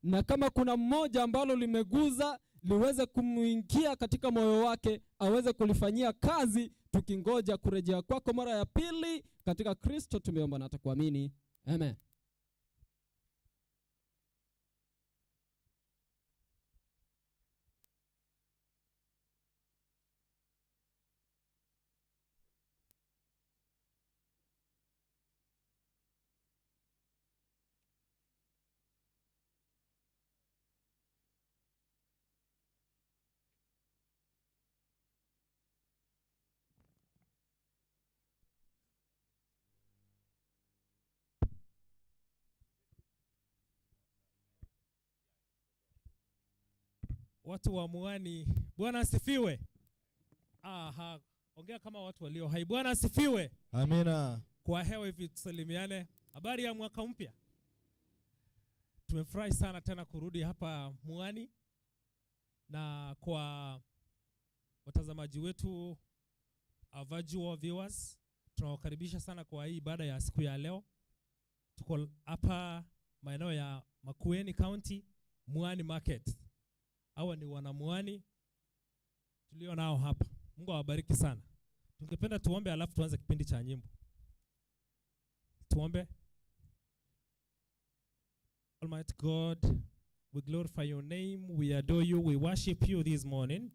na kama kuna mmoja ambalo limeguza liweze kumuingia katika moyo wake, aweze kulifanyia kazi, tukingoja kurejea kwako mara ya pili. Katika Kristo tumeomba na tukuamini. Amen. Watu wa Mwaani, Bwana asifiwe. Aha, ongea kama watu walio hai. Bwana asifiwe. Amina. Kwa hewa hivi tusalimiane. Habari ya mwaka mpya. Tumefurahi sana tena kurudi hapa Mwaani, na kwa watazamaji wetu, virtual viewers, tunawakaribisha sana kwa hii ibada ya siku ya leo. Tuko hapa maeneo ya Makueni County, Mwaani Market. Hawa ni wana Mwaani tulio nao hapa. Mungu awabariki sana. Tungependa tuombe alafu tuanze kipindi cha nyimbo. Tuombe. Almighty God, we glorify your name, we adore you, we worship you this morning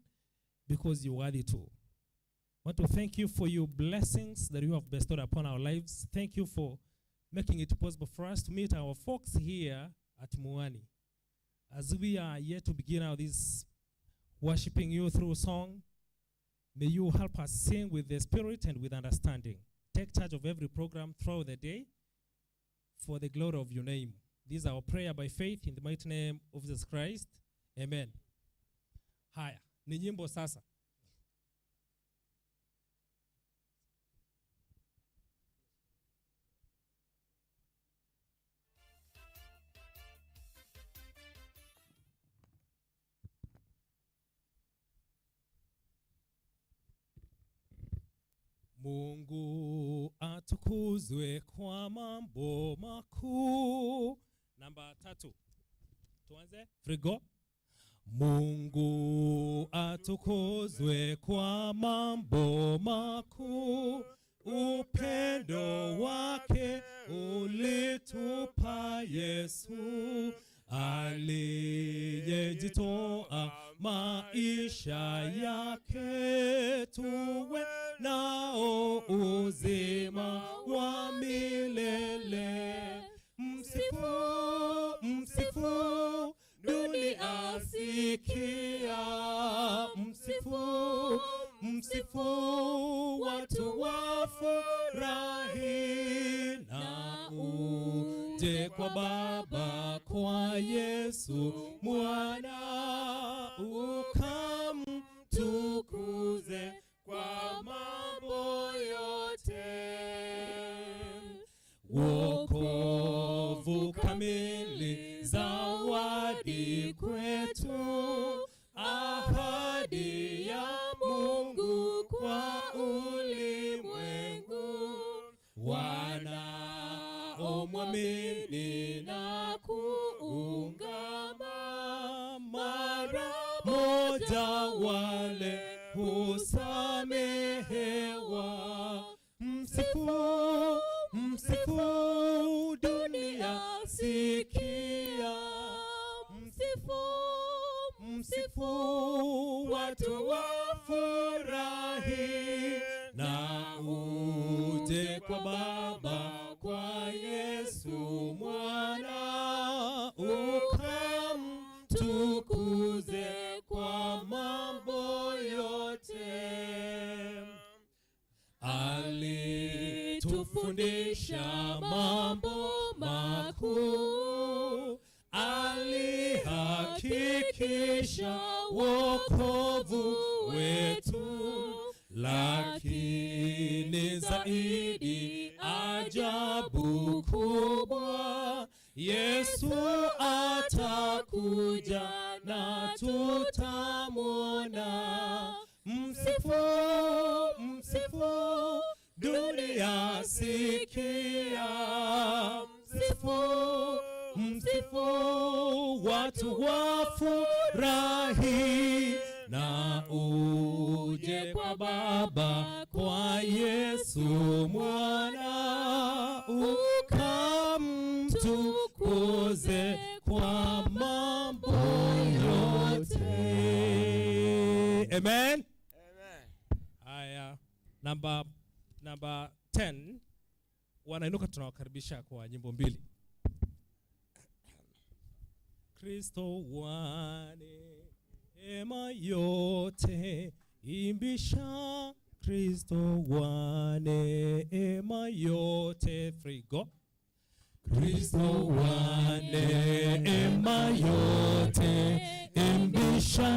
because you are worthy to. I want to thank you for your blessings that you have bestowed upon our lives. Thank you for making it possible for us to meet our folks here at Mwaani. As we are yet to begin our this worshiping you through song, may you help us sing with the Spirit and with understanding. Take charge of every program throughout the day for the glory of your name. This is our prayer by faith in the mighty name of Jesus Christ. Amen. Haya, ni nyimbo sasa. Mungu atukuzwe kwa mambo makuu. Namba 3. Tuanze. Frigo. Mungu atukuzwe kwa mambo makuu. Upendo wake ulitupa Yesu, aliyejitoa maisha yake tuwe nao uzima wa milele. Msifu, msifu, dunia sikia. Msifu, msifu, watu wafurahi. Na uje kwa Baba, kwa Yesu Mwana, ukamtukuze kwa mambo yote. Wokovu kamili, zawadi kwetu, ahadi ya Mungu kwa ulimwengu. Wanaomwamini na kuungama, mara moja wale husamehewa. Msifu, msifu, dunia sikia. Msifu, msifu, watu wafurahi. Na uje kwa Baba, kwa Yesu Mwana, ukamtukuze kwa mambo yote. Alitufundisha mambo makuu, alihakikisha wokovu wetu. Lakini zaidi ajabu kubwa, Yesu atakuja na tutamwona. Msifu, msifu, dunia sikia. Msifu, msifu, watu wafurahi, na uje kwa Baba, kwa Yesu Mwana, ukamtukuze kwa mambo yote. Amen. Haya, number 10, Wanainuka tunawakaribisha kwa nyimbo mbili. Kristo wane ema yote, imbisha Kristo wane ema yote. Free, go. Kristo wane ema yote, imbisha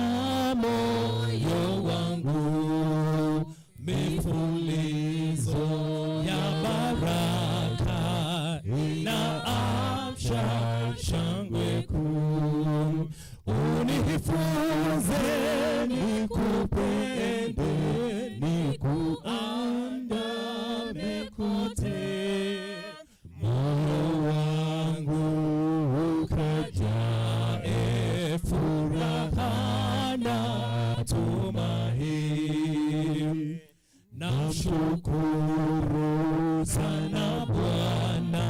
moyo wangu, mifulizo ya baraka na amsha shangwe kuu. Unifunze nikupende, nikuandame kote, moyo wangu ukajae furaha na tumaini. Namshukuru sana Bwana,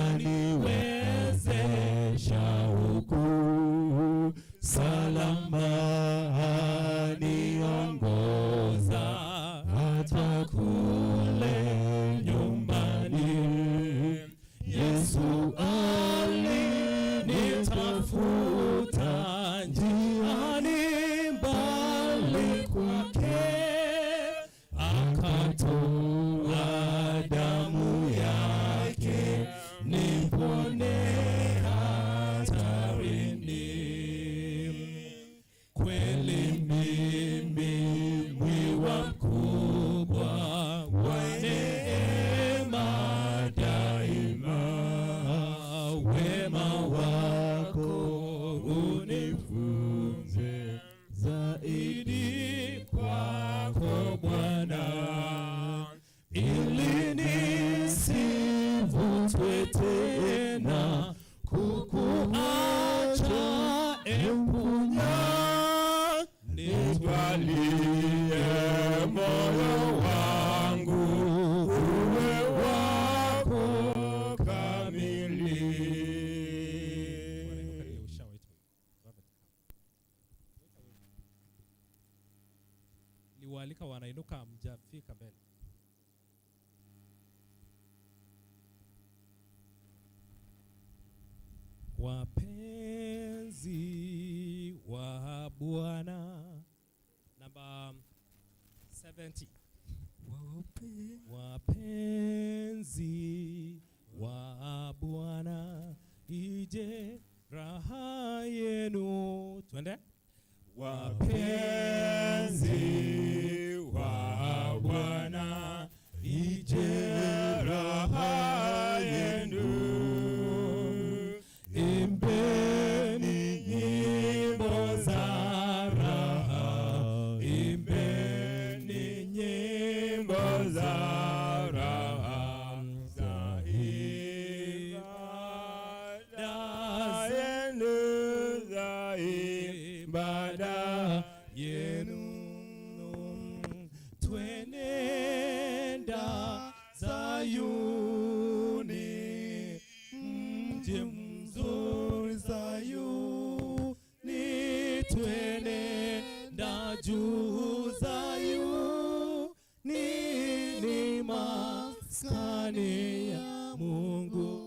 aniwezesha huku salama, aniongoza hata kule nyumbani. Yesu alinitafuta njiani, mbali kwake akatoa damu yake, nipone hatarini. Kweli mimi mwiwa mkubwa wa neema daima, wema wako unifunze zaidi kwako Bwana, ili nisivutwe tena kukuacha empunya. Nitwalie moyo wangu uwe wako kamili. Niwaalika Wanainuka, mjafika mbele. Wapenzi wa Bwana, number 70. Wapenzi wa Bwana, ije raha yenu. Twende. Wapenzi wa Bwana, ije raha yenu. Imbeni nyimbo za raha, imbeni nyimbo za raha, za ibada yenu, za ibada yenu. Twenenda Zayuni, mji mzuri Zayuni, twenenda juu Zayuni, ni maskani ya Mungu.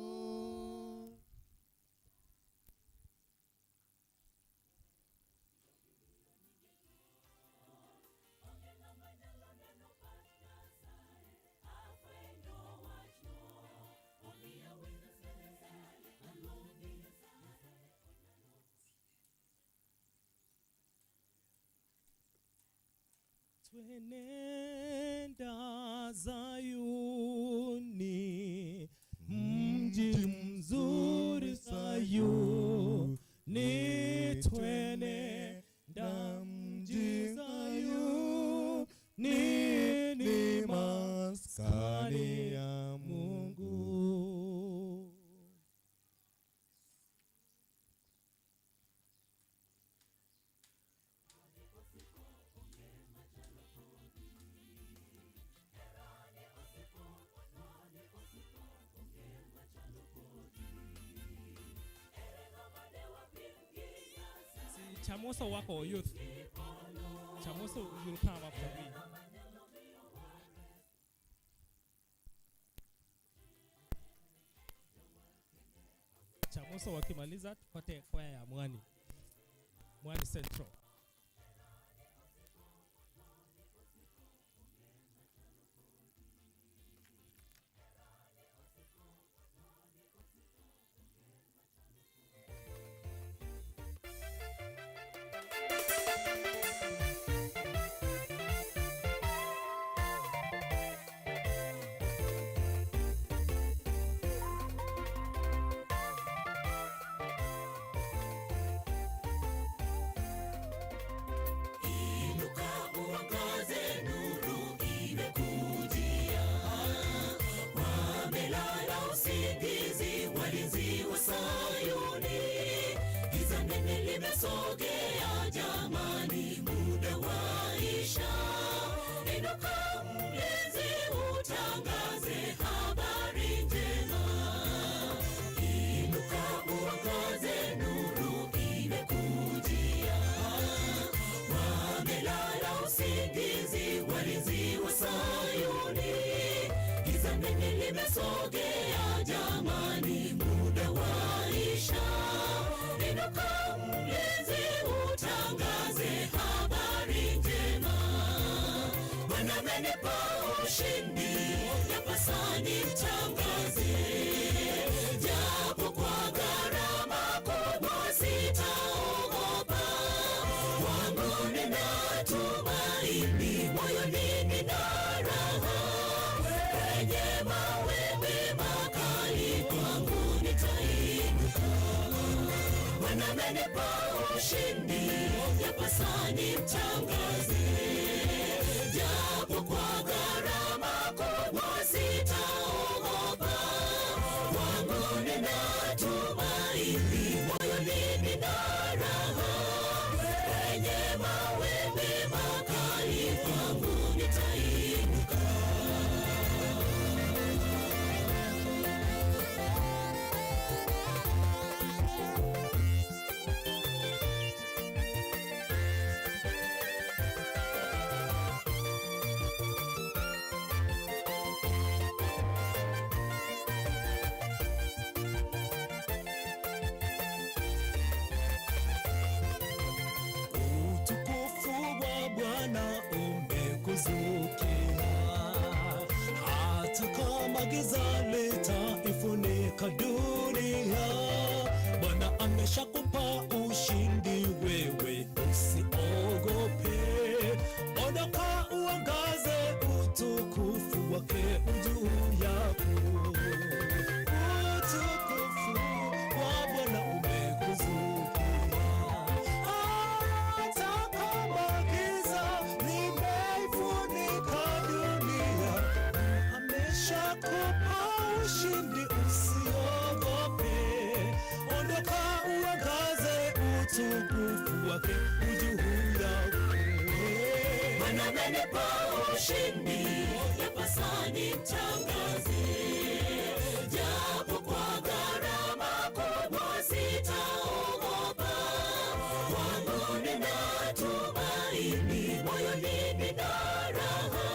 Twenenda Zayuni, mji mzuri Zayuni, twenenda mji Zayuni, ni maskani ya Mungu. Chamoso wako youth. Chamoso will come after me. Chamoso wakimaliza tupate kwaya ya Mwaani. Mwaani Central. Sogea jamani, muda waisha. Inuka mlinzi, utangaze habari njema. Inuka uangaze, nuru imekujia. Wamelala usingizi walinzi wa Sayuni. Giza nene limesogea jamani, muda waisha. Inuka mlinzi, utangaze habari njema. Bwana amenipa ushindi, yapasa nimtangaze. Japo kwa gharama kubwa sitaogopa. Wangu nina tumaini, moyoni nina raha. Kwenye mawimbi makali kwangu nitainuka. Bwana amenipa ushindi, yapasa nimtangaze. Japo kwa gharama kubwa sitaogopa. Wangu nina tumaini, moyoni nina raha. Kwenye mawimbi makali kwangu nitainuka. Utukufu wa Bwana umekuzukia. Hata kama giza litaifunika dunia, Bwana ameshakupa ushindi, wewe usiogope. Ondoka uangaze, utukufu wake juu yako. Utukufu wa Bwana umekuzukia. Hata kama giza limeifunika dunia, ameshakupa ushindi, usiogope. Ondoka uangaze, utukufu wake juu yako. Bwana amenipa ushindi, yapasa nimtangaze. Japo kwa gharama kubwa sitaogopa. Wangu nina tumaini, moyoni nina raha.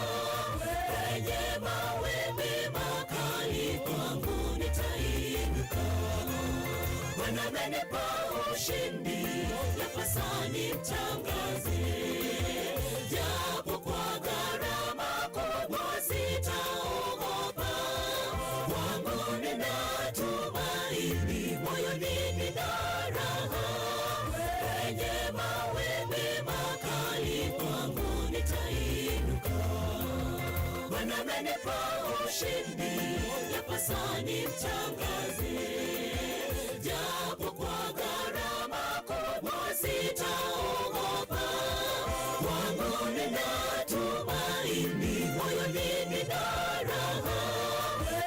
Kwenye mawimbi makali kwangu nitainuka. Bwana amenipa ushindi, yapasa nimtangaze. Japo kwa gharama kubwa sitaogopa. Wangu nina tumaini, moyoni nina raha. Kwenye mawimbi makali kwangu nitainuka. Bwana amenipa ushindi, yapasa nimtangaze. Japo kwa gharama kubwa sitaogopa. Wangu nina tumaini, moyoni nina raha.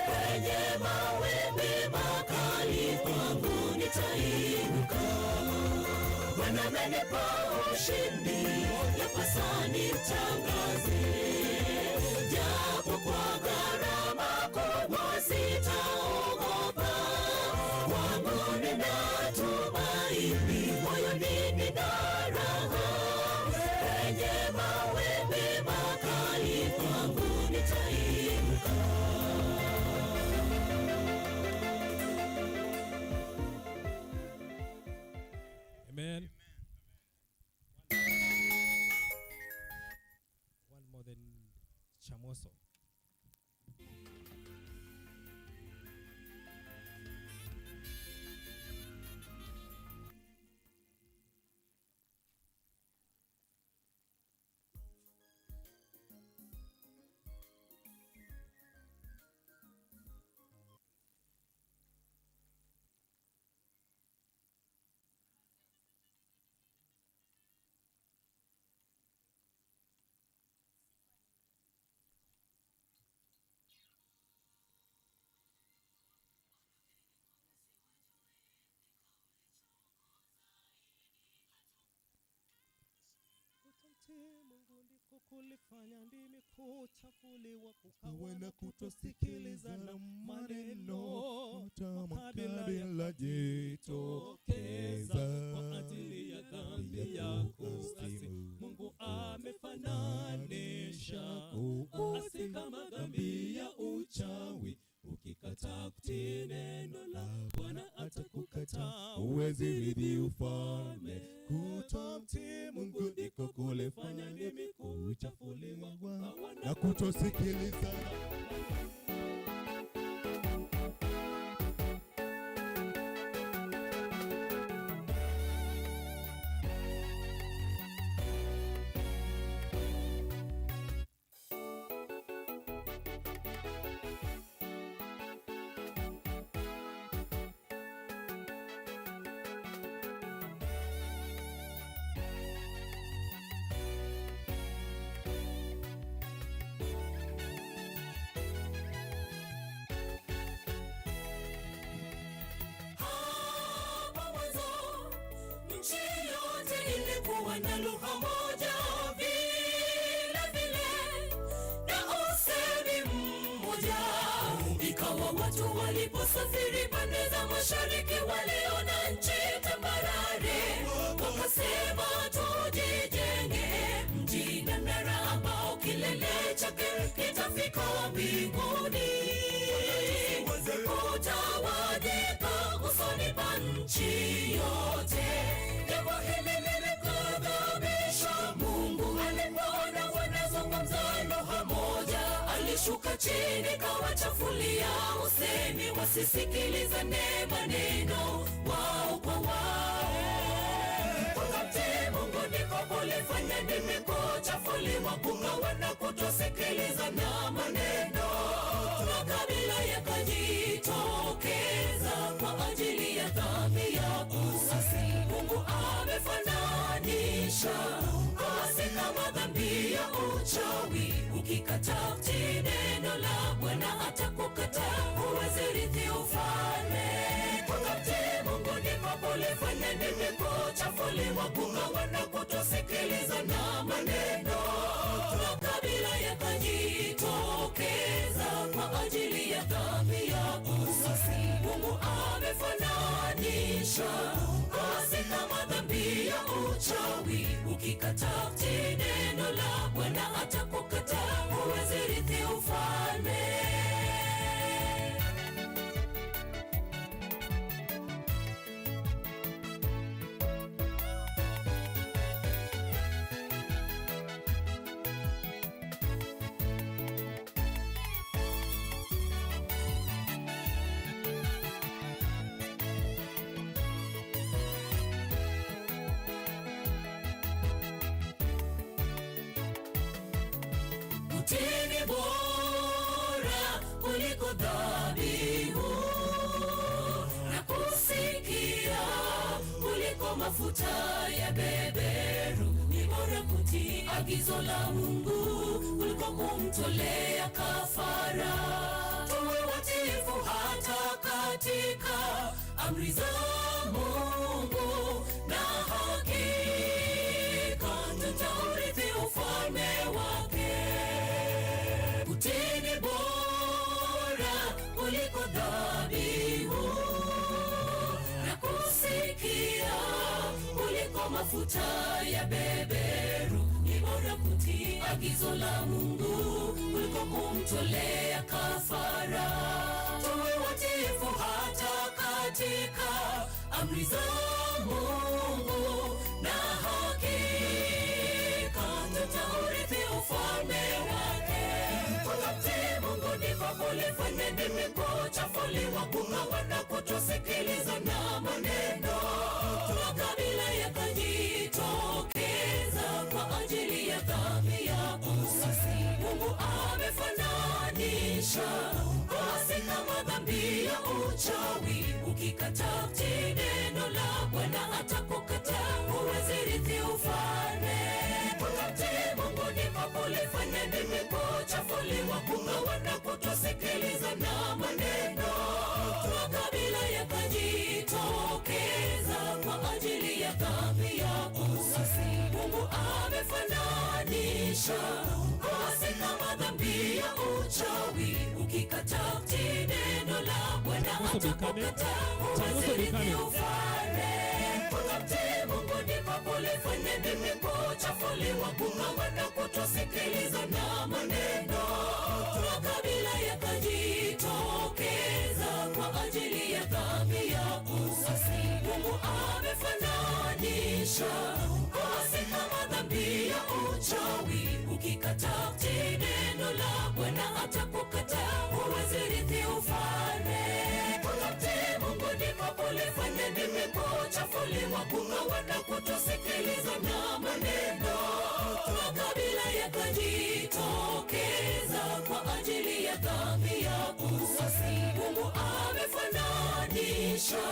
Kwenye mawimbi makali kwangu nitainuka. Bwana amenipa ushindi, yapasa nimtangaze. Japo kwa gharama kubwa sitaogopa. Wangu nina tumaini, moyoni nina kulifanya ndimi kuchafuliwa, kukawa na kutosikiliza na maneno, makabila jitokeza kwa ajili ya dhambi yako. Asi Mungu amefananisha asi kama dhambi ya uchawi. Ukikataa kutii neno la Bwana atakukataa, huwezi rithi ufalme. Kutomtii Mungu ndiko kulifanya ndimi kuchafuliwa na kutosikiliza. Na lugha moja vile vile na usemi mmoja. Ikawa watu waliposafiri pande za mashariki, waliona nchi tambarare, wakasema tujijenge mji na mnara ambao kilele chake kitafika mbinguni, utawajika usoni pa nchi yote. Jambo hili Mungu alipoona wanazungumza lugha moja, alishuka chini kawachafulia usemi, wasisikilizane maneno wao kwa wao. Wakati Mungu ndiko kulifanya ndimi kuchafuliwa, kukawa na kutosikilizana maneno, makabila yakajitokeza kwa ajili ya dhambi yako. Sasa Mungu amefananisha asi kama dhambi ya uchawi. Ukikataa kutii neno la Bwana atakukataa, huwezi rithi ufalme. Wakati Mungu ndiko kulifanya ndimi kuchafuliwa, kukawa na kutosikilizana maneno, makabila yakajitokeza kwa ajili ya dhambi yako. Sasa Mungu amefananisha asi kama dhambi ya uchawi. Ukikataa kutii neno la Bwana atakukataa, huwezi rithi ufalme. Utini bora kuliko dhabihu, na kusikia kuliko mafuta ya beberu. Ni bora kutii agizo la Mungu kuliko kumtolea kafara. Tuwe watiifu hata katika amri za Mungu, na hakika tutaurithi ufalme wake. Utini bora kuliko dhabihu, na kusikia kuliko mafuta ya beberu. Ni bora kutii agizo la Mungu kuliko kumtolea kafara. Tuwe watiifu hata katika amri za Mungu, na hakika tutaurithi ufalme wake. Wakati Mungu ndiko kulifanya ndimi kuchafuliwa, kukawa na kutosikilizana maneno, makabila yakajitokeza kwa ajili ya dhambi yako. Sasa Mungu amefananisha asi kama dhambi ya uchawi. Ukikataa kutii neno la Bwana atakukataa, huwezi rithi ufalme. Wakati Mungu ndiko kulifanya ndimi kuchafuliwa, kukawa na kutosikilizana maneno, makabila yakajitokeza kwa ajili ya dhambi yako. Sasa Mungu amefananisha upatanisho. Basi kama dhambi ya uchawi, ukikataa kutii neno la Bwana atakukataa, huwezi rithi ufalme. Kutomtii Mungu ndiko kulifanya ndimi kuchafuliwa, kukawa na kutosikiliza na maneno. Makabila yakajitokeza kwa ajili ya dhambi ya uasi. Mungu amefananisha basi kama dhambi ya uchawi, ukikataa kutii neno la Bwana atakukataa, huwezi rithi ufalme. Kutomtii Mungu ndiko kulifanya ndimi kuchafuliwa, kukawa na kutosikiliza na maneno. Makabila yakajitokeza kwa ajili ya dhambi ya uasi. Mungu amefananisha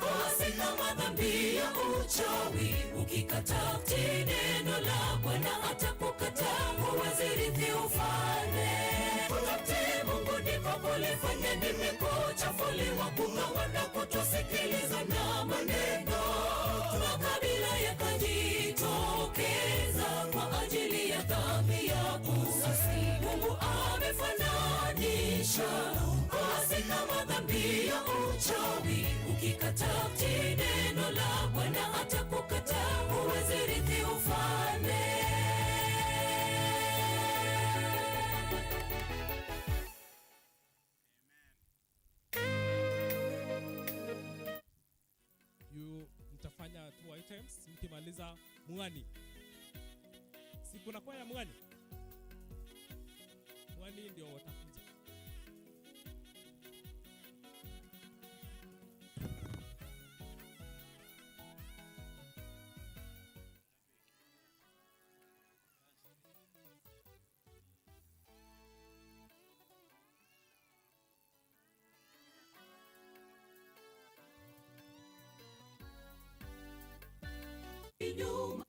basi kama dhambi ya uchawi, ukikataa kutii neno la Bwana atakukataa, huwezi rithi ufalme. Kutomtii Mungu ndiko kulifanya ndimi kuchafuliwa, kukawa na kutosikiliza na maneno. Makabila yakajitokeza kwa ajili ya dhambi ya uasi. Mungu amefananisha basi kama dhambi ya uchawi, ukikataa kutii neno la Bwana atakukataa, huwezi rithi ufalme. Mtafanya 2 items mkimaliza Mwaani. Si kuna kwaya Mwaani? Mwaani ndio watakuja. Nyuma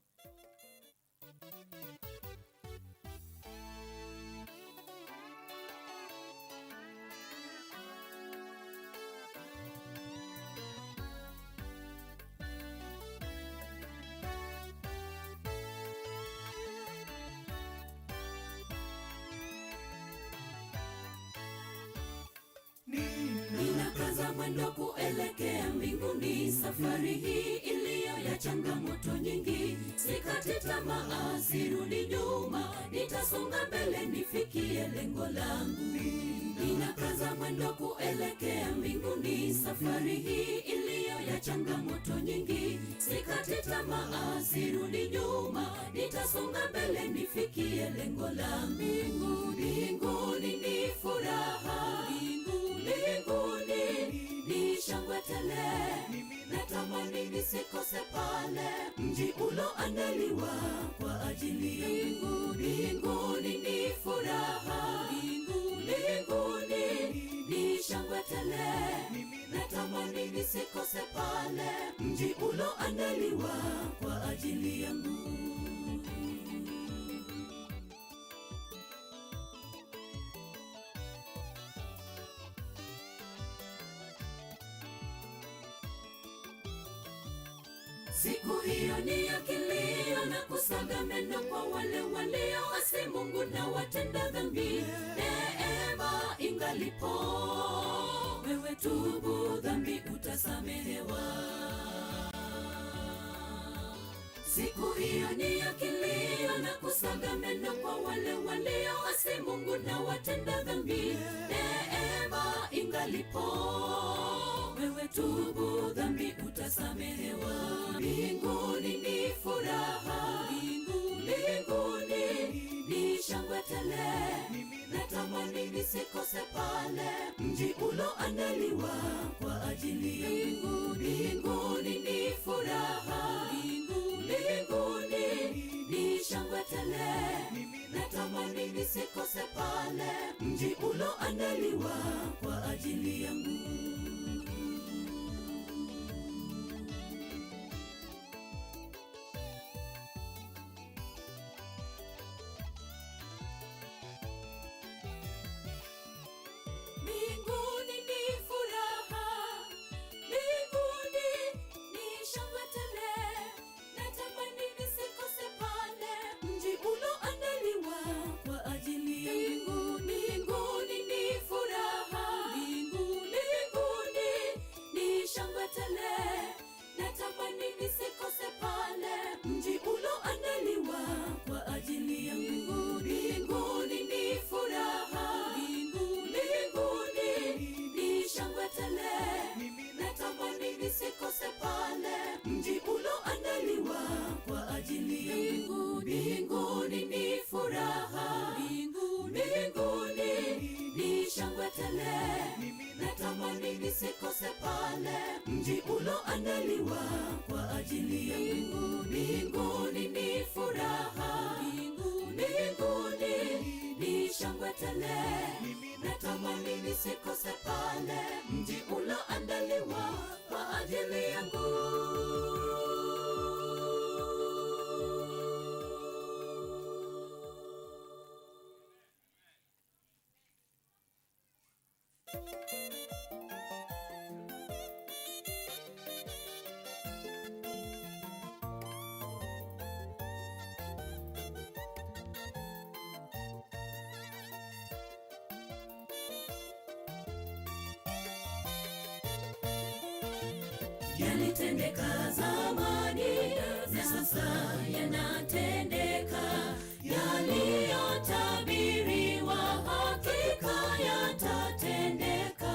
ninakaza mwendo kuelekea mbinguni. Safari hii iliyo ya changamoto nyingi, sikati tamaa, sirudi nyuma, nitasonga mbele nifikie lengo langu. Ninakaza mwendo kuelekea mbinguni. Safari hii iliyo ya changamoto nyingi, sikati tamaa, sirudi nyuma, nitasonga mbele nifikie lengo langu. Mbinguni ni furaha, mbinguni ni shangwe tele, natamani nisikose pale mji uloandaliwa kwa ajili yangu. Mbinguni ni furaha, mbinguni ni shangwe tele, natamani nisikose pale mji uloandaliwa kwa ajili yangu. Siku hiyo ni ya kilio na kusaga meno kwa wale walioasi Mungu na watenda dhambi. Neema ingalipo, wewe tubu dhambi utasamehewa. Siku hiyo ni ya kilio na kusaga meno kwa wale walioasi Mungu na watenda dhambi. Neema ingalipo, wewe tubu dhambi utasamehewa. Mbinguni ni furaha, mbinguni ni shangwe tele, natamani nisikose pale mji uloandaliwa kwa ajili yangu. Mbinguni ni furaha, mbinguni ni shangwe tele, natamani nisikose pale mji uloandaliwa kwa ajili yangu. Mbinguni ni furaha, Yalitendeka zamani na sasa yanatendeka, yaliyotabiriwa hakika yatatendeka,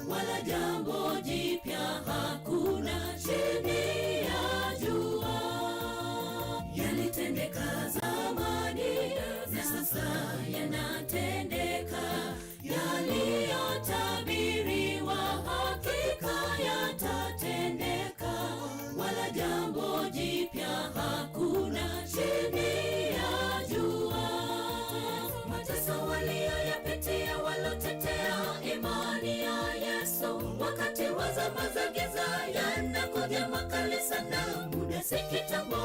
wala jambo jipya hakuna chini ya jua. Yalitendeka zamani na sasa yanatendeka, yaliyotabiriwa hakika yatatendeka, wala jambo jipya hakuna chini ya jua. Mateso waliyoyapitia walotetea imani ya Yesu, wakati wa zama za giza yanakuja makali sana, muda si kitambo.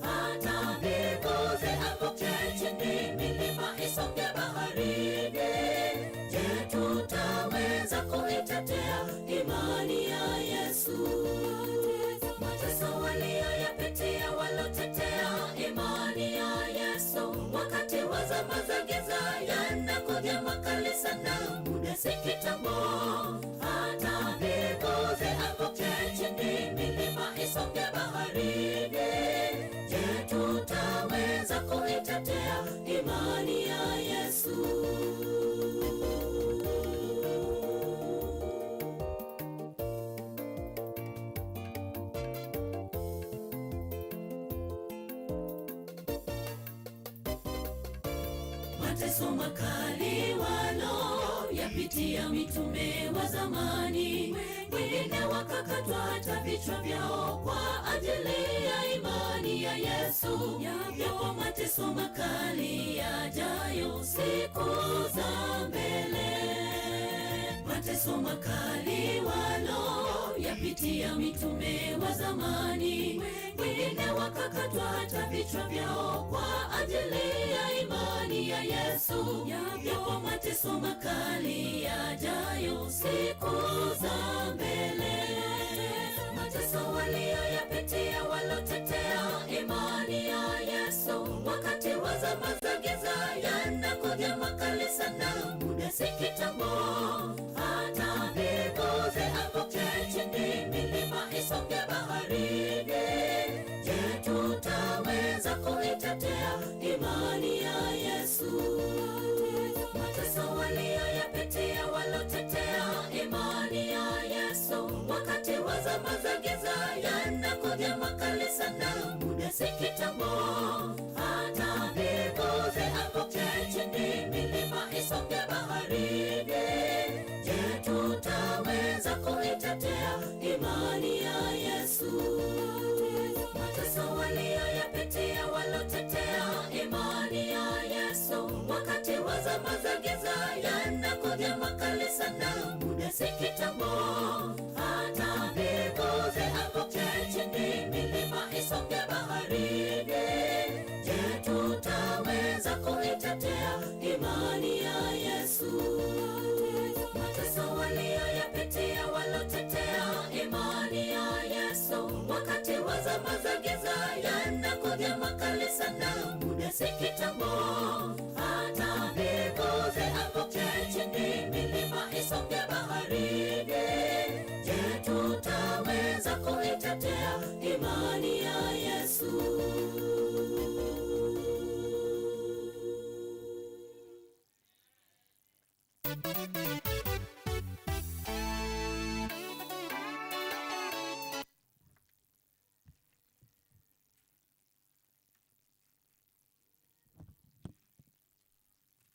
Hata mbingu zianguke chini, milima isonge baharini, je, tutaweza kuitetea imani ya Yesu? Mateso waliyoyapitia walotetea imani ya Yesu, wakati wa zama za giza yanakuja makali sana, muda si kitambo. Hata mbingu zianguke chini, milima isonge baharini, je, tutaweza kuitetea imani ya Yesu? Mateso makali waloyapitia mitume wa zamani, wengine wakakatwa hata vichwa vyao kwa ajili ya imani ya Yesu. Yapo mateso makali yajayo siku za mbele, mateso makali waloyapitia mitume wa zamani, wengine wakakatwa hata vichwa vyao kwa ajili ya imani ya Yesu. Yapo mateso makali yajayo siku za mbele, mateso waliyoyapitia walotetea imani ya Yesu, wakati wa zama za giza yanakuja makali sana, muda si kitambo. Hata mbingu zianguke chini, milima isonge baharini, je, tutaweza kuitetea imani ya Yesu? Mateso waliyoyapitia walotetea imani ya Yesu, wakati wa zama za giza yanakuja makali sana, muda si kitambo. Hata mbingu zianguke chini, milima isonge baharini, je, tutaweza kuitetea imani ya Yesu? Mateso waliyoyapitia walotetea imani ya Yesu, wakati wa zama za giza yanakuja makali sana, muda si kitambo. Hata mbingu zianguke chini, milima isonge baharini, je, tutaweza kuitetea imani ya Yesu? Mateso waliyoyapitia walotetea imani ya Yesu, wakati wa zama za giza yanakuja makali sana, muda si kitambo. Hata mbingu zianguke chini, milima isonge baharini, je, tutaweza kuitetea imani ya Yesu?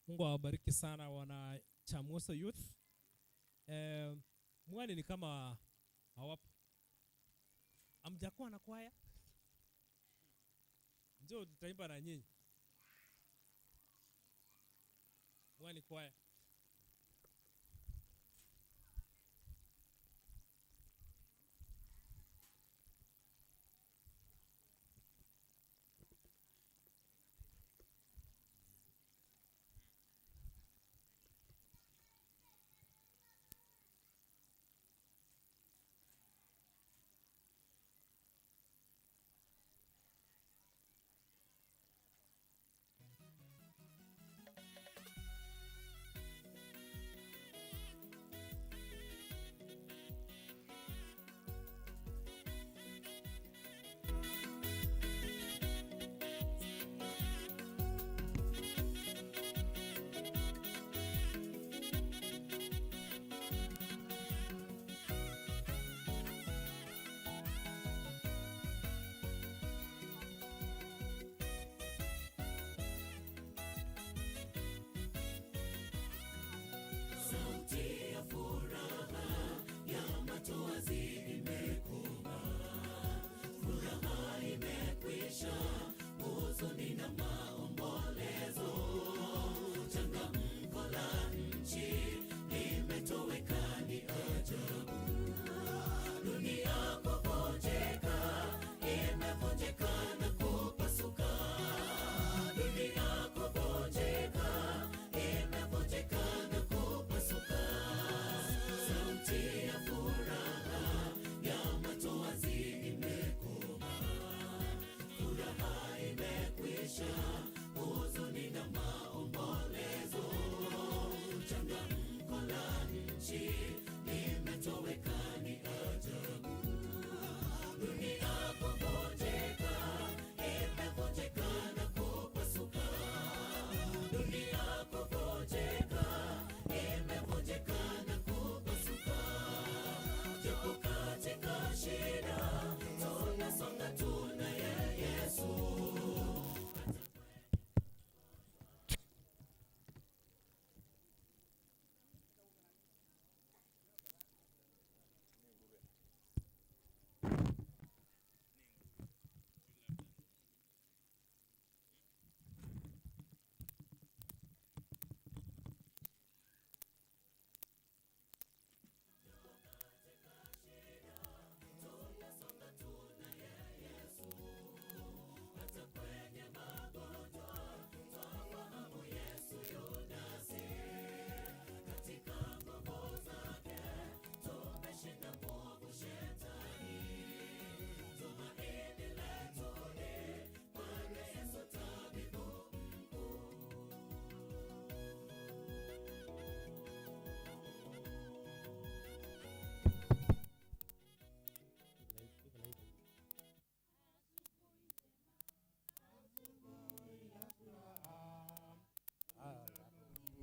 Mungu awabariki sana wana Chamuso Youth. Mwaani ni kama hawapo. Amjakuwa na kwaya? Njoo tutaimba na nyinyi. Mwaani kwaya.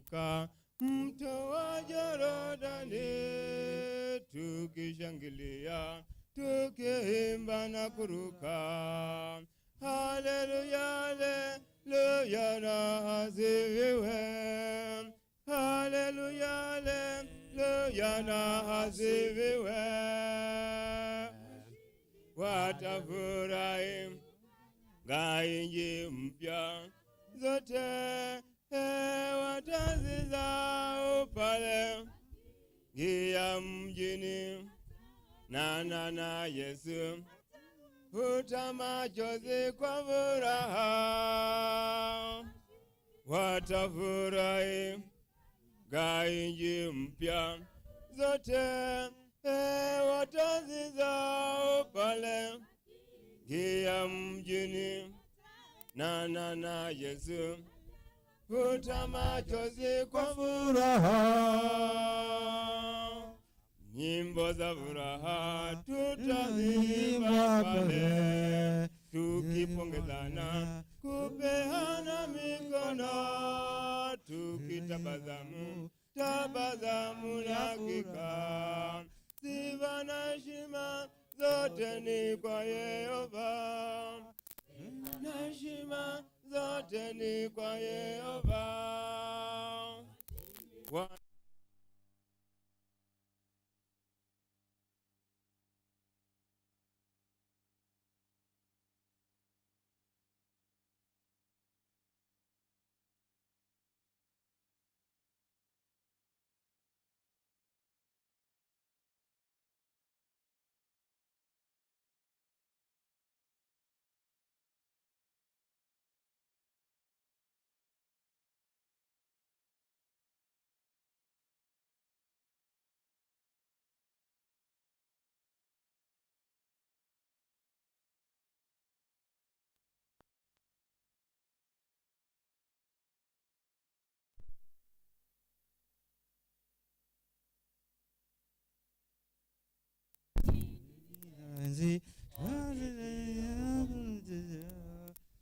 tukavuka mto wa Yordani, tukishangilia, tukiimba na kuruka. Haleluya, haleluya na asifiwe. Haleluya, haleluya na asifiwe. Watafurahi nchi mpya zote, watazisahau pale ngia mjini. Na Yesu futa machozi kwa furaha. Watafurahi nchi mpya zote, watazisahau pale ngia mjini. Na Yesu futa machozi kwa furaha. Nyimbo za furaha tutaimba pale, tukipongezana, kupeana mikono, tukitabasamu, tabasamu na hakika. Sifa na heshima zote ni kwa Yehova, na heshima zote ni kwa Yehova.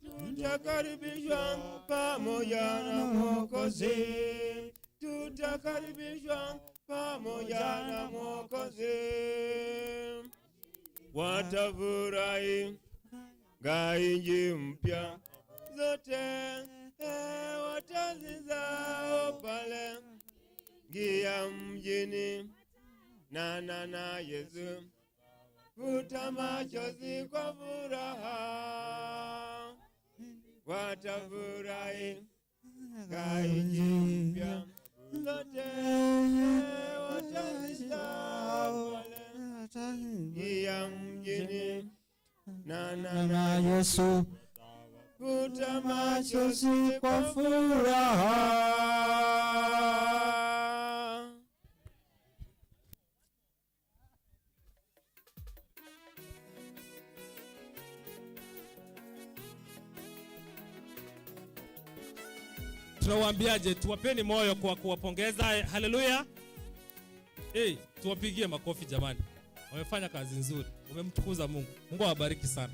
Tutakaribishwa pamoja na Mwokozi, tutakaribishwa pamoja na Mwokozi. Watafurahi nchi mpya zote, watazisahau pale ngia mjini. Na Yesu futa machozi kwa furaha. Watafurahi nchi mpya zote, watazisahau pale ngia mjini. Na Yesu futa machozi kwa furaha. Tunawaambiaje? Tuwapeni moyo kwa kuwapongeza. Haleluya. Tuwapigie makofi jamani. Wamefanya kazi nzuri. Wamemtukuza Mungu. Mungu awabariki sana.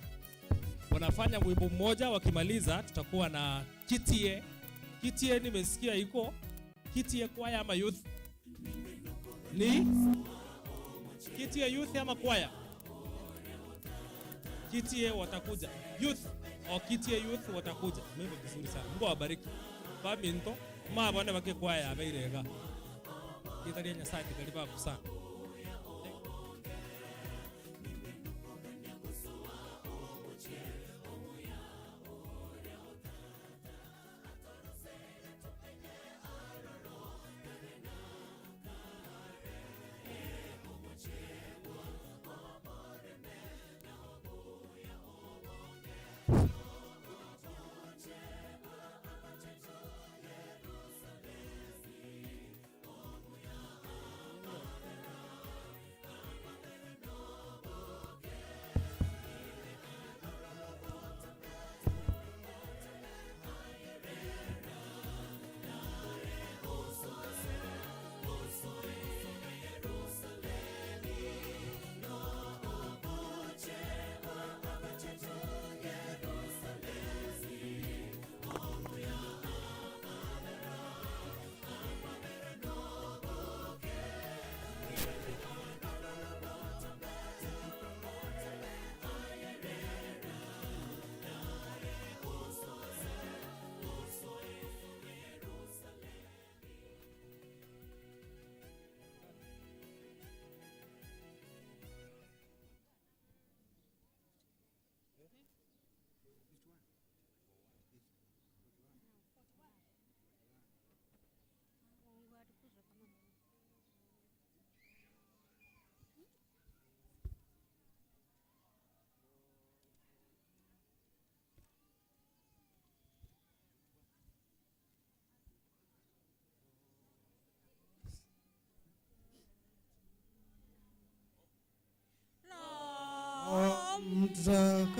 Wanafanya wimbo mmoja, wakimaliza tutakuwa na Kitie. Kitie nimesikia iko Kitie kwaya ama youth? Ni Kitie youth ama kwaya? Kitie watakuja. Youth au Kitie youth watakuja. Mungu vizuri sana. Mungu awabariki. Baminto mabone bake kwaya abeirega. Kitalia Nyasaye kaliba kusana.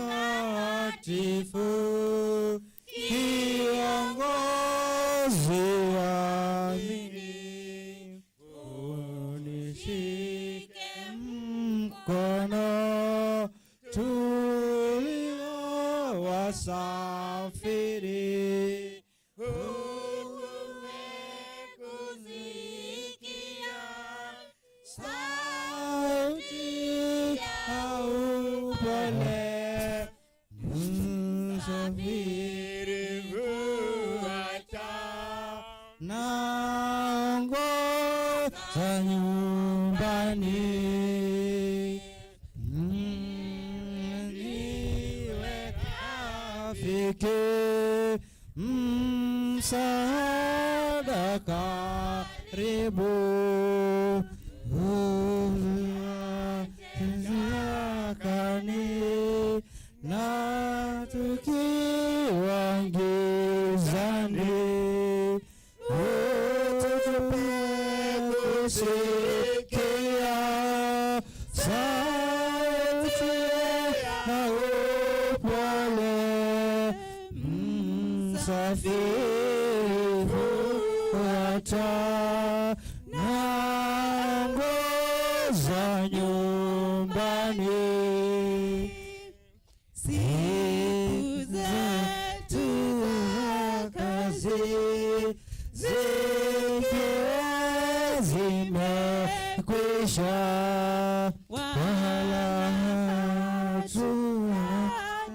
Mtakatifu, kiongozi wami, unishike mkono, tulio wasafiri, kusikia sauti ya upole, msafiri huacha naongoza nyumbani, niwe rafiki msaada karibu, kani na tukiwa gizani, tutupe kusikia sauti ya upole, msafiri huacha naongoza nyumbani. Siku zetu za kazi zikiwa zimekwisha, wala hatuna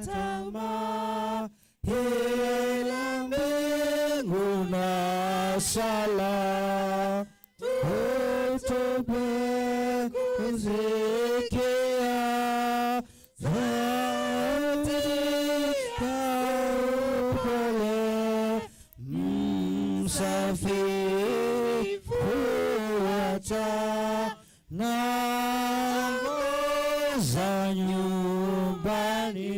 tamaa ila mbingu na sala, utupe kusikia sauti ya upole, msafiri huacha naongoza nyumbani.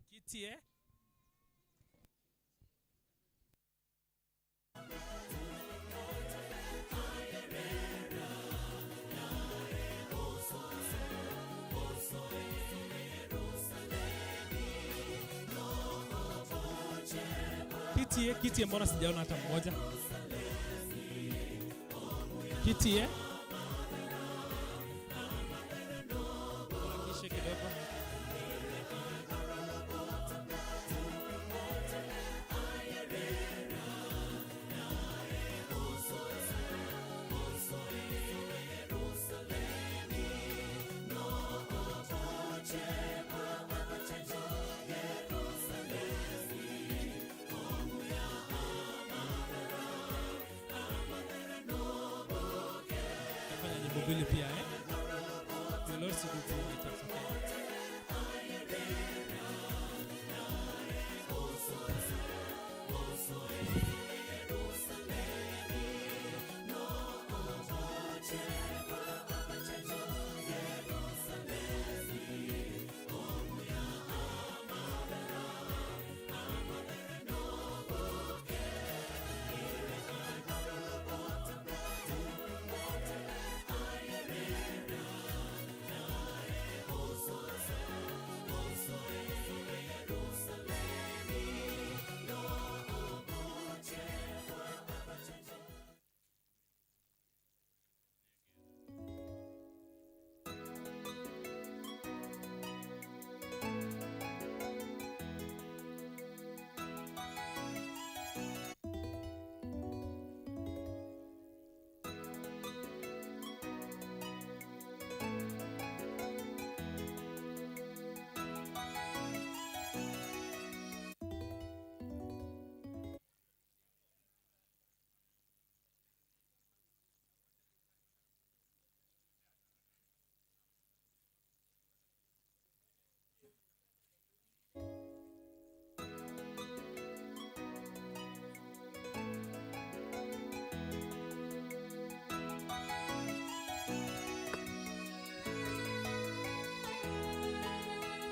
Kitie. Kitie, mbona sijaona hata mmoja? Kitie. Kisha kidogo. Bili pia the Lord should do it.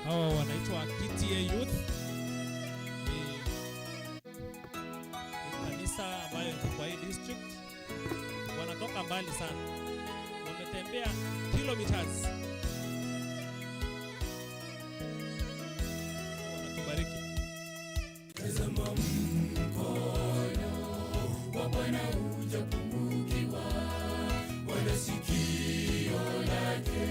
Hawa wanaitwa Kisii Youth. Ni kanisa ambayo hii district. Wanatoka mbali sana. Wametembea kilometers. Wanatubariki. Tazama mkono wa Bwana hujapungukiwa, wala sikio lake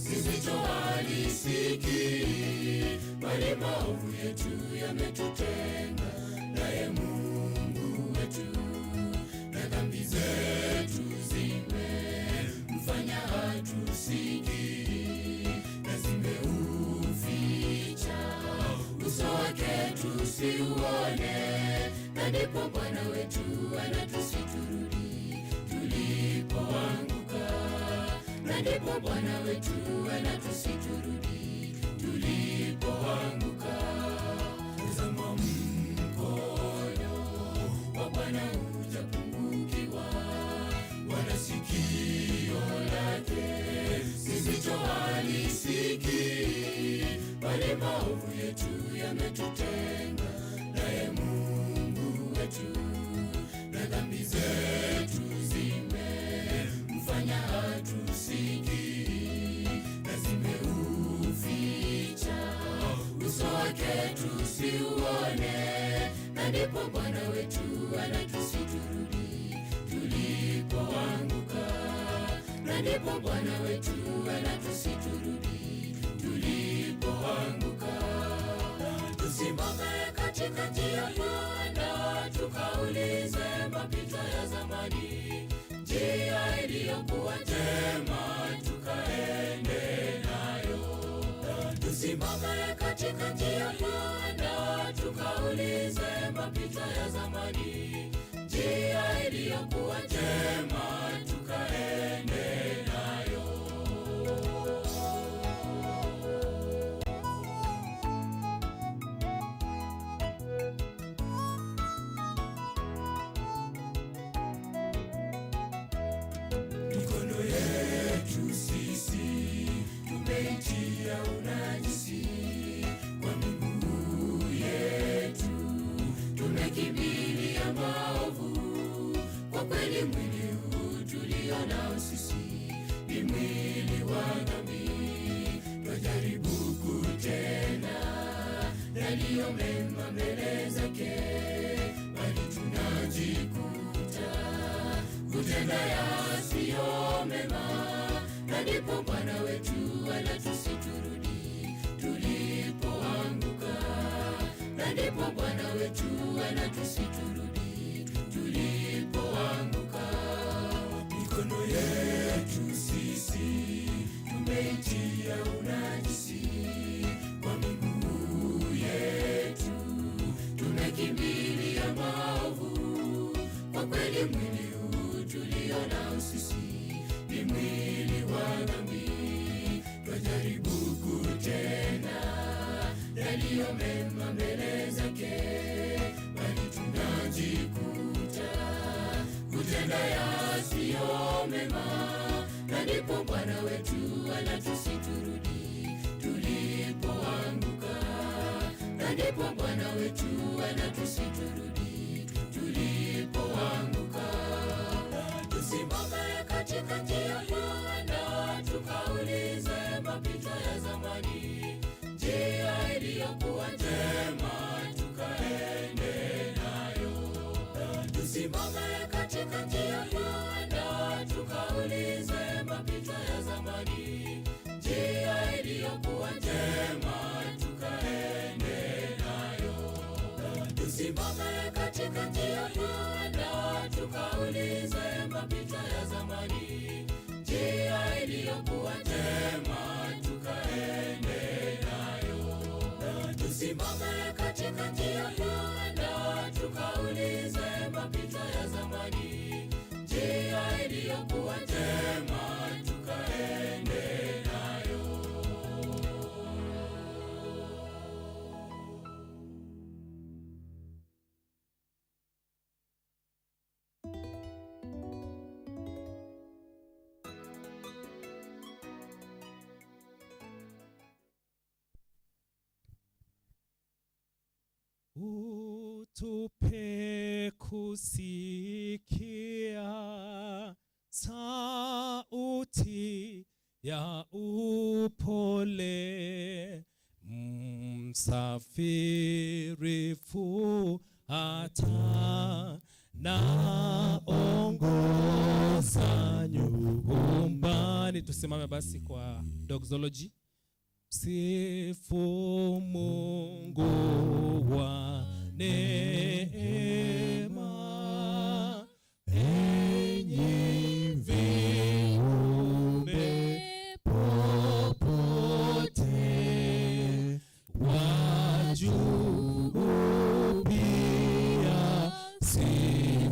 lisichohalisikia, bali maovu yetu yametutenga naye Mungu wetu, na dhambi zetu zimemfanya hatusikii, na zimeuficha uso wake tusiuone, na ndipo Bwana wetu anatusiturudi tulipoanguka, na ndipo Bwana wetu anatusiturudi tulipoanguka. Tazama mkono wa Bwana hujapungukiwa, wala sikio lake lisichohalisikia, bali maovu yetu yametutenga naye Mungu wetu, na dhambi zetu zimemfanya hatusikii, na zimeuficha uso wake tusiuone, na ndipo Bwana wetu anatusiturudi tulipoanguka, na ndipo Bwana wetu anatusiturudi tulipoanguka. Tusimame katika njia Bwana, tukaulize mapito ya zamani, njia iliyokuwa njema tukaende nayo. Tusimame katika njia Bwana, tukaulize mapito ya zamani, njia iliyokuwa njema tukaende nayo. Mikono yetu sisi tumeitia unajisi, kwa miguu yetu tumekimbilia maovu. Kwa kweli mwili huu tulio nao sisi ni mwili wa dhambi, twajaribu kutenda yaliyo mema mbele zake, bali tunajikuta kutenda yasiyo mema, na ndipo Bwana wetu anatusiturudi tulipoanguka, na ndipo Bwana wetu anatusiturudi tulipoanguka. Mikono yetu sisi tumeitia unajisi, kwa miguu yetu tumekimbilia maovu. Kwa kweli mwili huu tulio nao sisi ni mwili wa dhambi, twajaribu kutenda yaliyo mema mbele zake, bali tunajikuta kutenda yasiyo mema, na ndipo Bwana wetu anatusiturudi tulipoanguka, na ndipo Bwana wetu anatusiturudi tulipoanguka. Tusimame katika njia Bwana, tukaulize mapito ya zamani, njia iliyokuwa njema tukaende nayo. Tusimame katika njia Bwana, tukaulize mapito ya zamani, njia iliyokuwa njema tukaende nayo. Tusimame katika njia Bwana, tukaulize mapito ya zamani, njia iliyokuwa njema tukaende nayo. Tusimame katika njia Bwana, tukaulize mapito ya zamani, njia iliyokuwa njema tukaende nayo. Utupe kusikia ya upole, msafiri fuata naongoza nyumbani. Tusimame basi kwa doxology. Sifu Mungu wa neema, enyi viumbe popote, wa juu pia sifuni,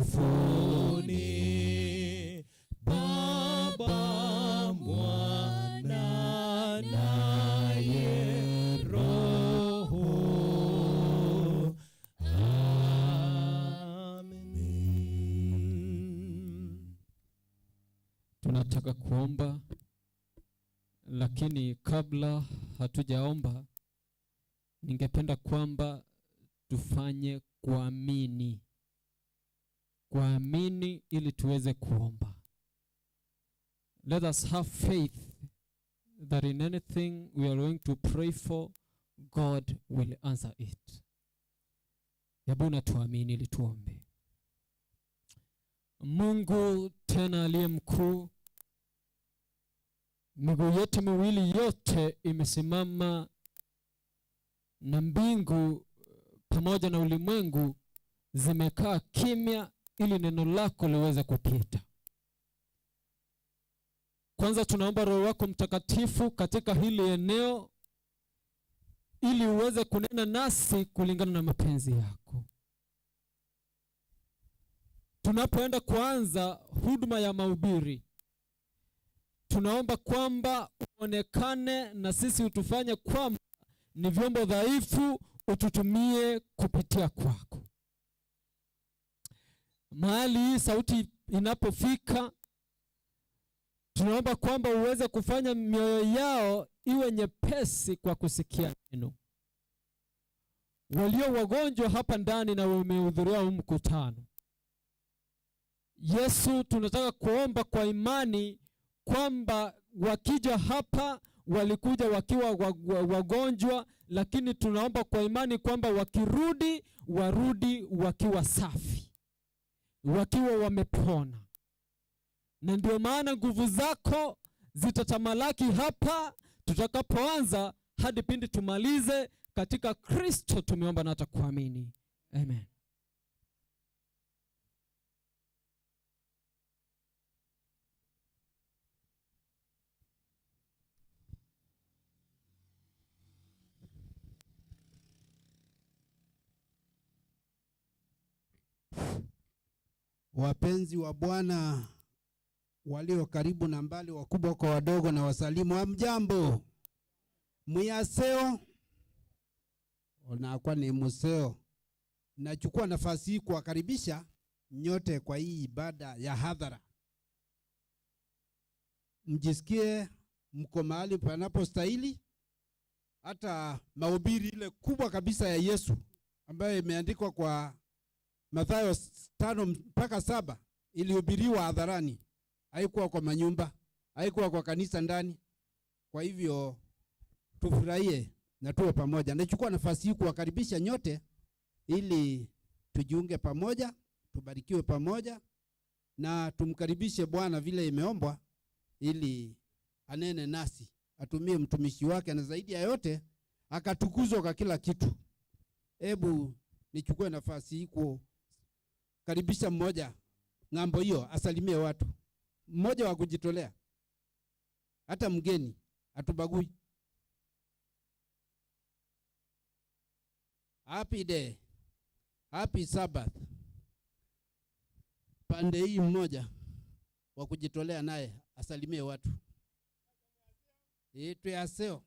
Baba, Mwana naye Roho. Amen. Tunataka kuomba, lakini kabla hatujaomba ningependa kwamba tufanye kuamini. Kuamini ili tuweze kuomba. Let us have faith that in anything we are going to pray for, God will answer it. Hebu na tuamini ili tuombe. Mungu tena aliye mkuu, miguu yetu miwili yote imesimama na mbingu pamoja na ulimwengu zimekaa kimya ili neno lako liweze kupita. Kwanza tunaomba Roho wako Mtakatifu katika hili eneo ili uweze kunena nasi kulingana na mapenzi yako. Tunapoenda kuanza huduma ya mahubiri, tunaomba kwamba uonekane na sisi, utufanye kwamba ni vyombo dhaifu, ututumie kupitia kwako. Mahali hii sauti inapofika, tunaomba kwamba uweze kufanya mioyo yao iwe nyepesi kwa kusikia neno. Walio wagonjwa hapa ndani na wamehudhuria huu mkutano, Yesu, tunataka kuomba kwa imani kwamba wakija hapa walikuja wakiwa wagonjwa, lakini tunaomba kwa imani kwamba wakirudi, warudi wakiwa safi, wakiwa wamepona. Na ndio maana nguvu zako zitatamalaki hapa tutakapoanza hadi pindi tumalize. Katika Kristo tumeomba na kuamini. Amen. Wapenzi wa Bwana walio karibu na mbali, wakubwa kwa wadogo, na wasalimu. Hamjambo? Muyaseo onakwa ni museo. Nachukua nafasi hii kuwakaribisha nyote kwa hii ibada ya hadhara. Mjisikie mko mahali panapostahili. Hata mahubiri ile kubwa kabisa ya Yesu ambayo imeandikwa kwa Mathayo 5-7 ilihubiriwa hadharani. Haikuwa kwa manyumba, haikuwa kwa kanisa ndani. Kwa hivyo tufurahie na tuwe pamoja. Nachukua nafasi hii kuwakaribisha nyote ili tujiunge pamoja, tubarikiwe pamoja na tumkaribishe Bwana vile imeombwa, ili anene nasi, atumie mtumishi wake, na zaidi ya yote akatukuzwa kwa kila kitu. Hebu nichukue nafasi hii kukaribisha mmoja ng'ambo hiyo asalimie watu. Mmoja wa kujitolea, hata mgeni atubagui. Happy day, happy Sabbath. Pande hii mmoja wa kujitolea naye asalimie watu. Tuyaseo.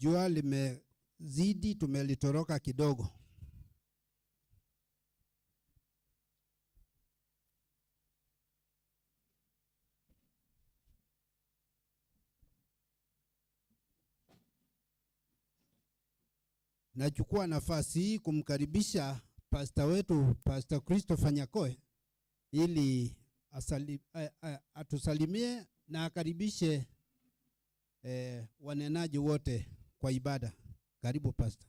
Jua limezidi, tumelitoroka kidogo. Nachukua nafasi hii kumkaribisha pastor wetu, Pastor Christopher Nyakoe, ili atusalimie na akaribishe wanenaji wote kwa ibada. Karibu pastor.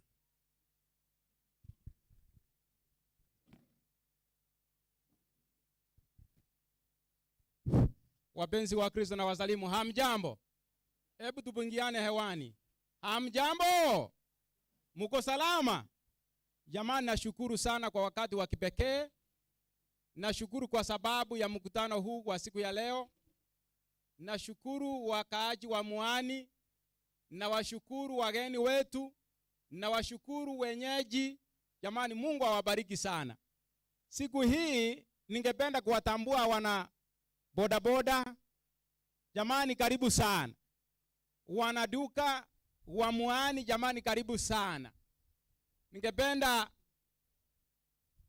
Wapenzi wa Kristo na wasalimu, hamjambo? Hebu tupungiane hewani. Hamjambo? Muko salama? Jamani, nashukuru sana kwa wakati wa kipekee. Nashukuru kwa sababu ya mkutano huu wa siku ya leo. Nashukuru wakaaji wa Mwaani, na washukuru wageni wetu, na washukuru wenyeji. Jamani, Mungu awabariki sana. Siku hii ningependa kuwatambua wana bodaboda. Jamani, karibu sana. Wanaduka wa Mwaani, jamani, karibu sana. Ningependa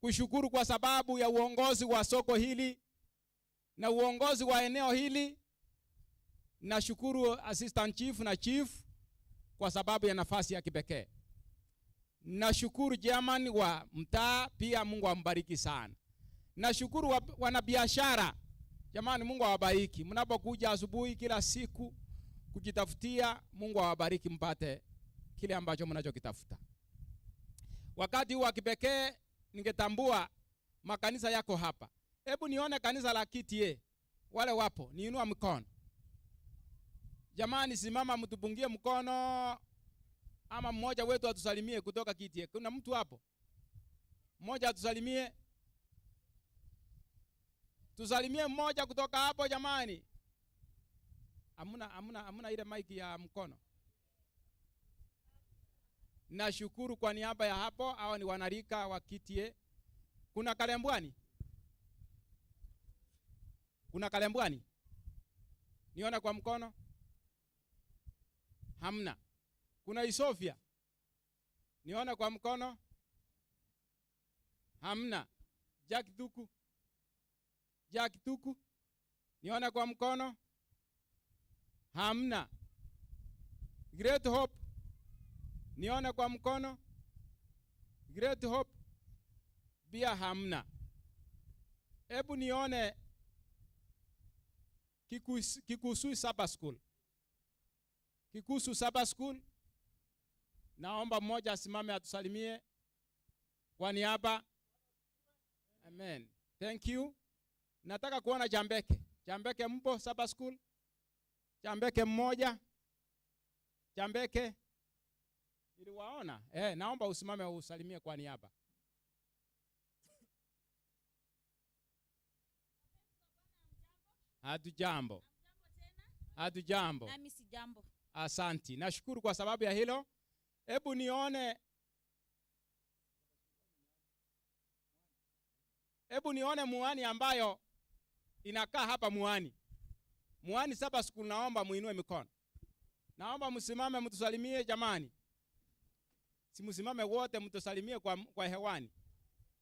kushukuru kwa sababu ya uongozi wa soko hili na uongozi wa eneo hili. Nashukuru assistant chief na chief kwa sababu ya nafasi ya kipekee. Nashukuru chairman wa mtaa pia, Mungu ambariki sana. Nashukuru wanabiashara. Jamani, Mungu awabariki. Mnapokuja asubuhi kila siku kujitafutia, Mungu awabariki mpate kile ambacho mnachokitafuta. Wakati huu wa kipekee ningetambua makanisa yako hapa. Hebu nione kanisa la Kisii. Wale wapo, niinua mkono. Jamani, simama mtupungie mkono, ama mmoja wetu atusalimie kutoka Kisii. Kuna mtu hapo? Mmoja atusalimie. Tusalimie mmoja kutoka hapo jamani. Amuna ile mic ya mkono. Nashukuru kwa niaba ya hapo, hao ni wanarika wa Kisii. Kuna Kalembwani? Kuna Kalembwani? Niona kwa mkono. Hamna. Kuna Isofia? Niona kwa mkono. Hamna. Jack Tuku? Niona kwa mkono. Hamna. Great Hope? Niona kwa mkono. Great Hope pia hamna. Hebu nione Kisii Sabbath School. Kisii Sabbath School. Naomba mmoja asimame atusalimie kwa niaba. Amen. Thank you. Nataka kuona Jambeke. Jambeke mpo Sabbath School? Jambeke mmoja. Jambeke. Niliwaona. Naomba usimame usalimie kwa niaba. Hatujambo. Hatujambo. Nami si jambo. Asanti. Nashukuru kwa sababu ya hilo. Hebu nione Mwaani ambayo inakaa hapa Mwaani. Mwaani Sabbath School, naomba muinue mikono. Naomba msimame mtusalimie jamani. Si msimame wote mtusalimie kwa hewani.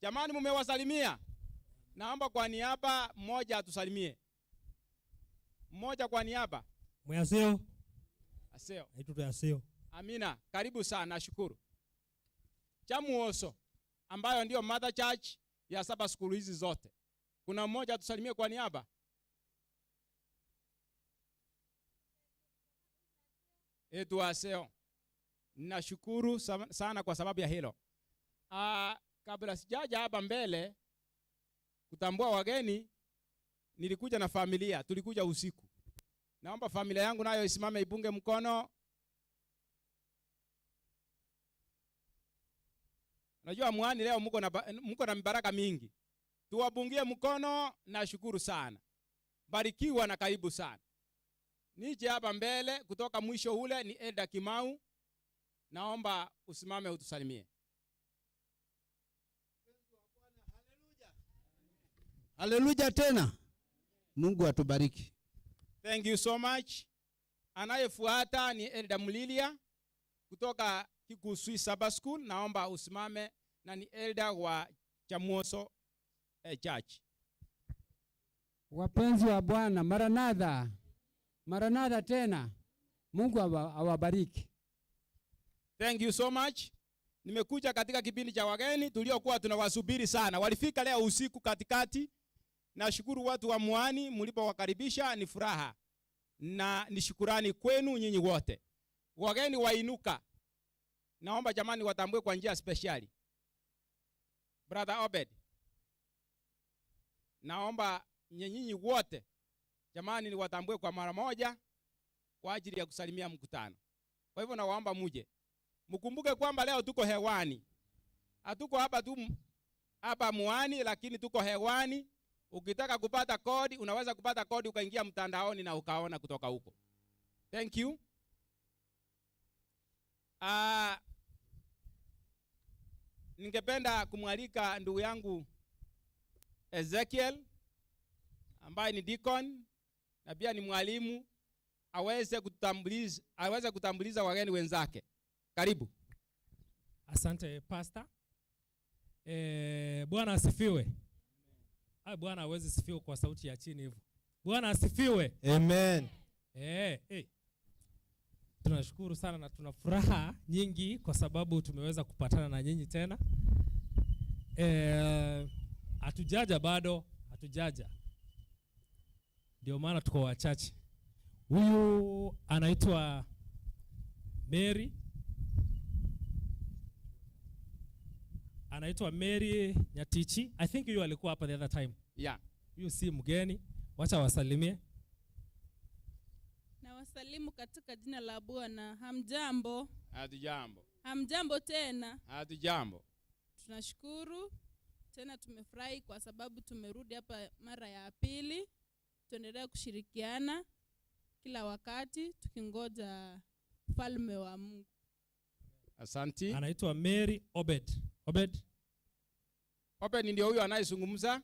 Jamani, mumewasalimia? Naomba kwa niaba mmoja atusalimie. Mmoja kwa niaba. Mwaseo. Aseo. Aitutu aseo. Amina. Karibu sana, nashukuru. Chamuoso ambayo ndio mother church ya Sabbath School hizi zote. Kuna mmoja atusalimie kwa niaba? Etu aseo. Nashukuru sana kwa sababu ya hilo. Kabla sijaja hapa mbele kutambua wageni, nilikuja na familia, tulikuja usiku. Naomba familia yangu nayo isimame ipunge mkono. Najua Mwaani leo mko na mibaraka mingi. Tuwabungie mkono, na shukuru sana. Barikiwa na karibu sana. Nije hapa mbele kutoka mwisho ule ni Elda Kimau. Naomba usimame utusalimie. Haleluya tena. Mungu atubariki. Thank you so much. Anayefuata ni Elda Mulilia kutoka Kisii Sabbath School, naomba usimame na ni elder wa Chamuoso Church. Wapenzi wa Bwana, Maranatha. Maranatha tena. Mungu awabariki. Thank you so much. Nimekuja katika kipindi cha wageni tuliokuwa tunawasubiri sana. Walifika leo usiku katikati. Nashukuru watu wa Mwaani mlipowakaribisha, ni furaha. Na ni shukrani kwenu nyinyi wote. Wageni wa Inuka, naomba jamani watambue kwa njia speciali. Brother Obed, naomba nyinyi wote jamani ni watambue kwa mara moja kwa ajili ya kusalimia mkutano. Kwa hivyo nawaomba muje. Mkumbuke kwamba leo tuko hewani. Hatuko hapa tu hapa Mwaani, lakini tuko hewani. Ukitaka kupata kodi, unaweza kupata kodi ukaingia mtandaoni na ukaona kutoka huko. Thank you. Ningependa kumwalika ndugu yangu Ezekiel ambaye ni deacon na pia ni mwalimu aweze kutambuliza wageni wenzake. Karibu. Asante pastor. Bwana asifiwe. Bwana hawezi sifiwe kwa sauti ya chini hivyo. Bwana asifiwe. Amen. Tunashukuru sana na tuna furaha nyingi kwa sababu tumeweza kupatana na nyinyi tena. Hatujaja bado, hatujaja. Ndio maana tuko wachache. Huyu anaitwa Mary. Anaitwa Mary Nyatichi. I think you alikuwa hapa the other time. Yeah. Huyu si mgeni. Wacha wasalimie. Na wasalimu katika jina la Bwana. Hamjambo? Hatujambo. Hamjambo tena? Hatujambo. Tunashukuru. Tena tumefurahi kwa sababu tumerudi hapa mara ya pili. Tuendelea kushirikiana kila wakati tukingoja ufalme wa Mungu. Asante. Anaitwa Mary Obed. Obed ndio huyo anayezungumza.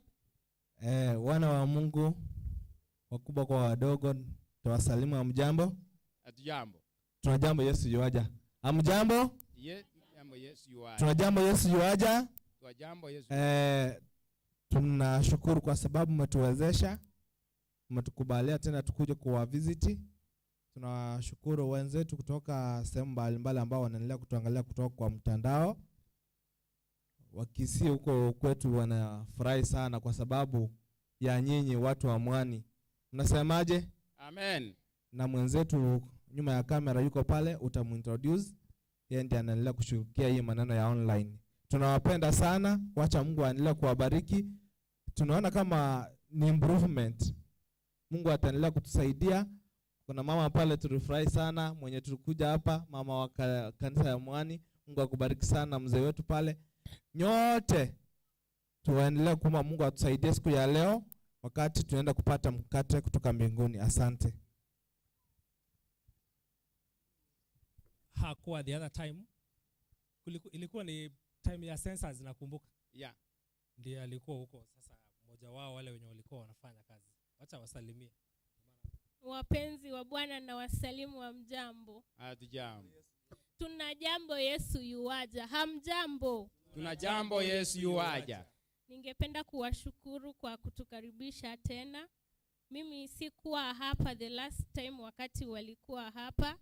Wana wa Mungu wakubwa kwa wadogo, tuwasalimu. Hamjambo? Hatujambo. Tunajambo, Yesu yuaja. Hamjambo? Jambo, Yesu yuaja. Tunajambo, Yesu yuaja. Tunajambo, Yesu. Tunashukuru kwa sababu mmetuwezesha, mmetukubalia tena tukuje kuwa visit. Tunawashukuru wenzetu kutoka sehemu mbalimbali ambao wanaendelea kutuangalia kutoka kwa mtandao. Wakisii huko kwetu wanafurahi sana kwa sababu ya nyinyi watu wa Mwaani. Mnasemaje? Amen. Na mwenzetu nyuma ya kamera yuko pale, utamintroduce. Yeye ndiye anaendelea kushughulikia hii maneno ya online. Tunawapenda sana, wacha Mungu aendelee kuwabariki. Tunaona kama ni improvement. Mungu ataendelea kutusaidia. Kuna mama pale tulifurahi sana mwenye tulikuja hapa, mama wa kanisa ya Mwaani. Mungu akubariki sana mzee wetu pale. Nyote tuendelee kuomba Mungu atusaidie siku ya leo wakati tunaenda kupata mkate kutoka mbinguni. Asante. Hakuwa the other time. Ilikuwa ni time ya census nakumbuka. Yeah. Ndiye alikuwa huko. Sasa mmoja wao wale wenye walikuwa wanafanya kazi. Acha wasalimie. Wapenzi wa Bwana na wasalimu wa mjambo. Hatujambo. Tunajambo, Yesu yuaja. Hamjambo? Tunajambo, Yesu yuaja. Ningependa kuwashukuru kwa kutukaribisha tena. Mimi sikuwa hapa the last time wakati walikuwa hapa,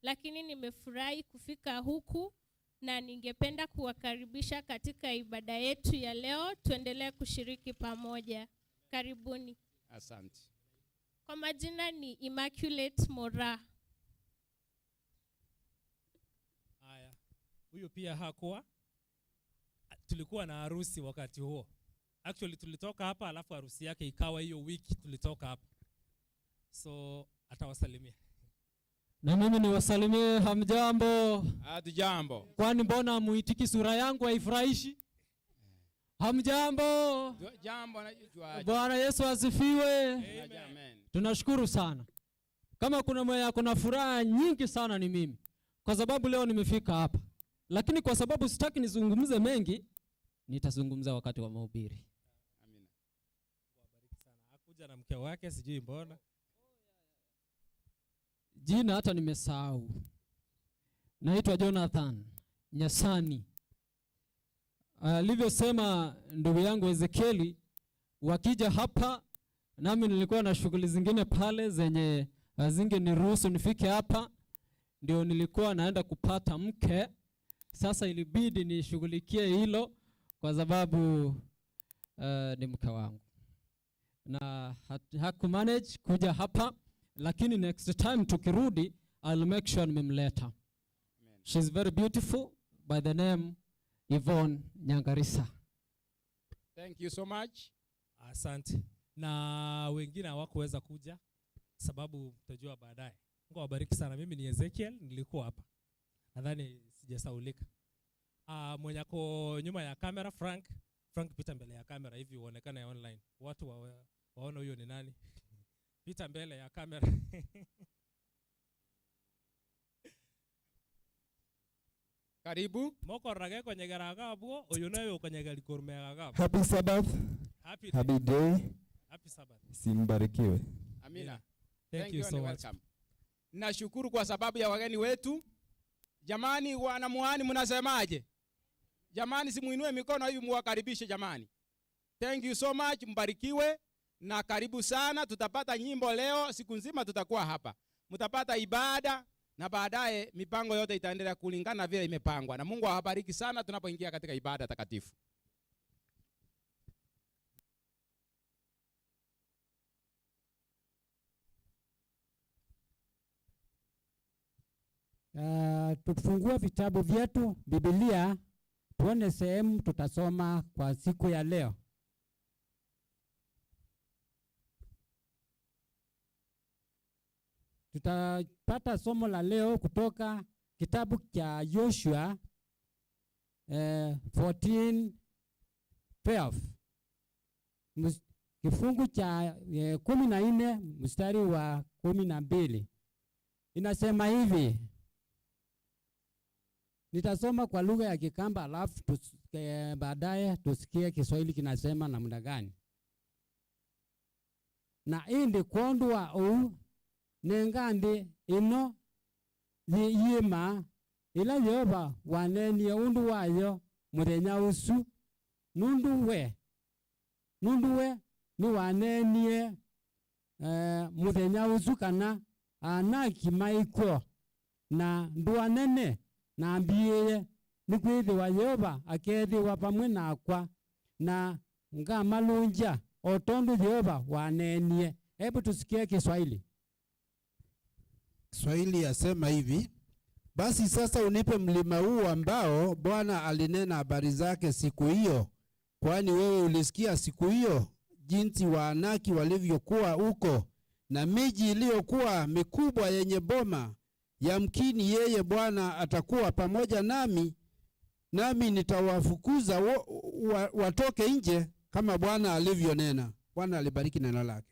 lakini nimefurahi kufika huku na ningependa kuwakaribisha katika ibada yetu ya leo. Tuendelee kushiriki pamoja. Karibuni. Asante. Kwa majina ni Immaculate Mora. Haya. Huyu pia hakuwa. Tulikuwa na harusi wakati huo. Actually tulitoka hapa alafu harusi yake ikawa hiyo wiki tulitoka hapa. So atawasalimia. Na mimi niwasalimie. Hamjambo? Hatujambo. Kwani mbona muitiki sura yangu haifurahishi? Hamjambo? Jambo na Bwana Yesu asifiwe. Amen. Tunashukuru sana. Kama kuna mwenye kuna furaha nyingi sana ni mimi. Kwa sababu leo nimefika hapa. Lakini kwa sababu sitaki nizungumze mengi, nitazungumza wakati wa mahubiri. Amina. Wabariki sana. Hakuja na mke wake sijui mbona. Jina hata nimesahau. Naitwa Jonathan Nyasani. Alivyosema ndugu yangu Ezekieli, wakija hapa, nami nilikuwa na shughuli zingine pale zenye zingeniruhusu nifike hapa, ndio nilikuwa naenda kupata mke. Sasa ilibidi nishughulikie hilo kwa sababu ni mke wangu, na hakumanage kuja hapa, lakini next time tukirudi I'll make sure nimemleta. She's very beautiful, by the name Yvonne Nyangarisa. Thank you so much. Asante. Na wengine hawakuweza kuja sababu mtajua baadaye. Mungu awabariki sana. Mimi ni Ezekiel, nilikuwa hapa. Nadhani sijasaulika. Mwenye ako nyuma ya kamera Frank pita mbele ya kamera hivi uonekane online. Watu waona huyo ni nani. Pita mbele ya kamera. Karibu. Moko rage kwenye garagabu, uyonayo kwenye galikormega. Happy Sabbath. Happy day. Happy Sabbath. Simbarikiwe. Amina. Thank you so much. Nashukuru kwa sababu ya wageni wetu. Jamani wana Mwaani mnasemaje? Jamani simuinue mikono hivi muwakaribishe jamani. Thank you so much, mbarikiwe na karibu sana. Tutapata nyimbo leo, siku nzima tutakuwa hapa. Mtapata ibada na baadaye mipango yote itaendelea kulingana vile imepangwa. Na Mungu awabariki sana tunapoingia katika ibada takatifu. Tufungue vitabu vyetu Biblia, tuone sehemu tutasoma kwa siku ya leo. Tutapata somo la leo kutoka kitabu cha Yoshua 14:12. Kifungu cha 14 mstari wa 12. Inasema hivi. Nitasoma kwa lugha ya Kikamba alafu baadaye tusikie Kiswahili kinasema namna gani. Na indi kondwa u nengandi ino yima ila yoba wanenie undu wayo murenya usu nundu we ni wanenie murenya usu kana anaki maiko na nduanene na mbiye ni kwithiwa Yehova akethiwa pamwe nakwa na nga malunja otondu Yehova wanenie. Hebu tusikie Kiswahili. Kiswahili yasema hivi: basi sasa unipe mlima huu ambao Bwana alinena habari zake siku hiyo, kwani wewe ulisikia siku hiyo jinsi Waanaki walivyokuwa huko na miji iliyokuwa mikubwa yenye boma. Yamkini yeye Bwana atakuwa pamoja nami nitawafukuza watoke nje kama Bwana alivyonena. Bwana alibariki neno lake.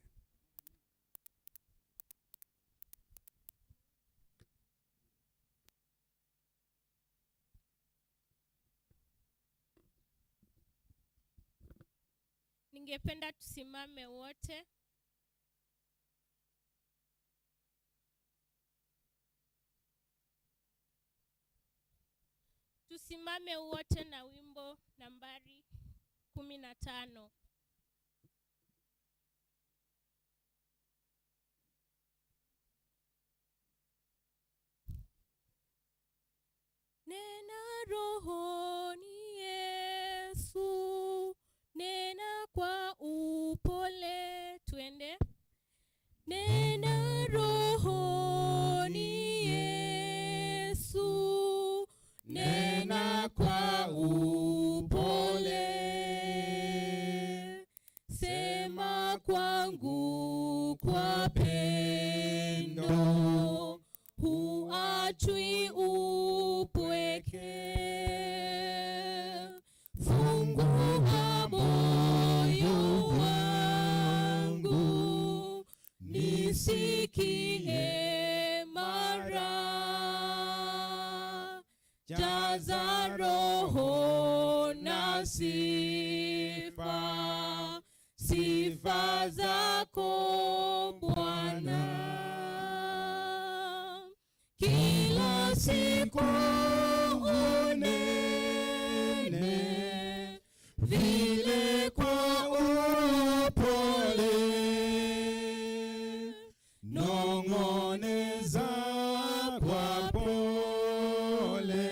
Ningependa tusimame wote. Tusimame wote na wimbo nambari 15. Nena rohoni Yesu, nena kwa upole, twende. Nena rohoni Yesu, nena kwa upole. Sema kwangu kwa pendo, huachwi upweke. Fungua moyo wangu, nisikie mara. Jaza roho na sifa, sifa zako Bwana. Kila siku unene vile kwa upole, nong'oneza kwa pole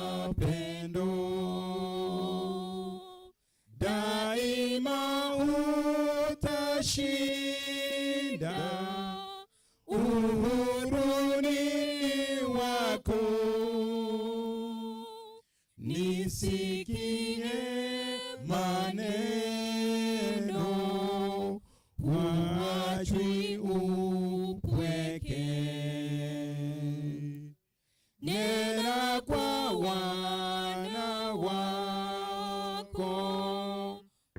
wapendo, daima utashinda uhuruni wako. Nisikie maneno, huachwi upweke. Nena kwa wana wako,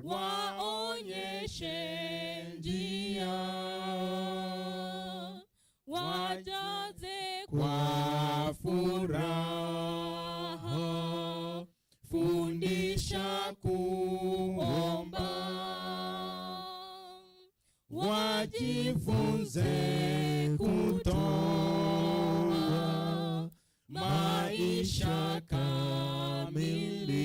waonyeshe njia, wajaze kwa furaha, fundisha kuomba, wajifunze kutoa maisha kamili,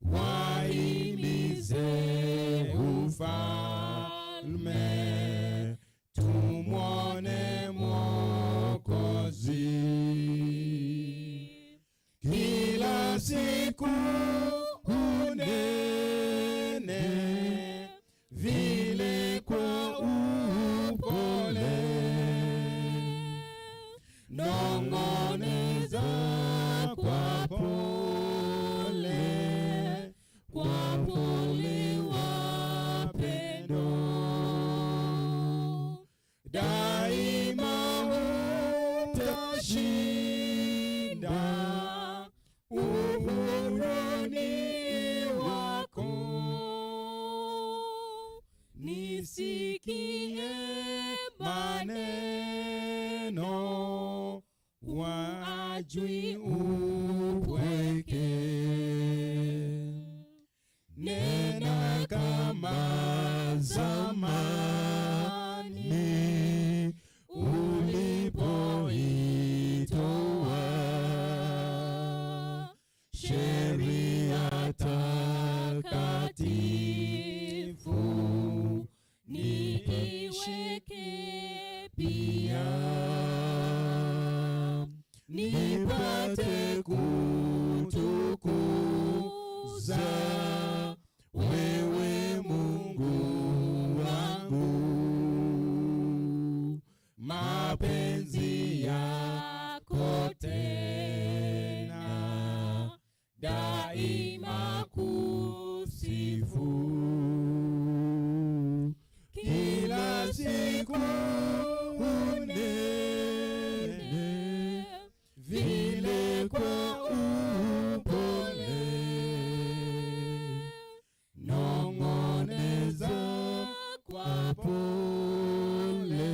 waimize ufalme, tumwone Mwokozi. Kila siku unene vile kwa upole, nong'oneza kwa pole wapendo, daima utashinda uhuruni wako. Nisikie maneno, wajui upweke. Nena kama zamani ulipoitoa sheria takatifu, niiweke pia, nipate kutukuza wewe Mungu wangu. Mapenzi yako tena daima kusifu. Kila siku unene vile kwa upole, nong'oneza kwa pole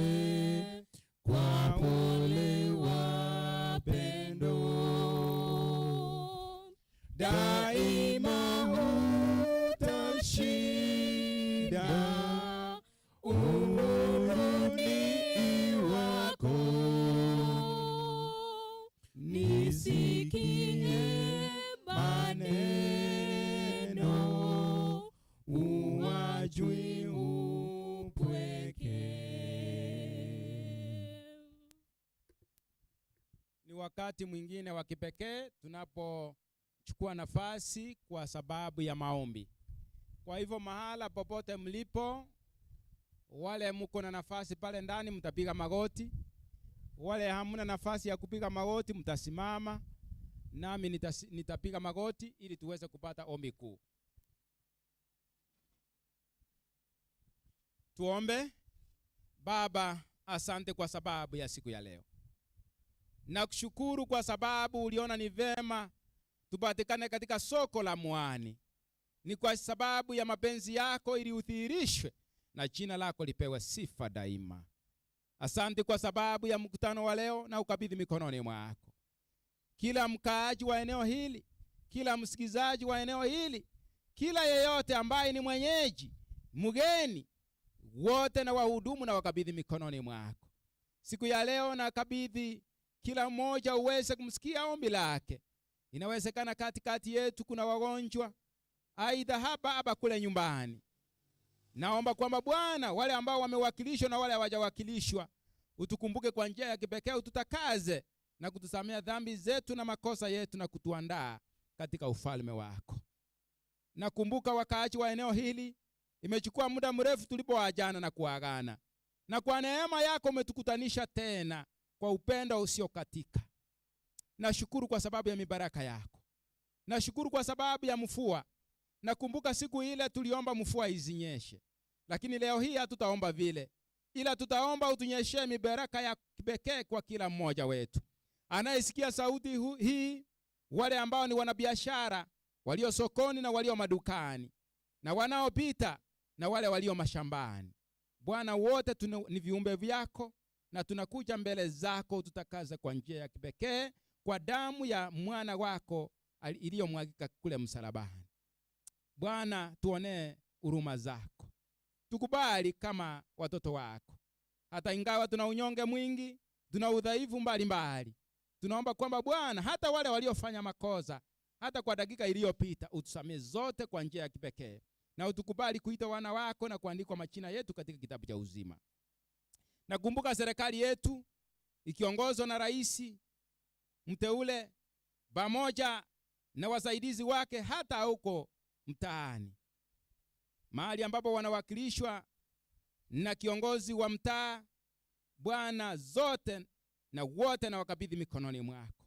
wapendo, daima utashinda uhuruni wako. Nisikie maneno, uwajui upweke. Ni wakati mwingine wa kipekee tunapochukua nafasi kwa sababu ya maombi. Kwa hivyo mahala popote mlipo, wale mko na nafasi pale ndani mtapiga magoti, wale hamuna nafasi ya kupiga magoti mtasimama, nami nitapiga magoti ili tuweze kupata ombi kuu. Tuombe. Baba, asante kwa sababu ya siku ya leo. Nakushukuru kwa sababu uliona ni vema tupatikane katika soko la Mwaani. Ni kwa sababu ya mapenzi yako ili udhihirishwe na jina lako lipewe sifa daima. Asante kwa sababu ya mkutano wa leo, na ukabidhi mikononi mwako kila mkaaji wa eneo hili, kila msikizaji wa eneo hili, kila yeyote ambaye ni mwenyeji, mgeni, wote na wahudumu na wakabidhi mikononi mwako. Siku ya leo na kabidhi kila mmoja uweze kumsikia ombi lake. Inawezekana katikati yetu kuna wagonjwa, aidha hapa kule nyumbani. Naomba kwamba Bwana, wale ambao wamewakilishwa na wale hawajawakilishwa, utukumbuke kwa njia ya kipekee, ututakaze na kutusamea dhambi zetu na makosa yetu na kutuandaa katika ufalme wako. Nakumbuka wakaaji wa eneo hili, imechukua muda mrefu tulipoajana na kuagana. Na kwa neema yako umetukutanisha tena kwa upendo usiokatika. Nashukuru kwa sababu ya mibaraka yako. Nashukuru kwa sababu ya mvua. Nakumbuka siku ile tuliomba mvua izinyeshe. Lakini leo hii hatutaomba vile. Ila tutaomba utunyeshe mibaraka ya kipekee kwa kila mmoja wetu. Anayesikia sauti hii, wale ambao ni wanabiashara, walio sokoni na walio madukani, na wanaopita na wale walio mashambani. Bwana, wote ni viumbe vyako na tunakuja mbele zako, tutakaze kwa njia ya kipekee kwa damu ya mwana wako iliyomwagika kule msalabani. Bwana, tuonee huruma zako. Tukubali kama watoto wako. Hata ingawa tuna unyonge mwingi, tuna udhaifu mbalimbali. Tunaomba kwamba Bwana, hata wale waliofanya makosa, hata kwa dakika iliyopita, utusamee zote kwa njia ya kipekee. Na utukubali kuita wana wako na kuandikwa majina yetu katika kitabu cha uzima. Nakumbuka serikali yetu ikiongozwa na rais mteule pamoja na wasaidizi wake, hata huko mtaani, mahali ambapo wanawakilishwa na kiongozi wa mtaa. Bwana, zote na wote na wakabidhi mikononi mwako.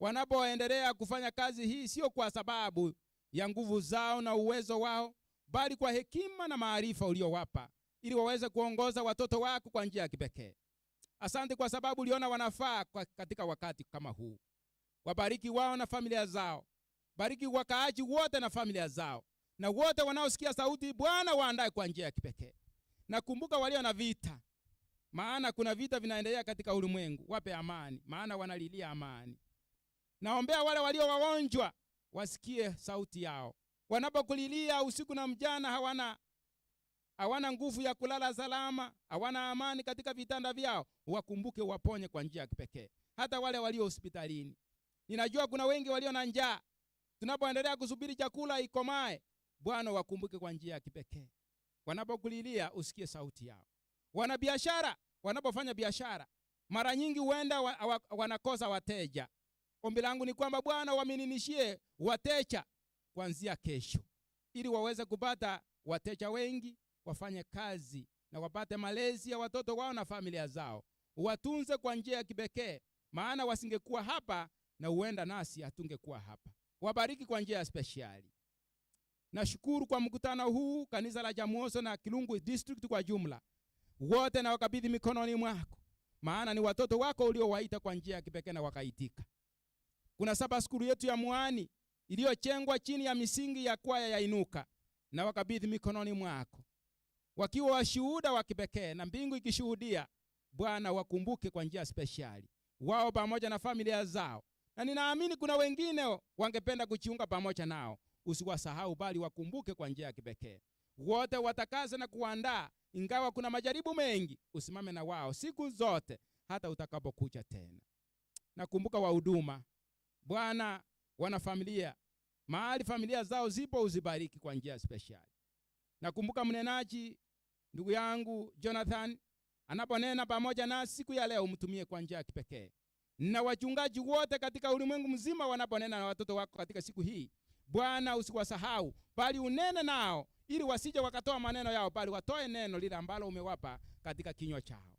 Wanapoendelea kufanya kazi hii, sio kwa sababu ya nguvu zao na uwezo wao, bali kwa hekima na maarifa uliowapa, ili waweze kuongoza watoto wako kwa njia ya kipekee. Asante kwa sababu uliona wanafaa katika wakati kama huu. Wabariki wao na familia zao. Bariki wakaaji wote na familia zao. Na wote wanaosikia sauti, Bwana, waandae kwa njia ya kipekee. Nakumbuka walio na vita, maana kuna vita vinaendelea katika ulimwengu. Wape amani, maana wanalilia amani. Naombea wale walio wagonjwa, wasikie sauti yao. Wanapokulilia usiku na mchana, hawana nguvu ya kulala salama, hawana amani katika vitanda vyao. Wakumbuke, waponye kwa njia ya kipekee. Hata wale walio hospitalini. Ninajua kuna wengi walio na njaa. Tunapoendelea kusubiri chakula ikomae, Bwana, wakumbuke kwa njia ya kipekee. Wanapokulilia, usikie sauti yao. Wanabiashara, wanapofanya biashara, mara nyingi huenda wanakosa wateja. Ombi langu ni kwamba Bwana, wameninishie wateja kuanzia kesho, ili waweze kupata wateja wengi, wafanye kazi na wapate malezi ya watoto wao na familia zao. Watunze kwa njia ya kipekee, maana wasingekuwa hapa na huenda nasi hatungekuwa hapa. Wabariki kwa njia ya speciali. Nashukuru kwa mkutano huu, kanisa la Jamuoso na Kilungu district kwa jumla. Wote na wakabidhi mikononi mwako, maana ni watoto wako uliowaita kwa njia ya kipekee na wakaitika. Kuna Sabbath school yetu ya Mwaani iliyochengwa chini ya misingi ya kwaya ya Inuka, na wakabidhi mikononi mwako, wakiwa washuhuda wa kipekee na mbingu ikishuhudia. Bwana, wakumbuke kwa njia speciali wao pamoja na familia zao, na ninaamini kuna wengine wangependa kujiunga pamoja nao. Usiwasahau, bali wakumbuke kwa njia ya kipekee. Wote watakaze na kuandaa, ingawa kuna majaribu mengi, usimame na wao siku zote hata utakapokuja tena. Nakumbuka wahuduma, Bwana, wana familia, mahali familia zao zipo, uzibariki kwa njia special. Nakumbuka mnenaji ndugu yangu Jonathan, anaponena pamoja na siku ya leo, umtumie kwa njia ya kipekee. Na wachungaji wote katika ulimwengu mzima wanaponena na watoto wako katika siku hii, Bwana, usiwasahau, bali unene nao, ili wasije wakatoa maneno yao, bali watoe neno lile ambalo umewapa katika kinywa chao.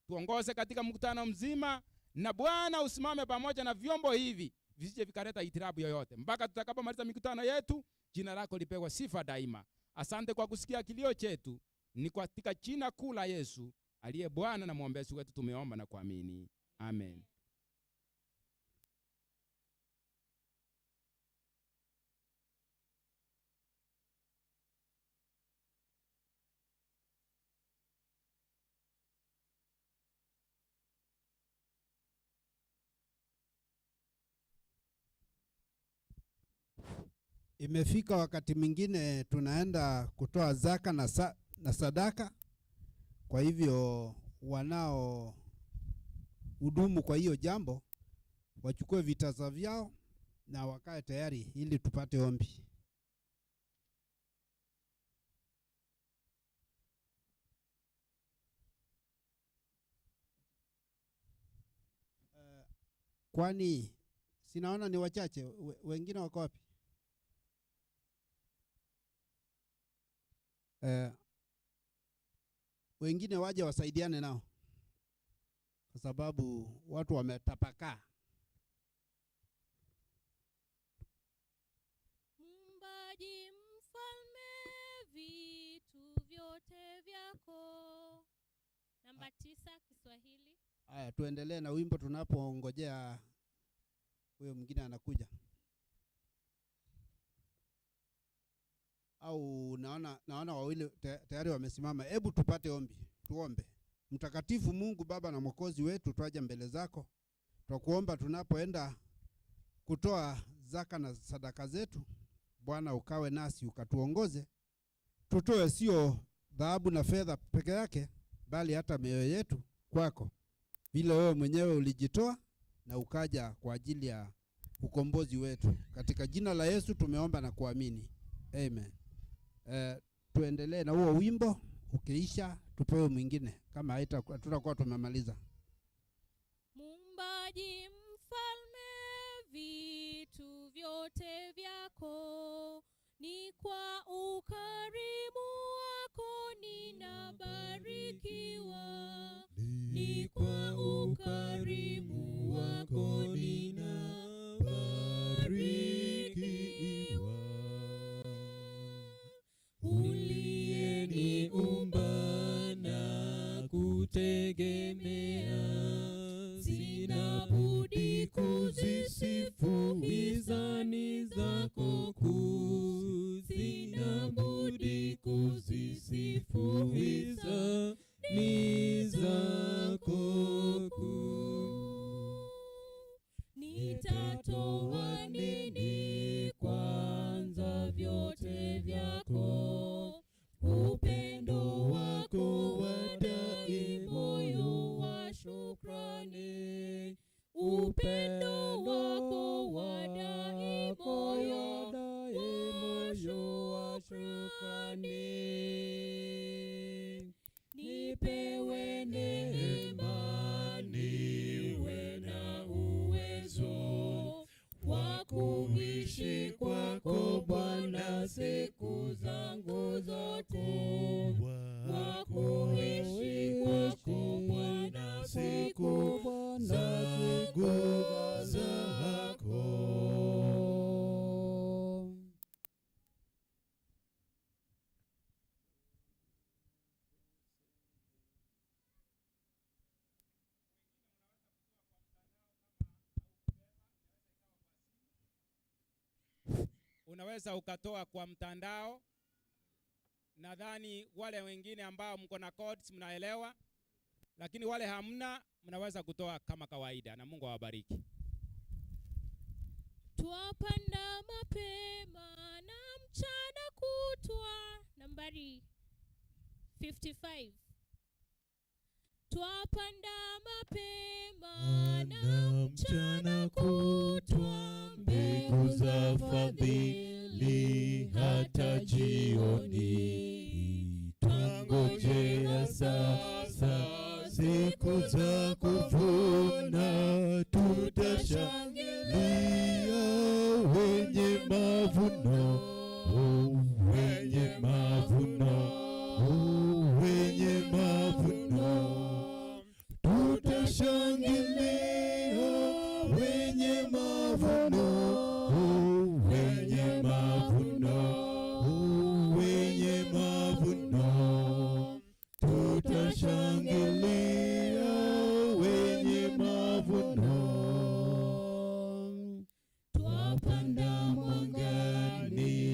Tuongoze katika mkutano mzima, na Bwana, usimame pamoja na vyombo hivi, visije vikaleta hitirabu yoyote. Mpaka tutakapomaliza mikutano yetu, jina lako lipewe sifa daima. Asante kwa kusikia kilio chetu. Ni katika jina kuu la Yesu aliye Bwana na mwombezi wetu tumeomba na kuamini. Amen. Imefika wakati mwingine tunaenda kutoa zaka na sadaka, Kwa hivyo wanao hudumu kwa hiyo jambo wachukue vitaza vyao na wakae tayari ili tupate ombi. Kwani sinaona ni wachache, wengine wako wapi? Wengine waje wasaidiane nao, kwa sababu watu wametapakaa. Muumbaji mfalme, vitu vyote vyako. Namba 9 Kiswahili. Haya, tuendelee na wimbo tunapongojea huyo mwingine anakuja. Au naona wawili tayari wamesimama. Hebu tupate ombi. Tuombe. Mtakatifu Mungu Baba na Mwokozi wetu, twaja mbele zako. Twakuomba tunapoenda kutoa zaka na sadaka zetu, Bwana ukawe nasi, ukatuongoze. Tutoe sio dhahabu na fedha peke yake, bali hata mioyo yetu kwako. Vile wewe mwenyewe ulijitoa na ukaja kwa ajili ya ukombozi wetu. Katika jina la Yesu tumeomba na kuamini. Amen. Tuendelee na huo wimbo, ukiisha tupewe mwingine kama tutakuwa tumemaliza. Muumbaji mfalme, vitu vyote vyako, ni kwa ukarimu wako ninabarikiwa. Ni kwa ukarimu wako ninabarikiwa. Uliyeniumba na kutegemea, sina budi kuzisifu hisani zako kuu. Sina budi kuzisifu hisani zako kuu. Nitatoa nini kwanza vyote vyako? Upendo wako wadai moyo wa shukrani. Upendo wako wadai moyo wa shukrani. Nipewe neema, niwe na uwezo wa kuishi kwako Bwana siku zangu zote. Wa kuishi kwako Bwana siku zangu zako. Unaweza ukatoa kwa mtandao. Nadhani wale wengine ambao mko na codes mnaelewa, lakini wale hamna mnaweza kutoa kama kawaida, na Mungu awabariki. Twapanda mapema na mchana kutwa. Nambari 55. Twapanda mapema na mchana kutwa, mbegu za fadhili hata jioni. Twangojea sasa siku za kuvuna, tutashangilia wenye mavuno, wenye mavuno, wenye mavuno. Tutashangilia wenye mavuno, wenye mavuno, wenye mavuno. Tutashangilia wenye mavuno. Twapanda mwangani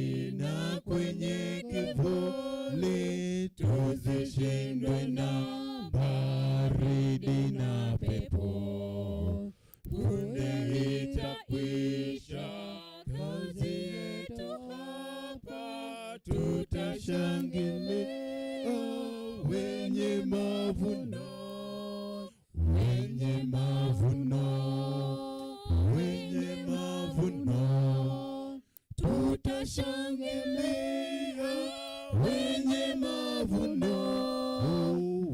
tutashangilia wenye mavuno,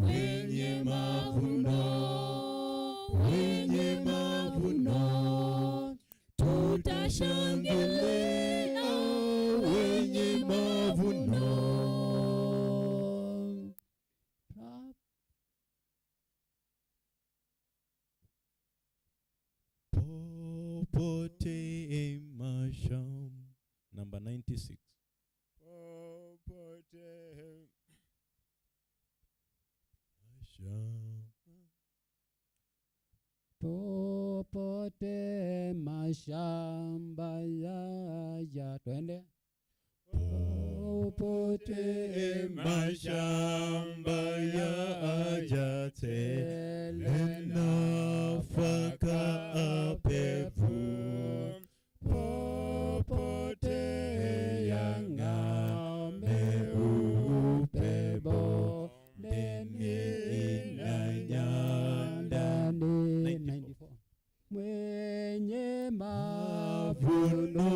wenye mavuno, wenye mavuno, tutashangilia wenye mavuno. Popote masham. Number 96. Popote Masham. Popote mashamba ya twende. Popote mashamba ya tele nafaka apepu. Popote yangame upebo deni Ndani 94. Mwenye mavuno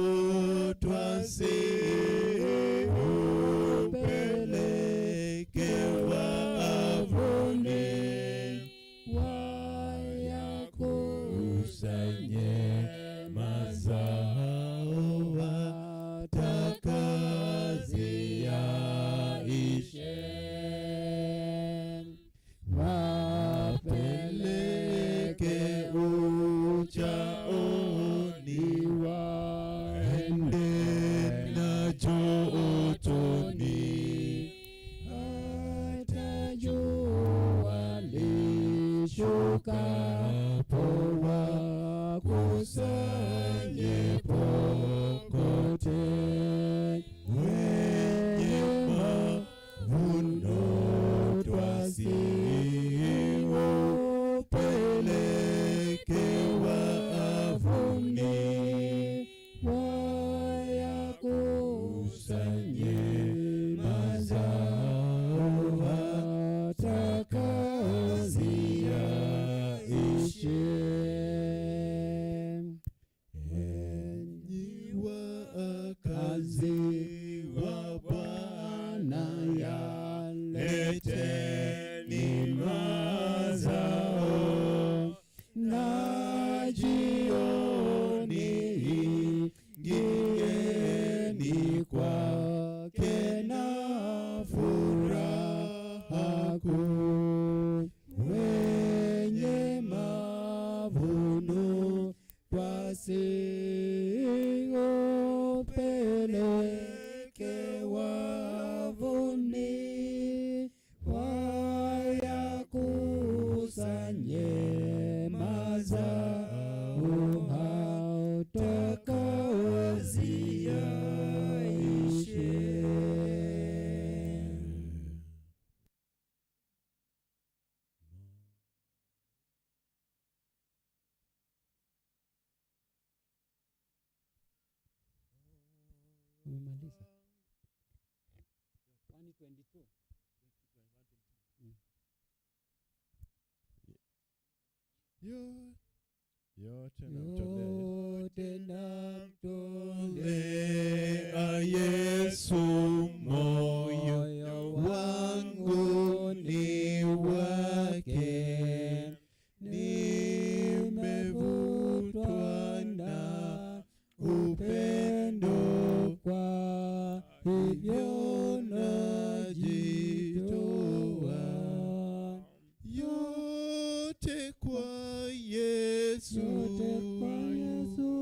twasi upelekewa avune wayakusanye mazao watakazi yaishe wapeleke uchaoni waende na jootoni hata jua lishukapo wakusanye popote wenye mavuno twasiupelekewa avuni wayakusanye mazao watakazi yaishe. Enyi wakazi wa Bwana yaleteni mazao na jioni ingieni kwake na furaha kuu. Wenye mavuno twasiupelekewa avuni wayakusanye mazao hatakazi yaishe. Umemaliza 122. Yote namtolea Yesu, moyo wangu ni wake, nimevutwa na upendo, kwa hivyo najitoa. Yote kwa Yesu, yote kwa Yesu,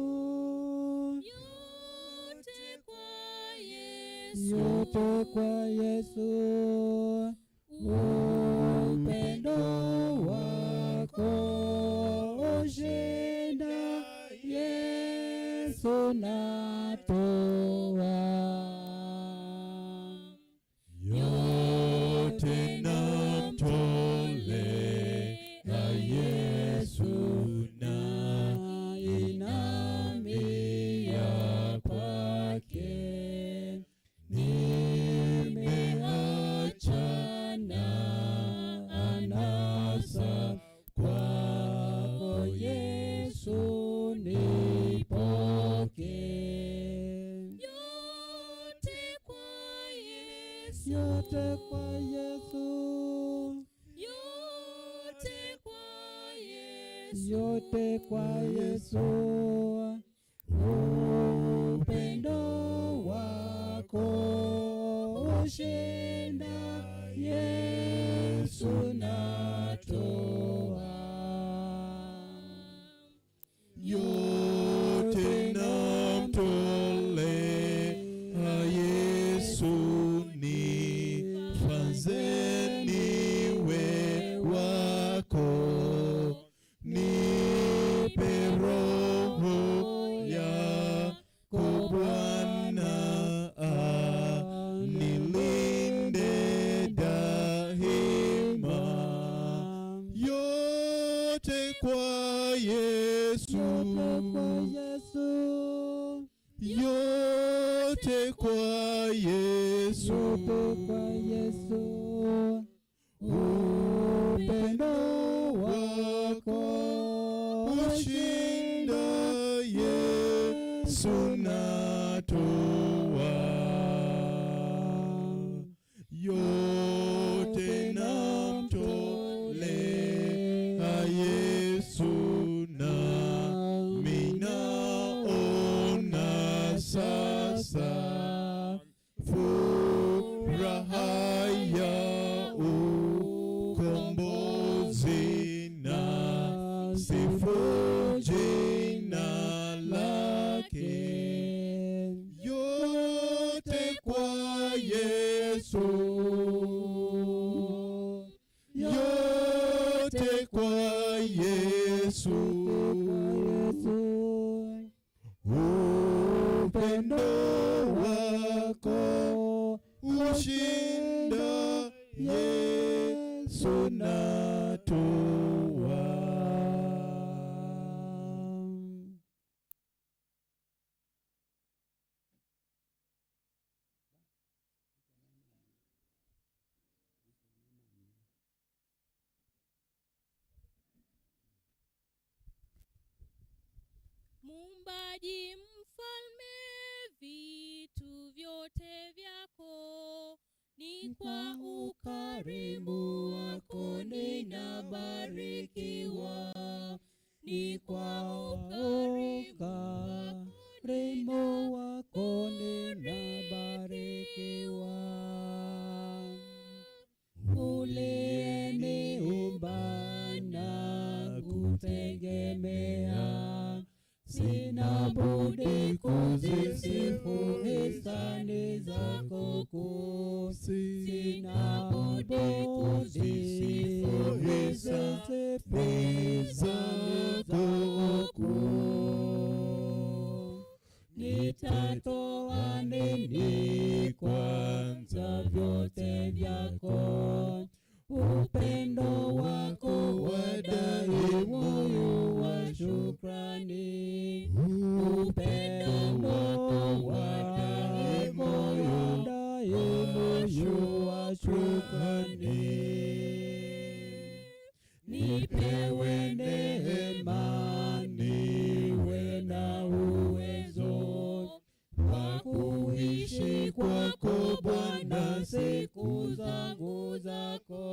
yote kwa Yesu, upendo wako ushinda, Yesu natoa. yote namtolea Yesu, na inamia kwake, nimeachana anasa kwako Yesu, nipokee. yote kwa Yesu, yote kwa Yesu, yote kwa Yesu. Upendo wako ushinda, Yesu natoa. yote namtolea Yesu, nifanzeniwe wako, nipe roho yako Bwana, nilinde daima. Yote kwa Yesu, yote kwa Yesu, upendo wako ushinda, Yesu natoa. Yote namtolea Yesu, nami naona sasa furaha ya ukombozi, na sifu jina lake. Yote kwa Yesu, yote kwa Yesu, upendo wako ushinda, Yesu natoa. Muumbaji mfalme, vitu vyote vyako ni kwa ukarimu wako ninabarikiwa, ni kwa ukarimu wako ninabarikiwa. Uliyeniumba na kutegemea, sina budi kuzisifu hisani zako kuu, sina budi kuzisifu hisani zako kuu. Nitatoa nini kwanza vyote vyako, upendo wako wadai moyo wa shukrani, upendo wako wadai moyo wa shukrani. Nipewe neema, niwe na uwezo wa kuishi kwako Bwana siku zangu zako,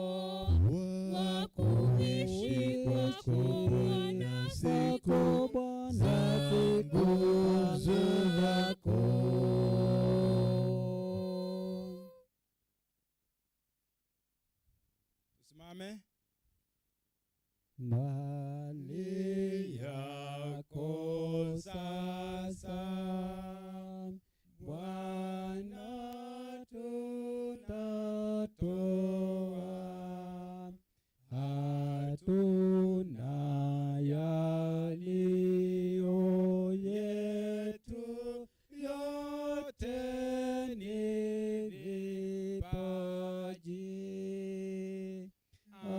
wa kuishi kwako Bwana siku zako. Tusimame. Mali yako sasa Bwana tutatoa, hatuna yaliyo yetu, yote ni vipaji. Amin.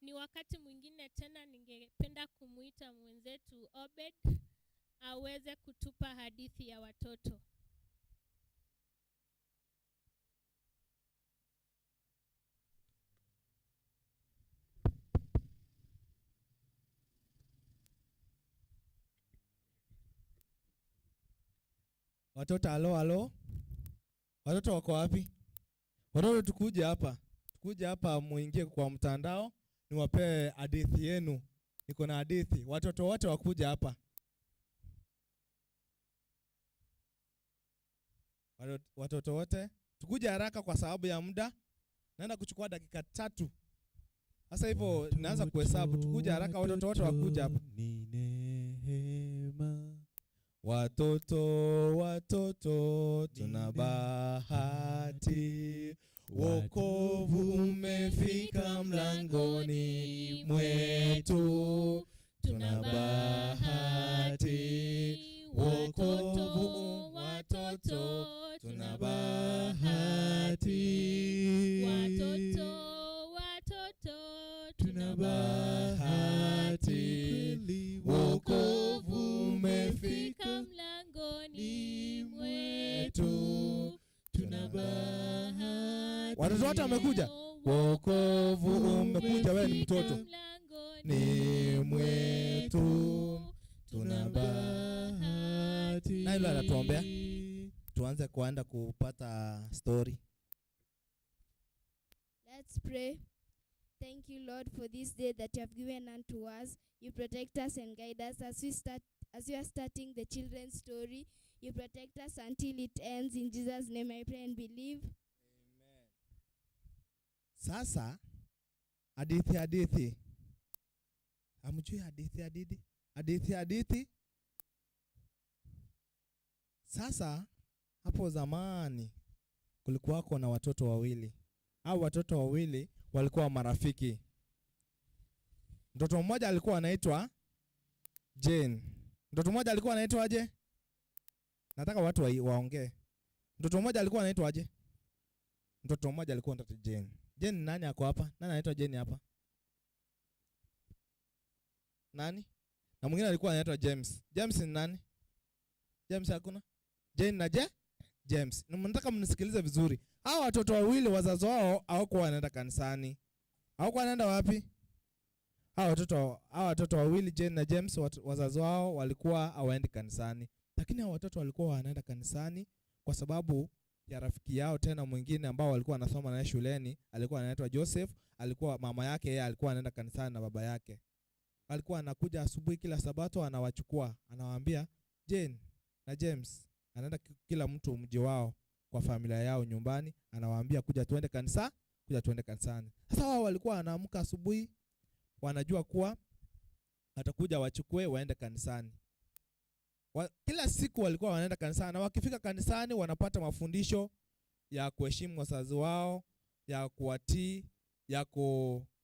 ni wakati mwingine tena ningependa kumuita mwenzetu Obed aweze kutupa hadithi ya watoto. Watoto halo. Watoto wako wapi? Watoto tukuje hapa muingie kwa mtandao niwapee hadithi yenu. Niko na hadithi. Watoto wote wakuja hapa. Watoto wote tukuje haraka kwa sababu ya muda. Naenda kuchukua dakika 3. Sasa hivyo naanza kuhesabu. Tukuje haraka, watoto wote wakuja hapa. Ni neema. Watoto tuna bahati, wokovu umefika mlangoni mwetu. Tuna bahati, wokovu, watoto tuna bahati, watoto tuna bahati, wokovu umefika mlangoni mwetu. Tuna bahati. Watoto wote wamekuja. Wokovu umekuja, wewe ni mtoto. Ni mwetu. Tuna bahati. Na yule anatuombea. Tuanze kuenda kupata story. Let's pray. Thank you, Lord, for this day that you have given unto us. You protect us and guide us as we are starting the children's story. You protect us until it ends. In Jesus' name I pray and believe. Amen. Sasa hadithi. Hamjui hadithi? Sasa hapo zamani kulikuwako na watoto wawili. Hao watoto wawili walikuwa marafiki. Mtoto mmoja alikuwa anaitwa Jane. Mtoto mmoja alikuwa anaitwa aje? Nataka watu waongee. Mtoto mmoja alikuwa anaitwa aje? Mtoto mmoja alikuwa anaitwa Jane. Jane nani ako hapa? Nani anaitwa Jane hapa? Nani? Na mwingine alikuwa anaitwa James. James ni nani? James hakuna? Jane na James. Nataka mnisikilize vizuri. Hao watoto wawili wazazi wao hawakuwa wanaenda kanisani. Hawakuwa wanaenda wapi? Hao watoto wawili Jane na James wazazi wao walikuwa hawaendi kanisani. Lakini hao watoto walikuwa wanaenda kanisani kwa sababu ya rafiki yao tena mwingine ambao walikuwa wanasoma naye shuleni, alikuwa anaitwa Joseph, alikuwa mama yake, yeye alikuwa anaenda kanisani na baba yake. Alikuwa anakuja asubuhi kila Sabato, anawachukua, anawaambia Jane na James, anaenda kila mtu mji wao kwa familia yao nyumbani, anawaambia kuja tuende kanisani. Sasa wao walikuwa wanaamka asubuhi, wanajua kuwa atakuja wachukue waende kanisani. Kila siku walikuwa wanaenda kanisani, na wakifika kanisani wanapata mafundisho ya kuheshimu wazazi wao, ya kuwatii,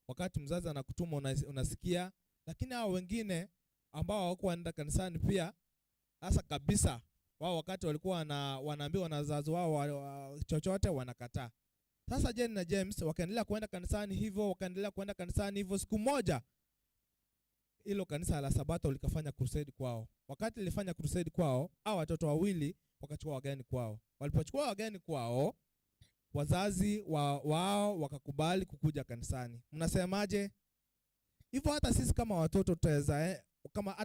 wakati mzazi anakutuma unasikia. Lakini hao wengine ambao hawakuwa wanaenda kanisani pia, hasa kabisa, wao wakati walikuwa wanaambiwa na wazazi wao chochote wanakataa. Sasa Jane na James wakaendelea kwenda kanisani hivyo, siku moja hilo kanisa la Sabato likafanya crusade kwao. Wakati lilifanya crusade kwao, hao watoto wawili wakachukua wageni kwao. Walipochukua wageni kwao, wazazi wao wakakubali kukuja kanisani. Mnasemaje? Hivyo hata sisi kama watoto tutaweza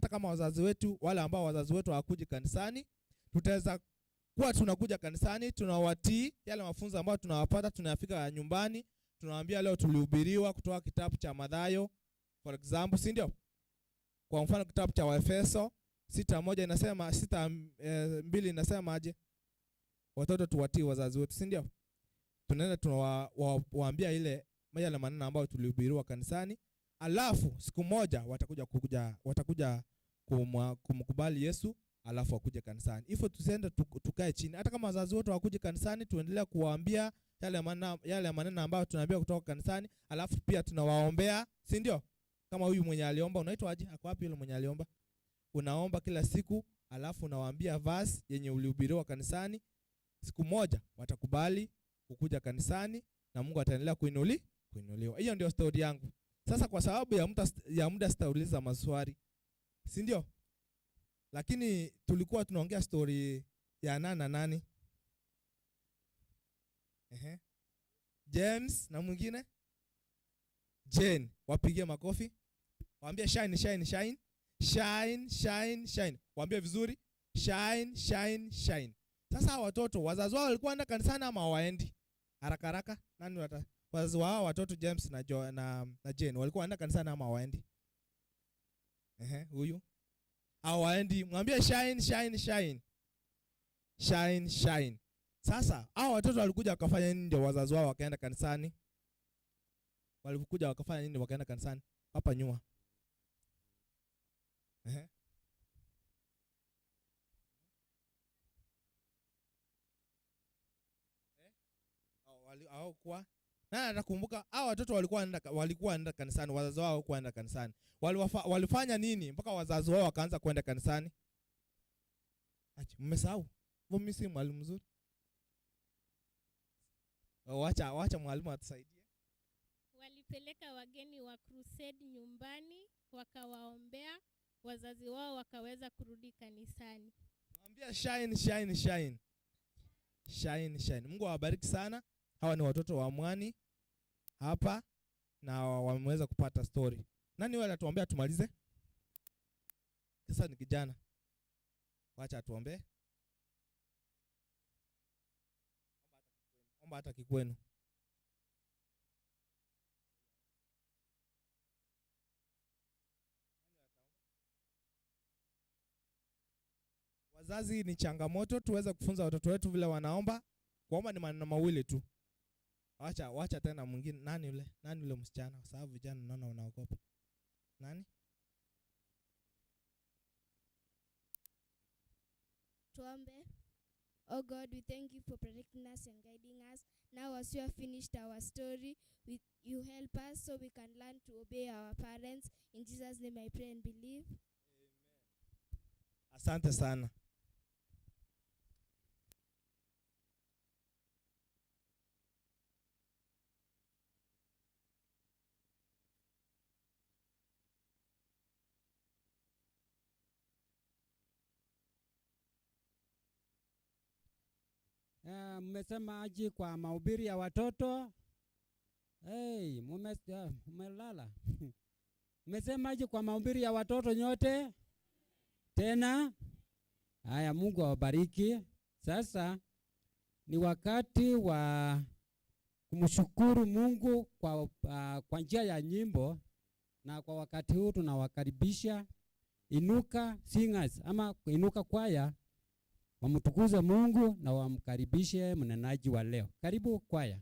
kama wazazi wetu, wale ambao wazazi wetu hawakuji kanisani, tutaweza kuwa tunakuja kanisani, tunawatii yale mafunzo ambayo tunawapata, tunayafika nyumbani, tunawaambia leo tulihubiriwa kutoka kitabu cha Mathayo for example, si ndio? Kwa mfano kitabu cha Waefeso 6:1 inasema 6:2 inasema aje? Watoto tuwatii wazazi wetu, si ndio? Tunaenda tunawaambia yale maneno ambayo tulihubiriwa kanisani, alafu siku moja watakuja kumkubali Yesu, alafu wakuje kanisani. Hivyo tusiende tukae chini. Hata kama wazazi wetu wakuje kanisani, tuendelea kuwaambia yale maneno ambayo tunaambia kutoka kanisani, alafu pia tunawaombea, si ndio? Kama huyu mwenye aliomba, unaitwa aje? Ako wapi yule mwenye aliomba? Unaomba kila siku, alafu unawaambia verse yenye ulihubiriwa kanisani. Siku moja watakubali kukuja kanisani na Mungu ataendelea kuinuliwa. Hiyo ndio story yangu. Sasa kwa sababu ya muda sitauliza maswali, si ndio? Lakini tulikuwa tunaongea story ya nani? James na mwingine Jane. Wapigie makofi. Waambie shine shine shine. Shine shine shine. Waambie vizuri. Shine shine shine. Sasa watoto wazazi wao walikuwa wanaenda kanisani ama hawaendi? Haraka haraka. Nani wazazi wao watoto James na Jane walikuwa wanaenda kanisani ama hawaendi? Huyu hawaendi. Mwambie shine shine shine. Shine shine. Sasa hao watoto walikuja wakafanya nini ndio wazazi wao wakaenda kanisani? Walikuja wakafanya nini wakaenda kanisani? Hapa nyuma. Kwa nani anakumbuka hao watoto walikuwa wanaenda kanisani, wazazi wao hawakuwa wanaenda kanisani. Walifanya nini mpaka wazazi wao wakaanza kwenda kanisani? Mmesahau? Mimi si mwalimu mzuri. Wacha mwalimu atusaidie. Walipeleka wageni wa crusade nyumbani, wakawaombea, wazazi wao wakaweza kurudi kanisani. Mwambie shine shine shine. Shine shine. Mungu awabariki sana. Hawa ni watoto wa Mwaani hapa na wameweza kupata story. Nani wale atuombea tumalize? Sasa ni kijana. Wacha atuombee. Omba hata kikwenu. Wazazi ni tuweze kufunza watoto wetu vile wanaomba. Kuomba ni maneno mawili tu. Wacha tena mwingine. Nani yule msichana? Sababu vijana naona wanaogopa. Nani? Tuombe. Oh God, we thank you for protecting us and guiding us. Now as you have finished our story, you help us so we can learn to obey our parents. In Jesus' name I pray and believe. Amen. Asante sana. Mmesema aje kwa mahubiri ya watoto? Mmelala. Mmesema aje kwa mahubiri ya watoto nyote? Tena? Haya, Mungu awabariki. Sasa ni wakati wa kumshukuru Mungu kwa njia ya nyimbo, na kwa wakati huu tunawakaribisha Inuka Singers ama Inuka Kwaya wamtukuze Mungu na wamkaribishe mnenaji wa leo. Karibu kwaya.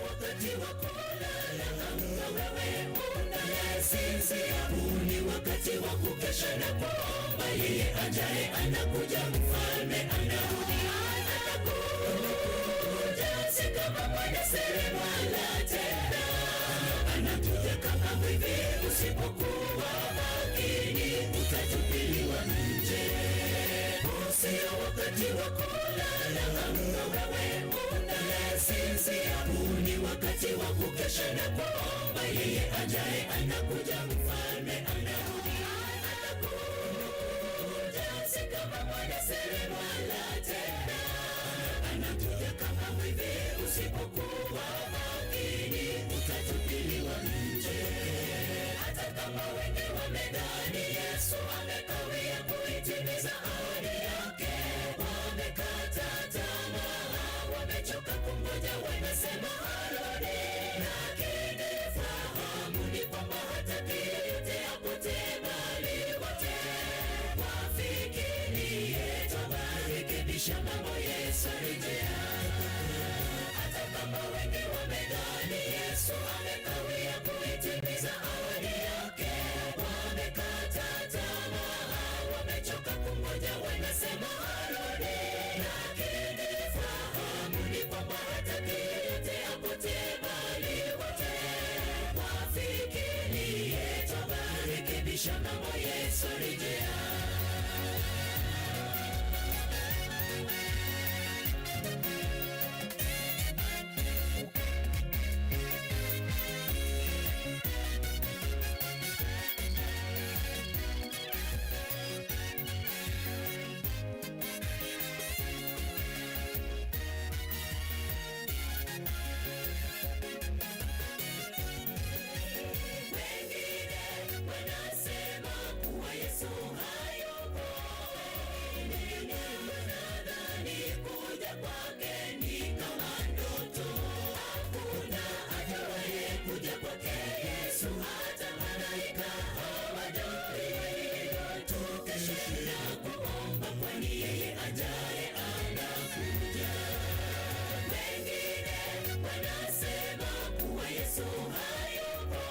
Wakati wa kula wewe unayesinzia, huu ni wakati wa kukesha na kuomba. Yeye ajaye anakuja, mfalme anarudi, anakuja si kama mwana seremala tena, anakuja kama mwivi. Usipokuwa makini utatupiliwa nje. Sio wakati wa kulala, amka wewe unayesinzia, huu ni wakati wa kukesha na kuomba. Yeye ajaye anakuja, mfalme anarudi, anakuja si kama mwana seremala tena, anakuja kama mwivi. Usipokuwa makini utatupiliwa nje. Hata kama wengi wamedhani Yesu amekawia kuitimiza ahadi yake, wamekata tamaa, wamechoka kungoja, wanasema harudi. Lakini fahamu ni kwamba hataki yeyote apotee, bali wote wafikirie toba, rekebisha mambo, Yesu arejea. Hata kama wengi wamedhani Yesu amekawia kuitimiza ahadi yake, wamekata tamaa, wamechoka kungoja, wanasema harudi. Lakini fahamu ni kwamba hataki yeyote apotee, bali wote wafikirie toba, rekebisha mambo, Yesu arejea. Wengine wanasema kuwa Yesu hayupo, wengine wanadhani kuja kwake ni kama ndoto. Hakuna ajawaye kuja kwake Yesu, hata malaika hawajui. Tukeshe na kuomba, kwani yeye ajaye anakuja. Wengine wanasema kuwa Yesu hayupo,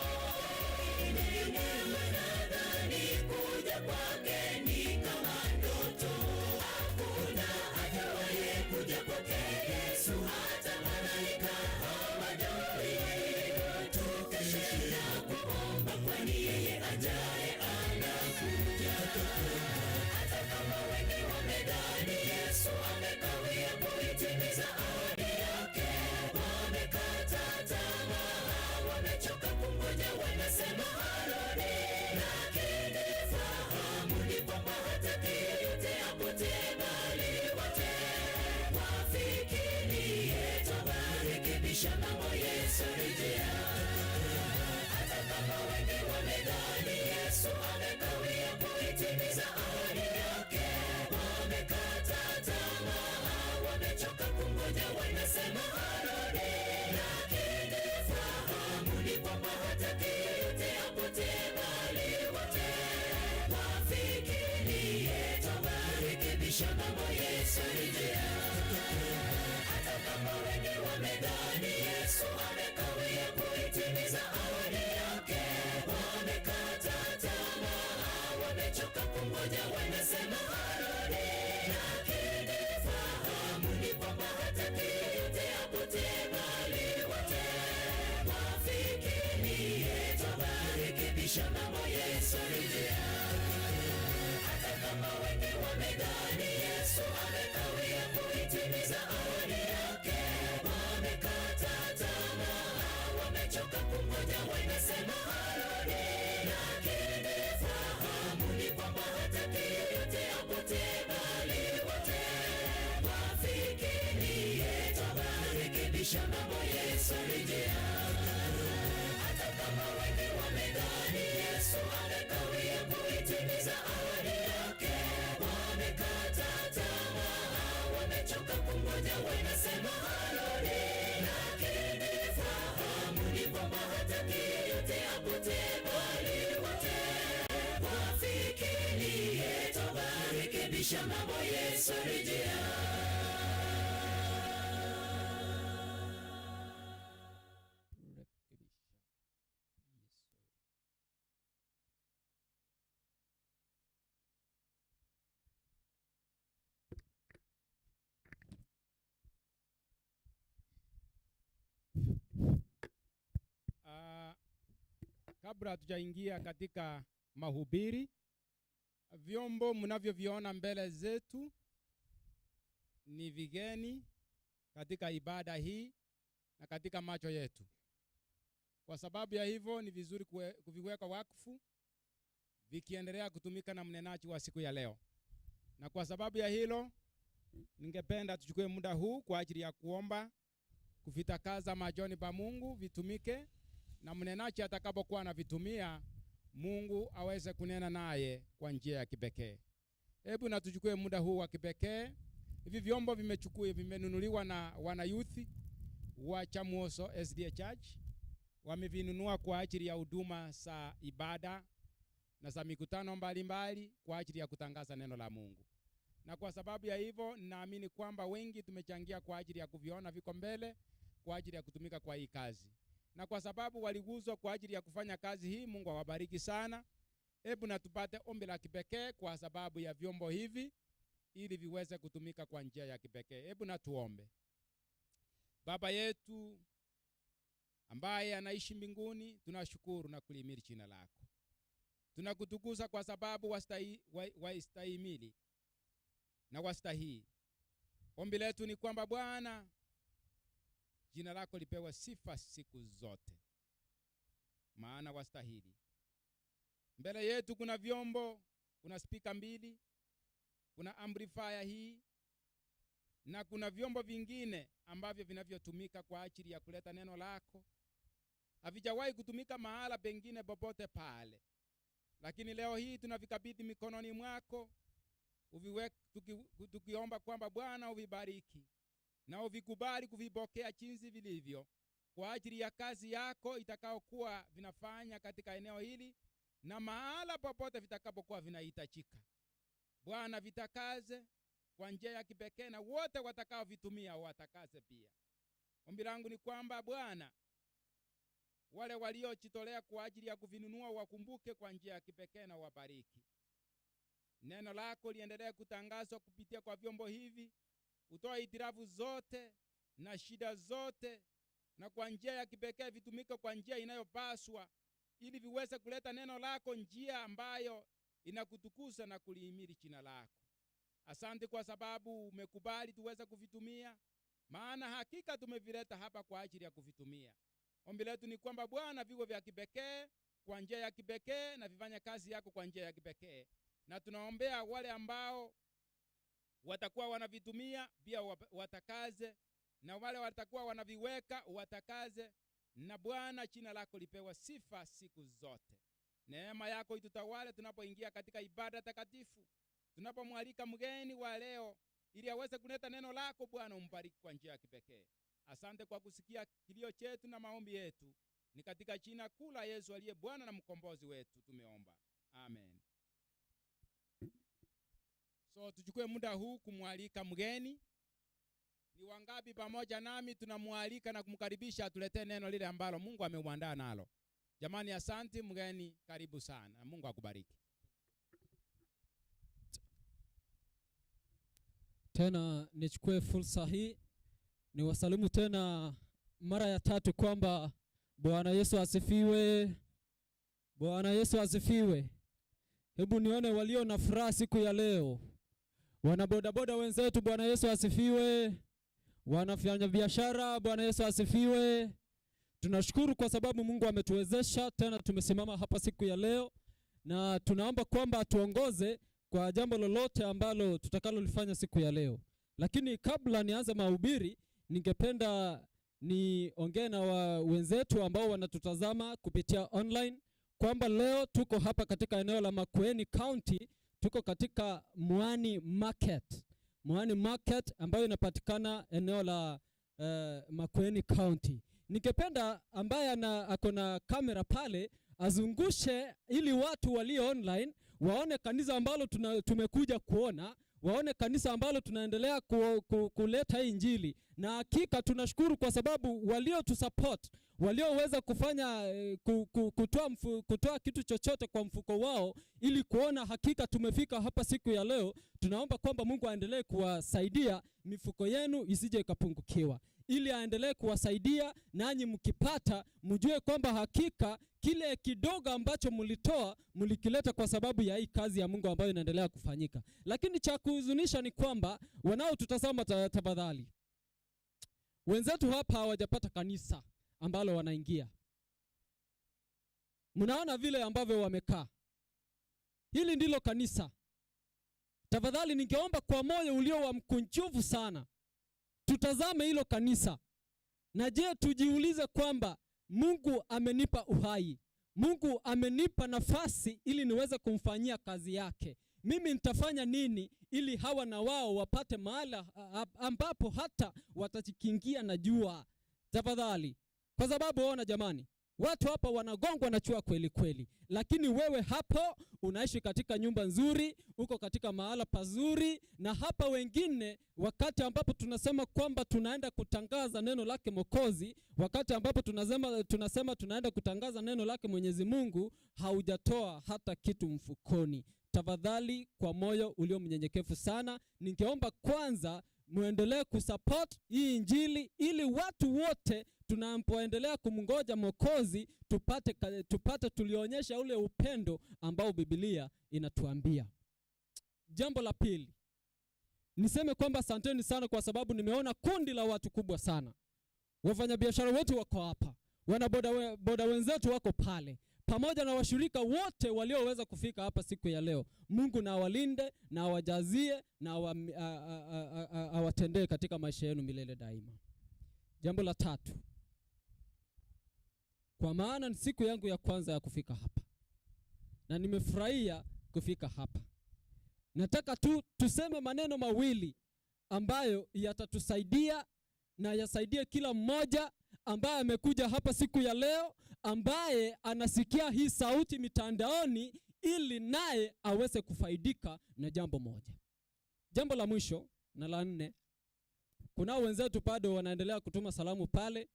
wengine wanadhani kuja kwake ni kama ndoto. Hakuna ajawaye kuja kwake Yesu, hata malaika hawajui. Tukeshe na kuomba, kwani yeye ajaye anakuja. Hata kama wengi wamedhani Yesu amekawia kuitimiza ahadi yake, wamekata tamaa, wamechoka kungoja, wanasema harudi. Lakini fahamu ni kwamba hataki yeyote apotee, bali wote wafikirie toba, rekebisha mambo, Yesu arejea. Hata kama wengi wamedhani Yesu amekawia kuitimiza ahadi yake, wamekata tamaa, wamechoka kungoja, wanasema harudi. Lakini fahamu ni kwamba hataki yeyote apotee, bali wote wafikirie toba, rekebisha mambo, Yesu arejea. Hata kama wengi wamedhani Yesu amekawia kuitimiza ahadi yake, wamekata tamaa, wamechoka kungoja, wanasema harudi. Lakini fahamu ni kwamba hataki yeyote apotee, bali wote wafikirie toba, rekebisha mambo, Yesu arejea. Hata kama wengi wamedhani Yesu amekawia kuitimiza ahadi yake, wamekata tamaa, wamechoka kungoja, wanasema harudi. Lakini fahamu ni kwamba hataki yeyote apotee, bali wote wafikirie toba, rekebisha mambo, Yesu arejea. Hata kama wengi wamedhani Yesu amekawia kuitimiza ahadi yake, wamekata tamaa, wamechoka kungoja, wanasema harudi. Lakini fahamu ni kwamba hataki yeyote apotee, bali wote wafikirie toba, rekebisha mambo, Yesu arejea. Kabla hatujaingia katika mahubiri, vyombo mnavyoviona mbele zetu ni vigeni katika ibada hii na katika macho yetu. Kwa sababu ya hivyo ni vizuri kuviweka wakfu vikiendelea kutumika na mnenaji wa siku ya leo. Na kwa sababu ya hilo ningependa tuchukue muda huu kwa ajili ya kuomba kuvitakaza machoni pa Mungu vitumike, na mnenaji atakapokuwa anavitumia Mungu aweze kunena naye kwa njia ya kipekee. Hebu na tuchukue muda huu wa kipekee. Hivi vyombo vimenunuliwa na wana youth wa Chamuoso SDA Church. Wamevinunua kwa ajili ya huduma za ibada na za mikutano mbalimbali kwa ajili ya kutangaza neno la Mungu. Na kwa sababu ya hivyo naamini kwamba wengi tumechangia kwa ajili ya kuviona viko mbele kwa ajili ya kutumika kwa hii kazi. Na kwa sababu waliguzwa kwa ajili ya kufanya kazi hii, Mungu awabariki sana. Hebu na tupate ombi la kipekee kwa sababu ya vyombo hivi ili viweze kutumika kwa njia ya kipekee. Hebu na tuombe. Baba yetu ambaye anaishi mbinguni, tunashukuru na kulimiri jina lako. Tunakutukuza kwa sababu wastahimili na wastahili. Ombi letu ni kwamba Bwana, jina lako lipewe sifa siku zote, maana wastahili. Mbele yetu kuna vyombo, kuna speaker 2, kuna amplifier hii, na kuna vyombo vingine ambavyo vinavyotumika kwa ajili ya kuleta neno lako. Havijawahi kutumika mahala pengine popote pale. Lakini leo hii tunavikabidhi mikononi mwako. Tukiomba kwamba Bwana uvibariki na uvikubali kuvipokea jinsi vilivyo kwa ajili ya kazi yako itakayokuwa vinafanya katika eneo hili na mahala popote vitakapokuwa vinahitajika. Bwana vitakaze kwa njia ya kipekee na wote watakao vitumia watakaze pia. Ombi langu ni kwamba Bwana, wale waliojitolea kwa ajili ya kuvinunua wakumbuke kwa njia ya kipekee na wabariki. Neno lako liendelee kutangazwa kupitia kwa vyombo hivi. Utoe itirafu zote na shida zote, na kwa njia ya kipekee vitumike kwa njia inayopaswa ili viweze kuleta neno lako njia ambayo inakutukuza na kulihimili jina lako. Asante kwa sababu umekubali tuweze kuvitumia, maana hakika tumevileta hapa kwa ajili ya kuvitumia. Ombi letu ni kwamba Bwana viwe vya kipekee kwa njia ya kipekee na vifanye kazi yako kwa njia ya kipekee. Na tunaombea wale ambao watakuwa wanavitumia pia watakaze, na wale watakuwa wanaviweka watakaze, na Bwana jina lako lipewa sifa siku zote. Neema yako itutawale tunapoingia katika ibada takatifu. Tunapomwalika mgeni wa leo ili aweze kuleta neno lako, Bwana umbariki kwa njia ya kipekee. Asante kwa kusikia kilio chetu na maombi yetu. Ni katika jina kuu la Yesu aliye Bwana na mkombozi wetu tumeomba. Amen. So tuchukue muda huu kumwalika mgeni. Ni wangapi pamoja nami tunamwalika na kumkaribisha atuletee neno lile ambalo Mungu ameuandaa nalo? Jamani, asante mgeni, karibu sana. Mungu akubariki. Tena nichukue fursa hii niwasalimu tena mara ya tatu kwamba Bwana Yesu asifiwe. Bwana Yesu asifiwe. Hebu nione walio na furaha siku ya leo. Wana bodaboda wenzetu, Bwana Yesu asifiwe. Wanafanya biashara, Bwana Yesu asifiwe. Tunashukuru kwa sababu Mungu ametuwezesha tena tumesimama hapa siku ya leo, na tunaomba kwamba atuongoze kwa jambo lolote ambalo tutakalolifanya siku ya leo. Lakini kabla nianze mahubiri, ningependa niongee na wenzetu ambao wanatutazama kupitia online kwamba leo tuko hapa katika eneo la Makueni County, tuko katika Mwaani Market. Mwaani Market ambayo inapatikana eneo la Makueni County. Ningependa ambaye ako na kamera pale azungushe ili watu walio online waone kanisa ambalo tumekuja kuona, waone kanisa ambalo tunaendelea kuleta injili. Na hakika tunashukuru kwa sababu walio tu support, walioweza kufanya kutoa kitu chochote kwa mfuko wao ili kuona hakika tumefika hapa siku ya leo. Tunaomba kwamba Mungu aendelee kuwasaidia, mifuko yenu isije ikapungukiwa. ili aendelee kuwasaidia, nanyi mkipata mjue kwamba hakika kile kidogo ambacho mlitoa mlikileta kwa sababu ya hii kazi ya Mungu ambayo inaendelea kufanyika. Lakini cha kuhuzunisha ni kwamba wanaotutazama tafadhali, wenzetu hapa hawajapata kanisa ambalo wanaingia. Mnaona vile ambavyo wamekaa. Hili ndilo kanisa. Tafadhali ningeomba kwa moyo ulio wa mkunjufu sana, tutazame hilo kanisa. Na je, tujiulize kwamba Mungu amenipa uhai. Mungu amenipa nafasi ili niweze kumfanyia kazi yake. Mimi nitafanya nini ili hawa na wao wapate mahala ambapo hata watajikingia na jua? Tafadhali. Kwa sababu ona jamani, watu hapa wanagongwa na jua kweli kweli. Lakini wewe hapo unaishi katika nyumba nzuri, uko katika mahala pazuri, na hapa wengine wakati ambapo tunasema kwamba tunaenda kutangaza neno lake Mwokozi, wakati ambapo tunasema tunaenda kutangaza neno lake Mwenyezi Mungu, haujatoa hata kitu mfukoni. Tafadhali kwa moyo ulio mnyenyekevu sana, ningeomba kwanza muendelee kusupport hii injili ili watu wote tunapoendelea kumngoja Mwokozi tupate tulionyesha ule upendo ambao Biblia inatuambia. Jambo la pili, niseme kwamba asanteni sana kwa sababu nimeona kundi la watu kubwa sana. Wafanyabiashara wetu wako hapa, wanaboda wenzetu wako pale, pamoja na washirika wote walioweza kufika hapa siku ya leo. Mungu na awalinde na awajazie na awatendee katika maisha yenu milele daima. Jambo la tatu, kwa maana ni siku yangu ya kwanza ya kufika hapa na nimefurahia kufika hapa, nataka tuseme maneno mawili ambayo yatatusaidia na yasaidie kila mmoja ambaye amekuja hapa siku ya leo, ambaye anasikia hii sauti mitandaoni, ili naye aweze kufaidika na jambo moja. Jambo la mwisho na la nne, kunao wenzetu bado wanaendelea kutuma salamu pale,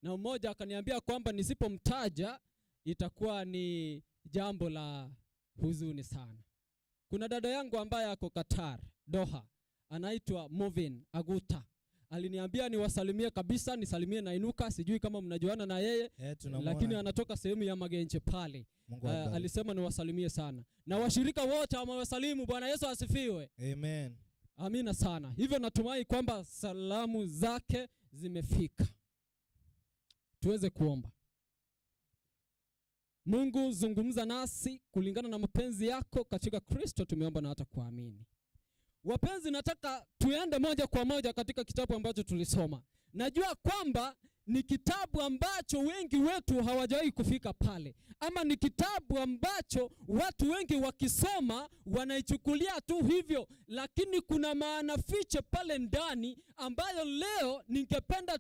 na mmoja akaniambia kwamba nisipomtaja itakuwa ni jambo la huzuni sana. Kuna dada yangu ambaye ako Qatar, Doha, anaitwa Movin Aguta. Aliniambia niwasalimie kabisa, nisalimie na Inuka, sijui kama mnajuana na yeye, lakini anatoka sehemu ya Magenje pale. Alisema niwasalimie sana. Na washirika wote wamewasalimu. Bwana Yesu asifiwe. Amen. Amina sana. Hivyo natumai kwamba salamu zake zimefika. Tuweze kuomba. Mungu, zungumza nasi kulingana na mapenzi yako katika Kristo tumeomba na hata kuamini. Wapenzi, nataka tuende moja kwa moja katika kitabu ambacho tulisoma. Najua kwamba ni kitabu ambacho wengi wetu hawajawahi kufika pale, ama ni kitabu ambacho watu wengi wakisoma wanaichukulia tu hivyo, lakini kuna maana fiche pale ndani ambayo leo ningependa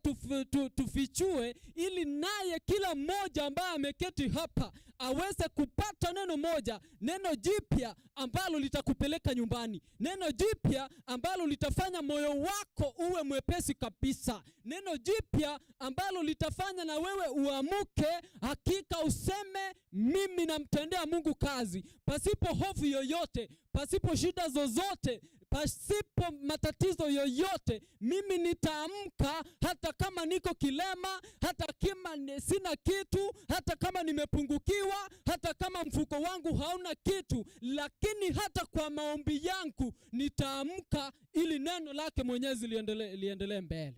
tufichue, ili naye kila mmoja ambaye ameketi hapa aweze kupata neno moja, neno jipya ambalo litakupeleka nyumbani, neno jipya ambalo litafanya moyo wako uwe mwepesi kabisa, neno jipya ambalo litafanya na wewe uamuke hakika useme mimi namtendea Mungu kazi, pasipo hofu yoyote, pasipo shida zozote, pasipo matatizo yoyote. Mimi nitaamka hata kama niko kilema, hata kama sina kitu, hata kama nimepungukiwa, hata kama mfuko wangu hauna kitu, lakini hata kwa maombi yangu nitaamka ili neno lake Mwenyezi liendelee mbele.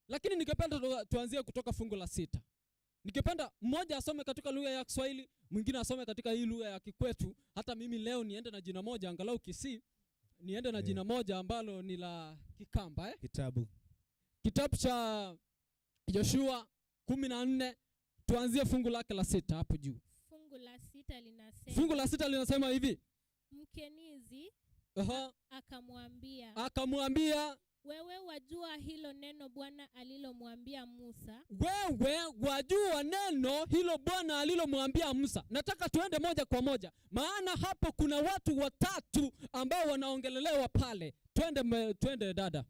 Lakini ningependa tuanzie kutoka fungu la 6. Ningependa mmoja asome katika lugha ya Kiswahili, mwingine asome katika hii lugha ya kikwetu. Hata mimi leo niende na jina moja, angalau Kisii niende na jina moja ambalo ni la Kikamba. Kitabu cha Yoshua 14, tuanzie fungu lake la 6 hapo juu. Fungu la 6 linasema hivi. Mkenizi akamwambia, wewe wajua hilo neno Bwana alilomwambia Musa. Wewe wajua neno hilo Bwana alilomwambia Musa. Nataka tuende moja kwa moja, maana hapo kuna watu watatu ambao wanaongelelewa pale. Twende dada.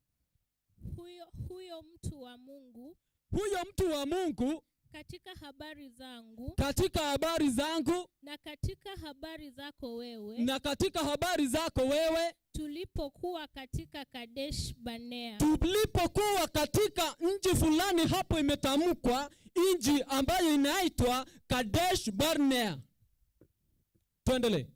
Huyo mtu wa Mungu. Huyo mtu wa Mungu katika habari zangu katika habari zangu na katika habari zako wewe, na katika habari zako wewe, tulipokuwa katika Kadesh Barnea. tulipokuwa katika nchi fulani, hapo imetamkwa nchi ambayo inaitwa Kadesh Barnea. Tuendelee.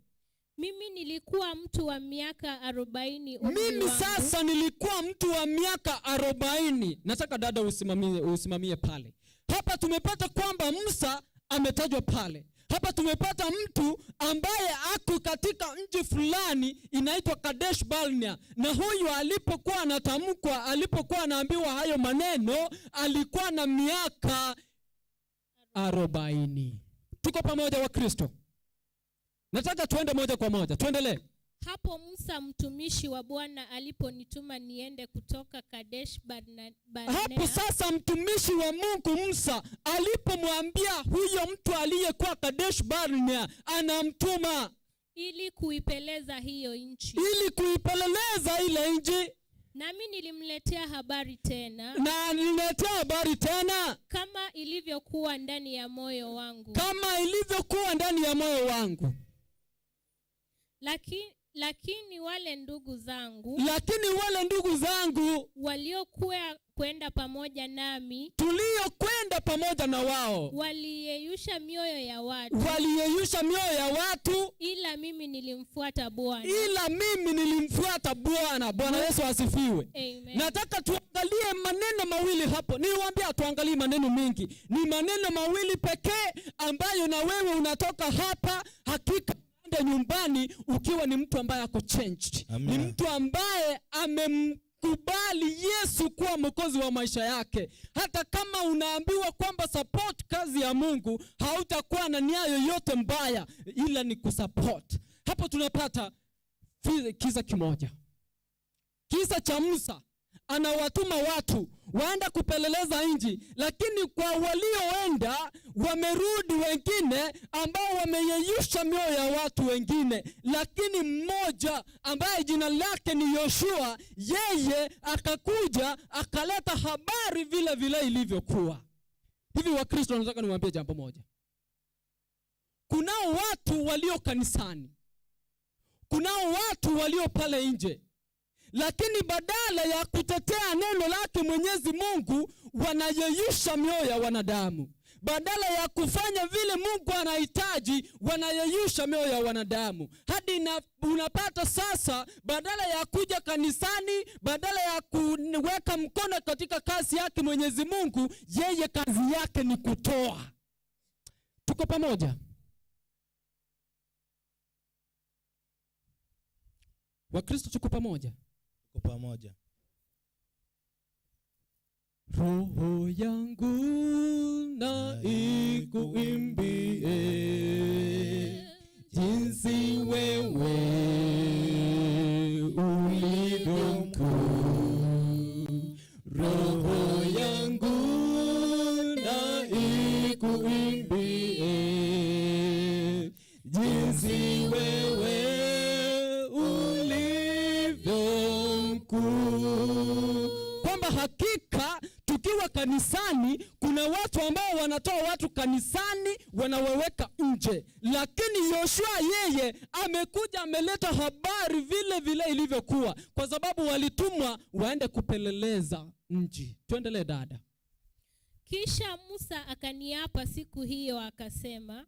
Mimi nilikuwa mtu wa miaka 40 Mimi sasa nilikuwa mtu wa miaka 40. Nataka dada usimamie pale. Hapa tumepata kwamba Musa ametajwa pale. Hapa tumepata mtu ambaye ako katika nchi fulani inaitwa Kadesh Barnea, na huyu alipokuwa anatamkwa, alipokuwa anaambiwa hayo maneno, alikuwa na miaka 40. Tuko pamoja wa Kristo? Nataka tuende moja kwa moja. Tuendelee. Hapo Musa mtumishi wa Bwana aliponituma niende kutoka Kadesh Barnea. Hapo sasa mtumishi wa Mungu Musa alipomwambia huyo mtu aliyekuwa Kadesh Barnea anamtuma ili kuipeleza hiyo nchi. Ili kuipeleleza ile nchi. Nami nilimletea habari tena. Na nilimletea habari tena. Kama ilivyokuwa ndani ya moyo wangu. Kama ilivyokuwa ndani ya moyo wangu. Lakini wale ndugu zangu waliokuwa kwenda pamoja nami, tuliokwenda pamoja na wao, waliyeyusha mioyo ya watu, ila mimi nilimfuata Bwana. Bwana Yesu asifiwe. Amen. Nataka tuangalie maneno mawili hapo. Niwaambia tuangalie maneno mengi. Ni maneno mawili pekee ambayo na wewe unatoka hapa hakika nyumbani ukiwa ni mtu ambaye ako changed. Ni mtu ambaye amemkubali Yesu kuwa mwokozi wa maisha yake. Hata kama unaambiwa kwamba support kazi ya Mungu, hautakuwa na nia yoyote mbaya, ila ni kusupport. Hapo tunapata kisa kimoja. Kisa cha Musa anawatuma watu waenda kupeleleza nchi, lakini kwa walioenda wamerudi wengine ambao wameyeyusha mioyo ya watu wengine. Lakini mmoja ambaye jina lake ni Yoshua, yeye akakuja akaleta habari vile vile ilivyokuwa. Hivi Wakristo, nataka niwaambie jambo moja. Kunao watu walio kanisani, kunao watu walio pale nje, lakini badala ya kutetea neno lake Mwenyezi Mungu, wanayeyusha mioyo ya wanadamu. Badala ya kufanya vile Mungu anahitaji, wanayeyusha mioyo ya wanadamu. Hadi unapata sasa, badala ya kuja kanisani, badala ya kuweka mkono katika kazi yake Mwenyezi Mungu, yeye kazi yake ni kutoa. Tuko pamoja? Wakristo tuko pamoja? Tuko pamoja. Roho yangu na ikuimbie jinsi wewe ulivyo mkuu. Roho yangu na ikuimbie jinsi wewe ulivyo mkuu. Kwamba hakika tukiwa kanisani kuna watu ambao wanatoa watu kanisani wanaweweka nje, lakini Yoshua yeye amekuja ameleta habari vile vile ilivyokuwa, kwa sababu walitumwa waende kupeleleza nchi. Tuendelee dada. Kisha Musa akaniapa siku hiyo akasema,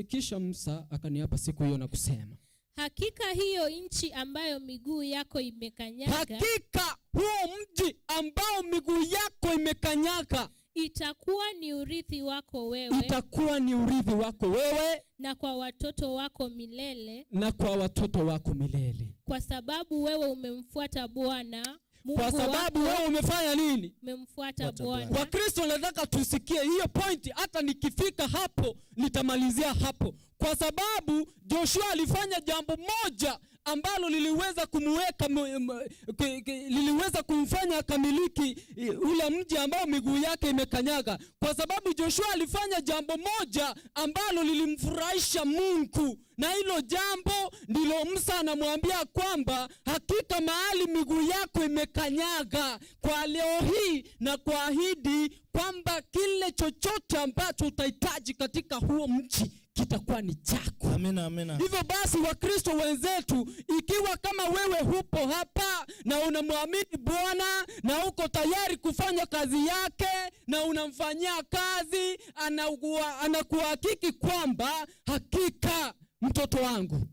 kisha Musa akaniapa siku hiyo na kusema, hakika hiyo nchi ambayo miguu yako imekanyaga, hakika huo mji ambao miguu yako imekanyaga, itakuwa ni urithi wako wewe, itakuwa ni urithi wako wewe, na kwa watoto wako milele, na kwa watoto wako milele. Kwa sababu wewe umemfuata Bwana Mungu wako. Kwa sababu wewe umefanya nini? Umemfuata Bwana. Wakristo nataka tusikie hiyo point, hata nikifika hapo nitamalizia hapo. Kwa sababu Joshua alifanya jambo moja ambalo liliweza kumweka liliweza kumfanya akamiliki ule mji ambao miguu yake imekanyaga, kwa sababu Joshua alifanya jambo moja ambalo lilimfurahisha Mungu, na hilo jambo ndilo Musa anamwambia kwamba hakika mahali miguu yako imekanyaga kwa leo hii na kuahidi kwamba kile chochote ambacho utahitaji katika huo mji kitakuwa ni chako. Amina, amina. Hivyo basi Wakristo wenzetu, ikiwa kama wewe hupo hapa na unamwamini Bwana na uko tayari kufanya kazi yake na unamfanyia kazi, anakuhakiki kwamba hakika mtoto wangu,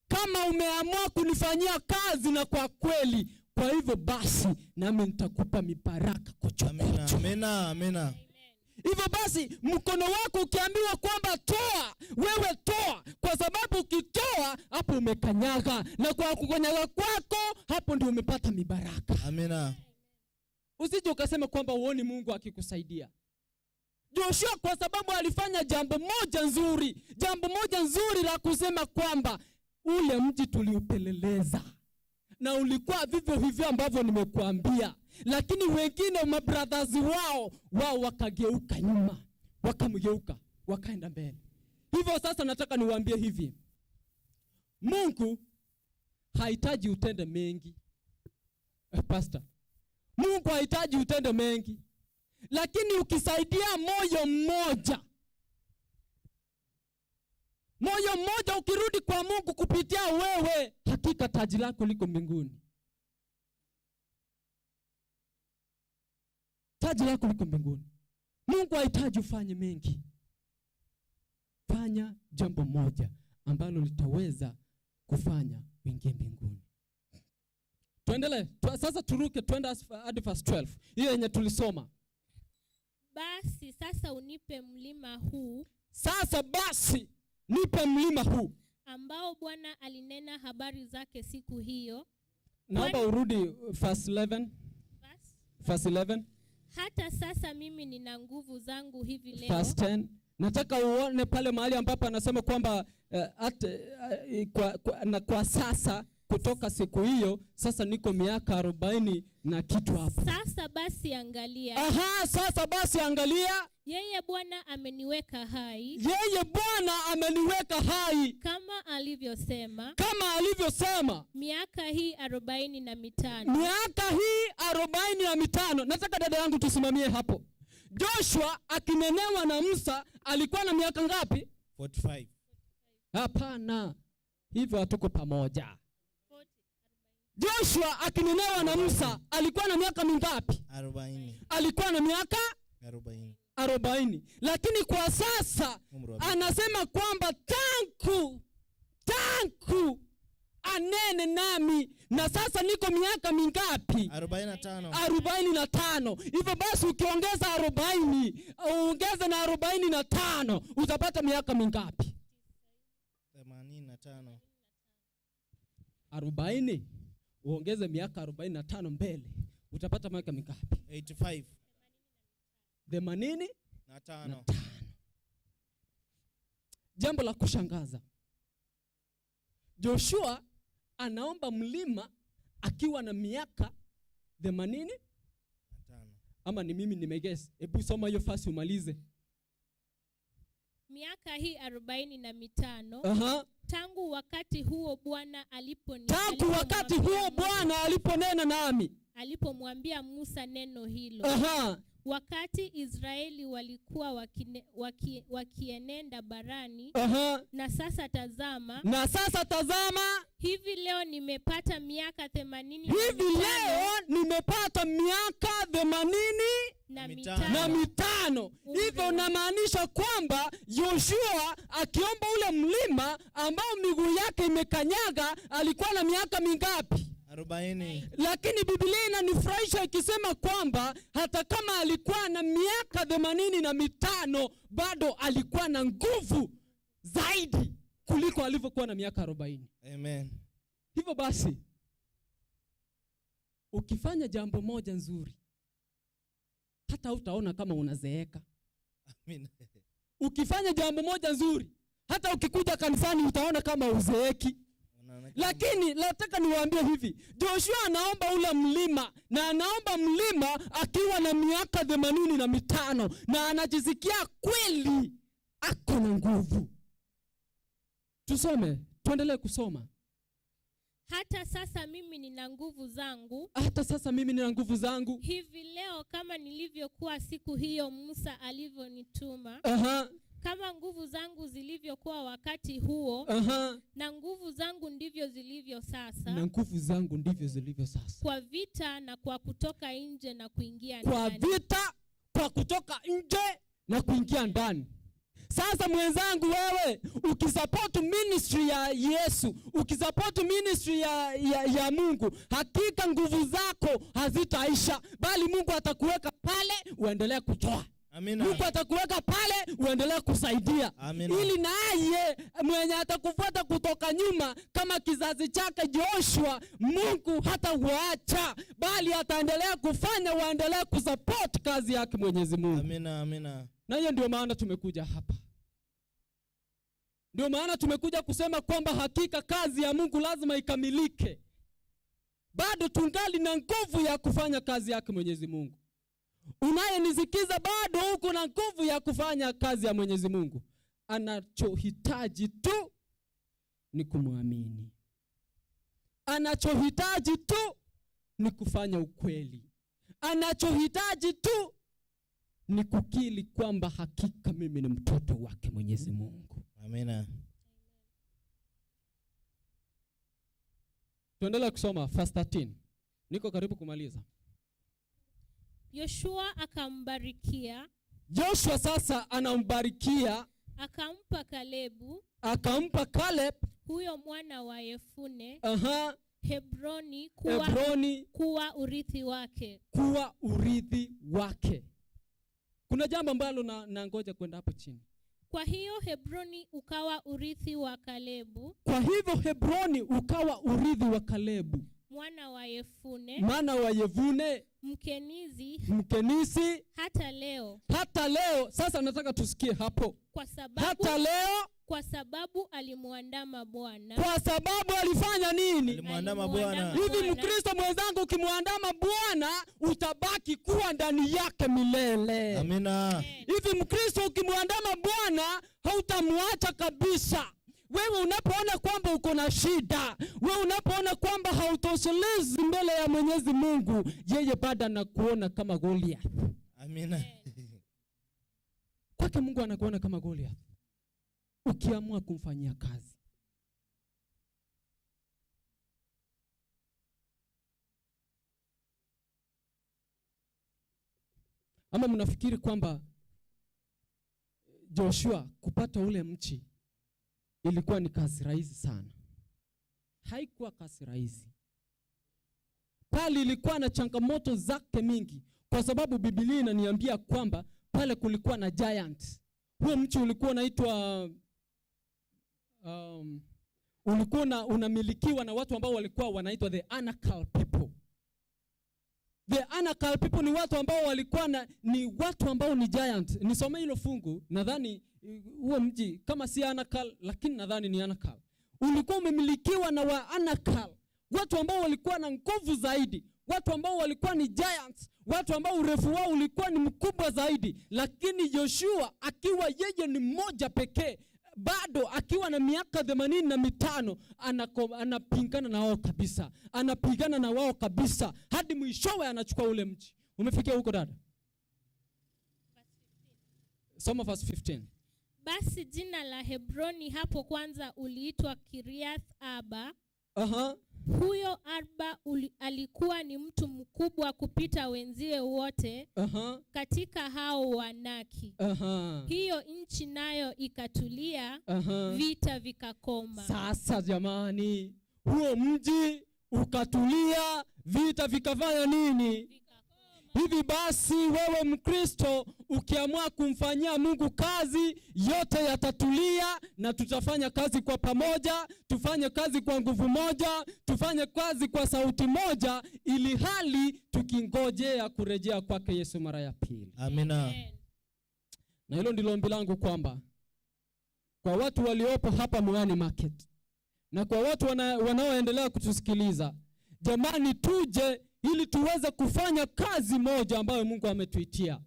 kama umeamua kunifanyia kazi na kwa kweli, kwa hivyo basi nami nitakupa mibaraka kuchokocho. Amina, amina. Hivyo basi mkono wako ukiambiwa kwamba toa, wewe toa, kwa sababu ukitoa hapo umekanyaga, na kwa kukanyaga kwako hapo ndio umepata mibaraka. Amina. Usije ukasema kwamba uoni Mungu akikusaidia. Joshua kwa sababu alifanya jambo moja nzuri la kusema kwamba ule mji tuliupeleleza na ulikuwa vivyo hivyo ambavyo nimekuambia, lakini wengine mabrothers wao wakageuka nyuma, wakamgeuka, wakaenda mbele. Hivyo sasa nataka niwaambie hivi, Mungu hahitaji utende mengi. Pastor, Mungu hahitaji utende mengi, lakini ukisaidia moyo mmoja ukirudi kwa Mungu kupitia wewe, hakika taji lako liko mbinguni. Taji lako liko mbinguni. Mungu hahitaji ufanye mengi. Fanya jambo moja ambalo litaweza kufanya uingie mbinguni. Tuendelee. Sasa turuke twende hadi verse 12. Hiyo yenye tulisoma. Basi sasa unipe mlima huu. Sasa basi nipe mlima huu ambao Bwana alinena habari zake siku hiyo. Naomba urudi verse 11. Verse 11. Hata sasa mimi nina nguvu zangu hivi leo. Verse 10. Nataka uone pale mahali ambapo anasema kwamba kwa sasa kutoka siku hiyo sasa niko miaka 40 na kitu hapo. Sasa basi angalia. Sasa basi angalia. Yeye Bwana ameniweka hai. Kama alivyosema. Miaka hii 45. Miaka hii 45. Nataka dada yangu tusimamie hapo. Joshua akinenewa na Musa alikuwa na miaka ngapi? 45. Hapana. Hivyo hatuko pamoja. Joshua akinenewa na Musa alikuwa na miaka mingapi? 40. Alikuwa na miaka 40. Lakini kwa sasa anasema kwamba tangu anene nami na sasa niko miaka mingapi? 45. Hivyo basi ukiongeza 40, ongeza na 45, utapata miaka mingapi? 85. 40 uongeze miaka 45 mbele, utapata miaka mingapi? 85. 85. Jambo la kushangaza, Joshua anaomba mlima akiwa na miaka 85. Ama ni mimi nimegesi? Hebu soma hiyo fasi umalize. Miaka hii 45. Tangu wakati huo Bwana aliponena nami. Alipomwambia Musa neno hilo. Wakati Israeli walikuwa wakienenda barani. Na sasa tazama. Hivi leo nimepata miaka 85. Na mitano. Hivyo namaanisha kwamba Joshua akiomba ule mlima ambao miguu yake imekanyaga alikuwa na miaka mingapi? 40. Lakini Biblia inanifurahisha ikisema kwamba hata kama alikuwa na miaka 85 bado alikuwa na nguvu zaidi kuliko alivyokuwa na miaka 40. Amen. Hivyo basi ukifanya jambo moja nzuri hata utaona kama unazeeka. Amen. Ukifanya jambo moja nzuri hata ukikuja kanisani utaona kama uzeeki. Lakini nataka niwaambie hivi, Joshua anaomba ule mlima, na anaomba mlima akiwa na miaka 85 na anajisikia kweli ako na nguvu. Tusome, tuendelee kusoma. Hata sasa mimi nina nguvu zangu. Hata sasa mimi nina nguvu zangu. Hivi leo kama nilivyokuwa siku hiyo Musa alivyonituma. Kama nguvu zangu zilivyokuwa wakati huo. Na nguvu zangu ndivyo zilivyo sasa. Na nguvu zangu ndivyo zilivyo sasa. Kwa vita na kwa kutoka nje na kuingia ndani. Kwa vita, kwa kutoka nje na kuingia ndani. Sasa mwenzangu, wewe ukisupport ministry ya Yesu, ukisupport ministry ya Mungu, hakika nguvu zako hazitaisha, bali Mungu atakuweka pale uendelee kutoa. Amina. Mungu atakuweka pale uendelee kusaidia. Amina. Ili naye mwenye atakufuata kutoka nyuma kama kizazi chake Joshua, Mungu hata waacha, bali ataendelea kufanya waendelee kusupport kazi yake Mwenyezi Mungu. Amina, amina. Na hiyo ndio maana tumekuja hapa. Ndio maana tumekuja kusema kwamba hakika kazi ya Mungu lazima ikamilike. Bado tungali na nguvu ya kufanya kazi yake Mwenyezi Mungu. Unayenisikiza bado uko na nguvu ya kufanya kazi ya Mwenyezi Mungu. Anachohitaji tu ni kumwamini. Anachohitaji tu ni kufanya ukweli. Anachohitaji tu ni kukiri kwamba hakika mimi ni mtoto wake Mwenyezi Mungu. Amina. Tuendelee kusoma verse 13. Niko karibu kumaliza. Yoshua akambarikia. Joshua sasa anambarikia. Akampa Kalebu. Akampa Caleb, huyo mwana wa Yefune. Hebroni kuwa urithi wake. Kuwa urithi wake. Kuna jambo ambalo na ngoja kwenda hapo chini. Kwa hiyo Hebroni ukawa urithi wa Kalebu. Kwa hivyo Hebroni ukawa urithi wa Kalebu, mwana wa Yefune. Mwana wa Yefune. Mkenisi. Hata leo. Hata leo. Sasa nataka tusikie hapo. Hata leo. Kwa sababu alimuandama Bwana. Kwa sababu alifanya nini? Alimuandama Bwana. Hivi Mkristo mwenzangu, ukimuandama Bwana utabaki kuwa ndani yake milele. Amina. Hivi Mkristo ukimuandama Bwana hautamwacha kabisa. Wewe unapoona kwamba uko na shida, wewe unapoona kwamba hautoshelezi mbele ya Mwenyezi Mungu, yeye bado anakuona kama Goliath. Amina. Kwake Mungu anakuona kama Goliath, ukiamua kumfanyia kazi. Ama mnafikiri kwamba Joshua kupata ule mchi ilikuwa ni kazi rahisi sana? Haikuwa kazi rahisi. Pale ilikuwa na changamoto zake mingi, kwa sababu Biblia inaniambia kwamba pale kulikuwa na giant. Huo mchi ulikuwa unaitwa ulikuwa unamilikiwa na watu ambao walikuwa wanaitwa the Anakal people. The Anakal people ni watu ambao walikuwa ni watu ambao ni giant. Nisome hilo fungu, nadhani huo mji kama si Anakal lakini nadhani ni Anakal. Ulikuwa umemilikiwa na wa Anakal, watu ambao walikuwa na nguvu zaidi, watu ambao walikuwa ni giants, watu ambao urefu wao ulikuwa ni mkubwa zaidi. Lakini Joshua akiwa yeye ni mmoja pekee, bado akiwa na miaka 85 anapingana na wao kabisa. Anapigana na wao kabisa hadi mwishowe anachukua ule mji. Umefikia huko dada? Soma verse 15. Basi jina la Hebroni hapo kwanza uliitwa Kiriath Arba. Huyo Arba alikuwa ni mtu mkubwa kupita wenzie wote katika hao Wanaki. Hiyo nchi nayo ikatulia, vita vikakoma. Sasa jamani, huo mji ukatulia, vita vikafanya nini? Hivi basi wewe Mkristo ukiamua kumfanyia Mungu kazi, yote yatatulia na tutafanya kazi kwa pamoja, tufanye kazi kwa nguvu moja, tufanye kazi kwa sauti moja, ili hali tukingojea kurejea kwake Yesu mara ya pili. Amina. Na hilo ndilo ombi langu kwamba kwa watu waliopo hapa Mwaani Market, na kwa watu wanaoendelea kutusikiliza, jamani, tuje ili tuweze kufanya kazi moja ambayo Mungu ametuitia.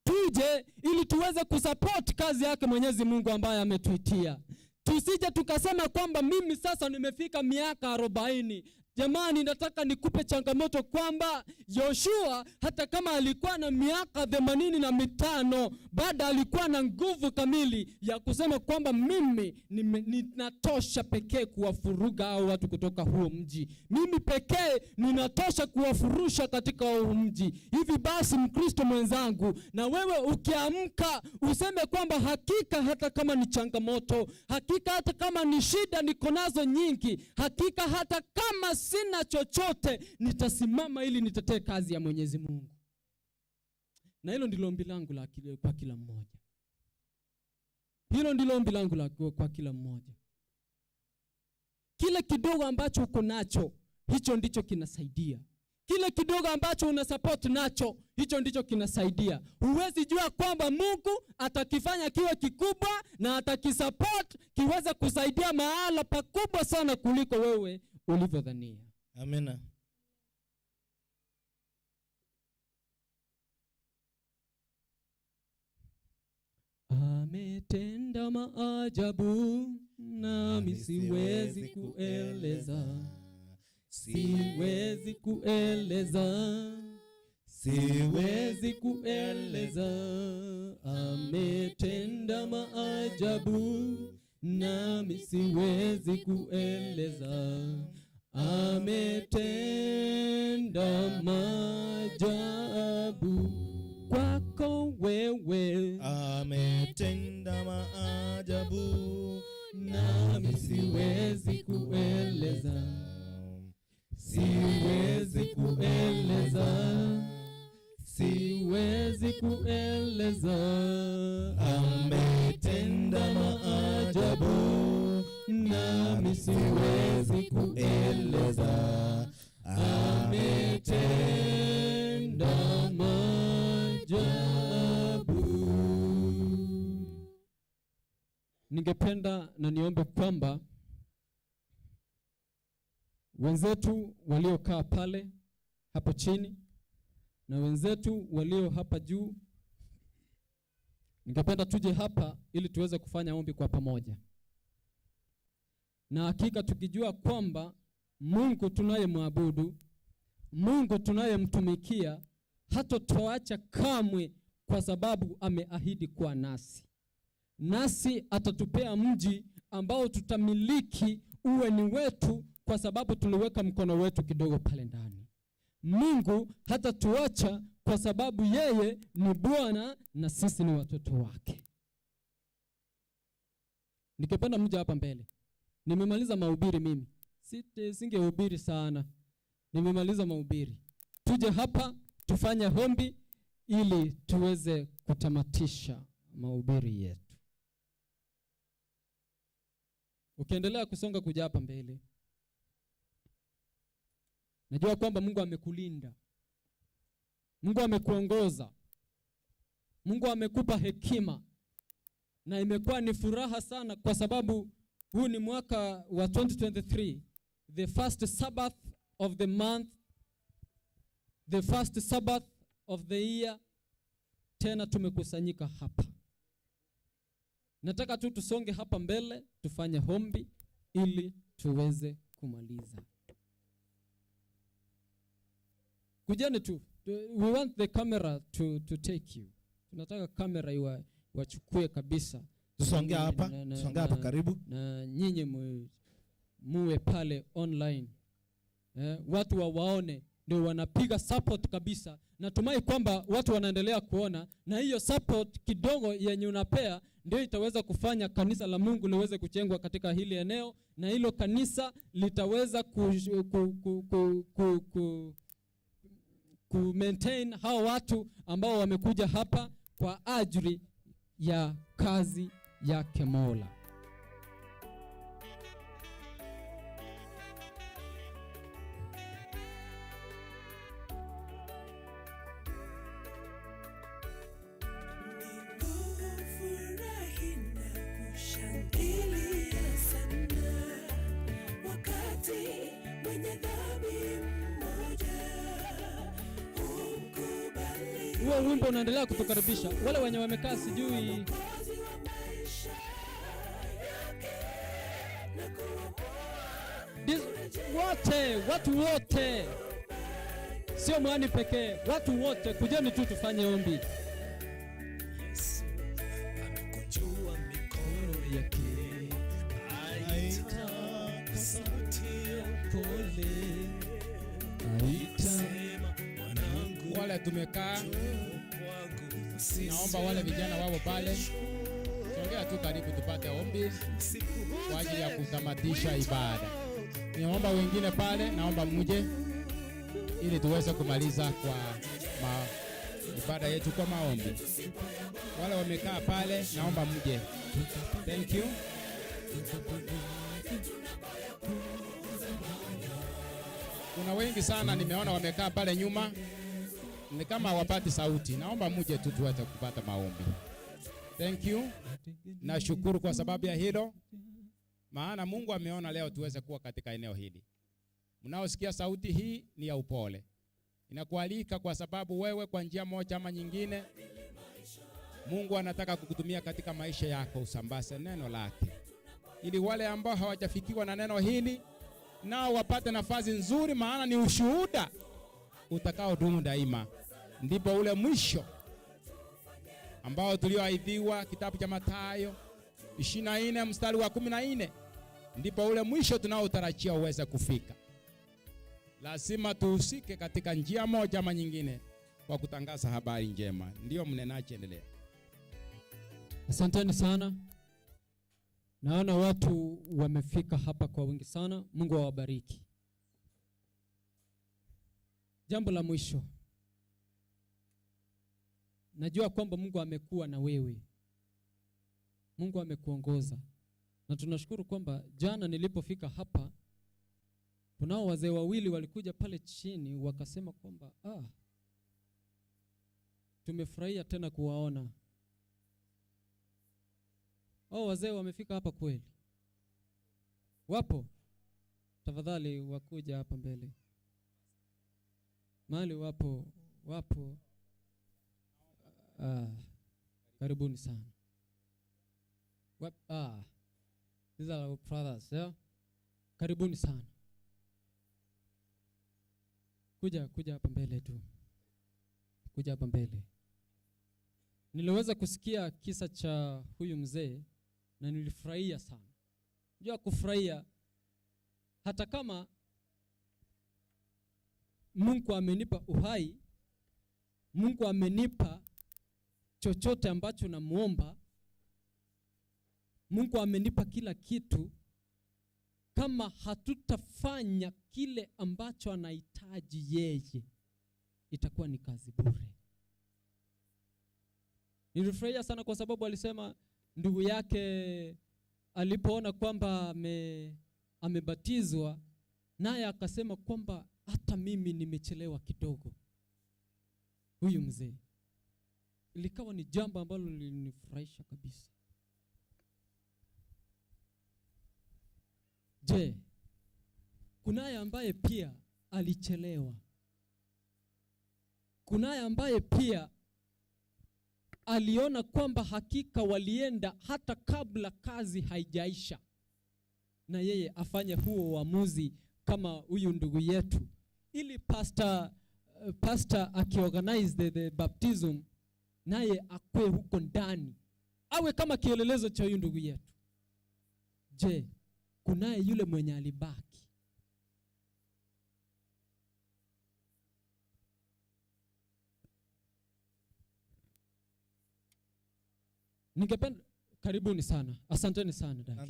Tuje ili tuweze kusupport kazi yake Mwenyezi Mungu ambaye ametuitia. Tusije tukasema kwamba mimi sasa nimefika miaka 40. Jamani, nataka nikupe changamoto kwamba Yoshua hata kama alikuwa na miaka 85, bado alikuwa na nguvu kamili ya kusema kwamba mimi ninatosha pekee kuwafuruga hao watu kutoka huo mji. Mimi pekee ninatosha kuwafurusha katika huo mji. Hivi basi, Mkristo mwenzangu, na wewe ukiamka useme kwamba hakika hata kama ni changamoto, hakika hata kama ni shida niko nazo nyingi, hakika hata kama sina chochote, nitasimama ili nitetee kazi ya Mwenyezi Mungu. Na hilo ndilo ombi langu kwa kila mmoja. Hilo ndilo ombi langu kwa kila mmoja. Kile kidogo ambacho uko nacho, hicho ndicho kinasaidia. Kile kidogo ambacho una support nacho, hicho ndicho kinasaidia. Huwezi jua kwamba Mungu atakifanya kiwe kikubwa na atakisupport kiweze kusaidia mahala pakubwa sana kuliko wewe ulivyodhania. Amina. Ametenda maajabu nami siwezi kueleza. Siwezi kueleza. Siwezi kueleza. Ametenda maajabu nami siwezi kueleza. Ametenda maajabu kwako wewe. Ametenda maajabu nami siwezi kueleza. Siwezi kueleza. Siwezi kueleza. Ametenda maajabu nami siwezi kueleza. Ametenda maajabu. Ningependa na niombe kwamba wenzetu waliokaa pale hapo chini na wenzetu walio hapa juu, ningependa tuje hapa ili tuweze kufanya ombi kwa pamoja. Na hakika tukijua kwamba Mungu tunayemwabudu, Mungu tunayemtumikia, hatotuacha kamwe, kwa sababu ameahidi kuwa nasi. Nasi atatupea mji ambao tutamiliki uwe ni wetu, kwa sababu tuliweka mkono wetu kidogo pale ndani. Mungu hatatuacha kwa sababu yeye ni Bwana na sisi ni watoto wake. Nikipenda mja hapa mbele. Nimemaliza mahubiri mimi. Singehubiri sana. Nimemaliza mahubiri. Tuje hapa tufanye ombi ili tuweze kutamatisha mahubiri yetu. Ukiendelea kusonga kuja hapa mbele. Najua kwamba Mungu amekulinda. Mungu amekuongoza. Mungu amekupa hekima. Na imekuwa ni furaha sana kwa sababu huu ni mwaka wa 2023, the first Sabbath of the month, the first Sabbath of the year. Tena tumekusanyika hapa. Nataka tu tusonge hapa mbele, tufanye ombi ili tuweze kumaliza. Kujeni tu. We want the camera to take you. Tunataka kamera iwachukue kabisa. Tusongea hapa karibu. Na nyinyi muwe pale online. Watu waone, ndio wanapiga support kabisa. Natumai kwamba watu wanaendelea kuona, na hiyo support kidogo yenye unapea ndio itaweza kufanya kanisa la Mungu liweze kujengwa katika hili eneo, na hilo kanisa litaweza ku maintain hao watu ambao wamekuja hapa kwa ajili ya kazi yake Mola. huo wimbo unaendelea kutukaribisha. Wale wenye wamekaa sijui watu wote, sio Mwaani pekee, watu wote kujeni tu tufanye ombi. Amekujua mikono yake, aita kwa sauti ya upole, aita mwanangu. Wale tumekaa, naomba wale vijana wao pale, songea tu karibu tupate ombi kwa ajili ya kutamatisha ibada. Naomba wengine pale, naomba muje ili tuweze kumaliza kwa ibada yetu kwa maombi. Wale wamekaa pale, naomba muje. Thank you. Kuna wengi sana nimeona wamekaa pale nyuma, ni kama hawapati sauti. Naomba muje tu tuweze kupata maombi. Thank you. Nashukuru kwa sababu ya hilo, maana Mungu ameona leo tuweze kuwa katika eneo hili. Mnaosikia sauti hii ni ya upole. Inakualika kwa sababu wewe kwa njia moja ama nyingine Mungu anataka kukutumia katika maisha yako, usambaze neno lake, ili wale ambao hawajafikiwa na neno hili nao wapate nafasi nzuri, maana ni ushuhuda utakao dumu daima. Ndipo ule mwisho ambao tulioahidiwa kitabu cha Mathayo 24 mstari wa 14, ndipo ule mwisho tunaotarajia uweze kufika. Lazima tuhusike katika njia moja ama nyingine kwa kutangaza habari njema. Ndio mnenaji, endelea. Asanteni sana. Naona watu wamefika hapa kwa wingi sana. Mungu awabariki. Jambo la mwisho, najua kwamba Mungu amekuwa na wewe. Mungu amekuongoza. Na tunashukuru kwamba jana nilipofika hapa, kunao wazee wawili walikuja pale chini wakasema kwamba tumefurahia tena kuwaona. Wazee wamefika hapa kweli? Wapo? Tafadhali wakuja hapa mbele. Mahali wapo. Karibuni sana. These are our brothers, yeah? Karibuni sana. Kuja hapa mbele tu. Kuja hapa mbele. Niliweza kusikia kisa cha huyu mzee na nilifurahia sana. Unajua kufurahia, hata kama Mungu amenipa uhai, Mungu amenipa chochote ambacho namuomba, Mungu amenipa kila kitu, kama hatutafanya kile ambacho anahitaji yeye, itakuwa ni kazi bure. Nilifurahia sana kwa sababu alisema ndugu yake alipoona kwamba amebatizwa, naye akasema kwamba hata mimi nimechelewa kidogo. Huyu mzee, ilikawa ni jambo ambalo lilinifurahisha kabisa. Je, kunaye ambaye pia alichelewa? Kunaye ambaye pia aliona kwamba hakika walienda hata kabla kazi haijaisha, na yeye afanye huo uamuzi kama huyu ndugu yetu, ili pastor akiorganize the baptism, naye akwe huko ndani, awe kama kielelezo cha huyu ndugu yetu. Je, kunaye yule mwenye alibaki? Ningependa, karibuni sana. Asanteni sana dada.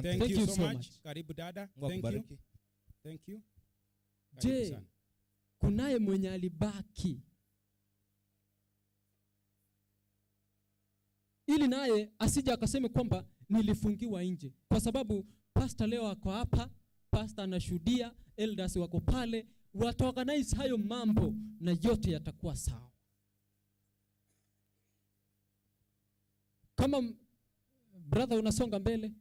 Thank you so much. Karibu dada. Thank you. Je, kunaye mwenye alibaki? Ili naye asije akaseme kwamba nilifungiwa nje, kwa sababu pastor leo ako hapa, pastor anashuhudia, elders wako pale, wataorganize hayo mambo na yote yatakuwa sawa. Kama brother unasonga mbele.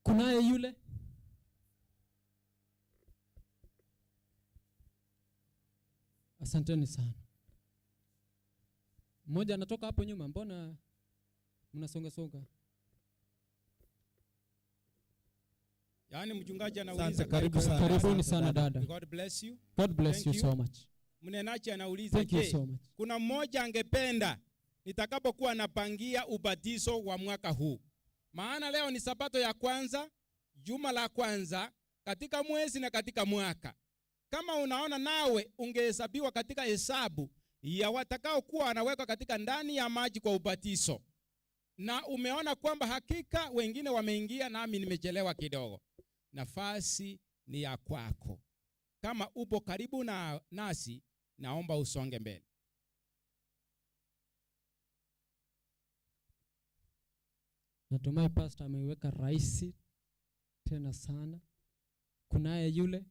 Kunaye yule? Asanteni sana. Mmoja anatoka hapo nyuma, mbona mnasonga songa? Yaani mchungaji anauliza. Karibuni sana dada. God bless you. God bless you so much. Mnenaji anauliza, kuna mmoja angependa nitakapokuwa napangia ubatizo wa mwaka huu. Maana leo ni Sabato ya kwanza, juma la kwanza katika mwezi na katika mwaka. Kama unaona nawe ungehesabiwa katika hesabu ya watakao kuwa wanawekwa katika ndani ya maji kwa ubatizo, na umeona kwamba hakika wengine wameingia nami nimechelewa kidogo, nafasi ni ya kwako. Kama upo karibu na nasi, naomba usonge mbele. Natumai pastor ameiweka rahisi tena sana. Kunaye yule?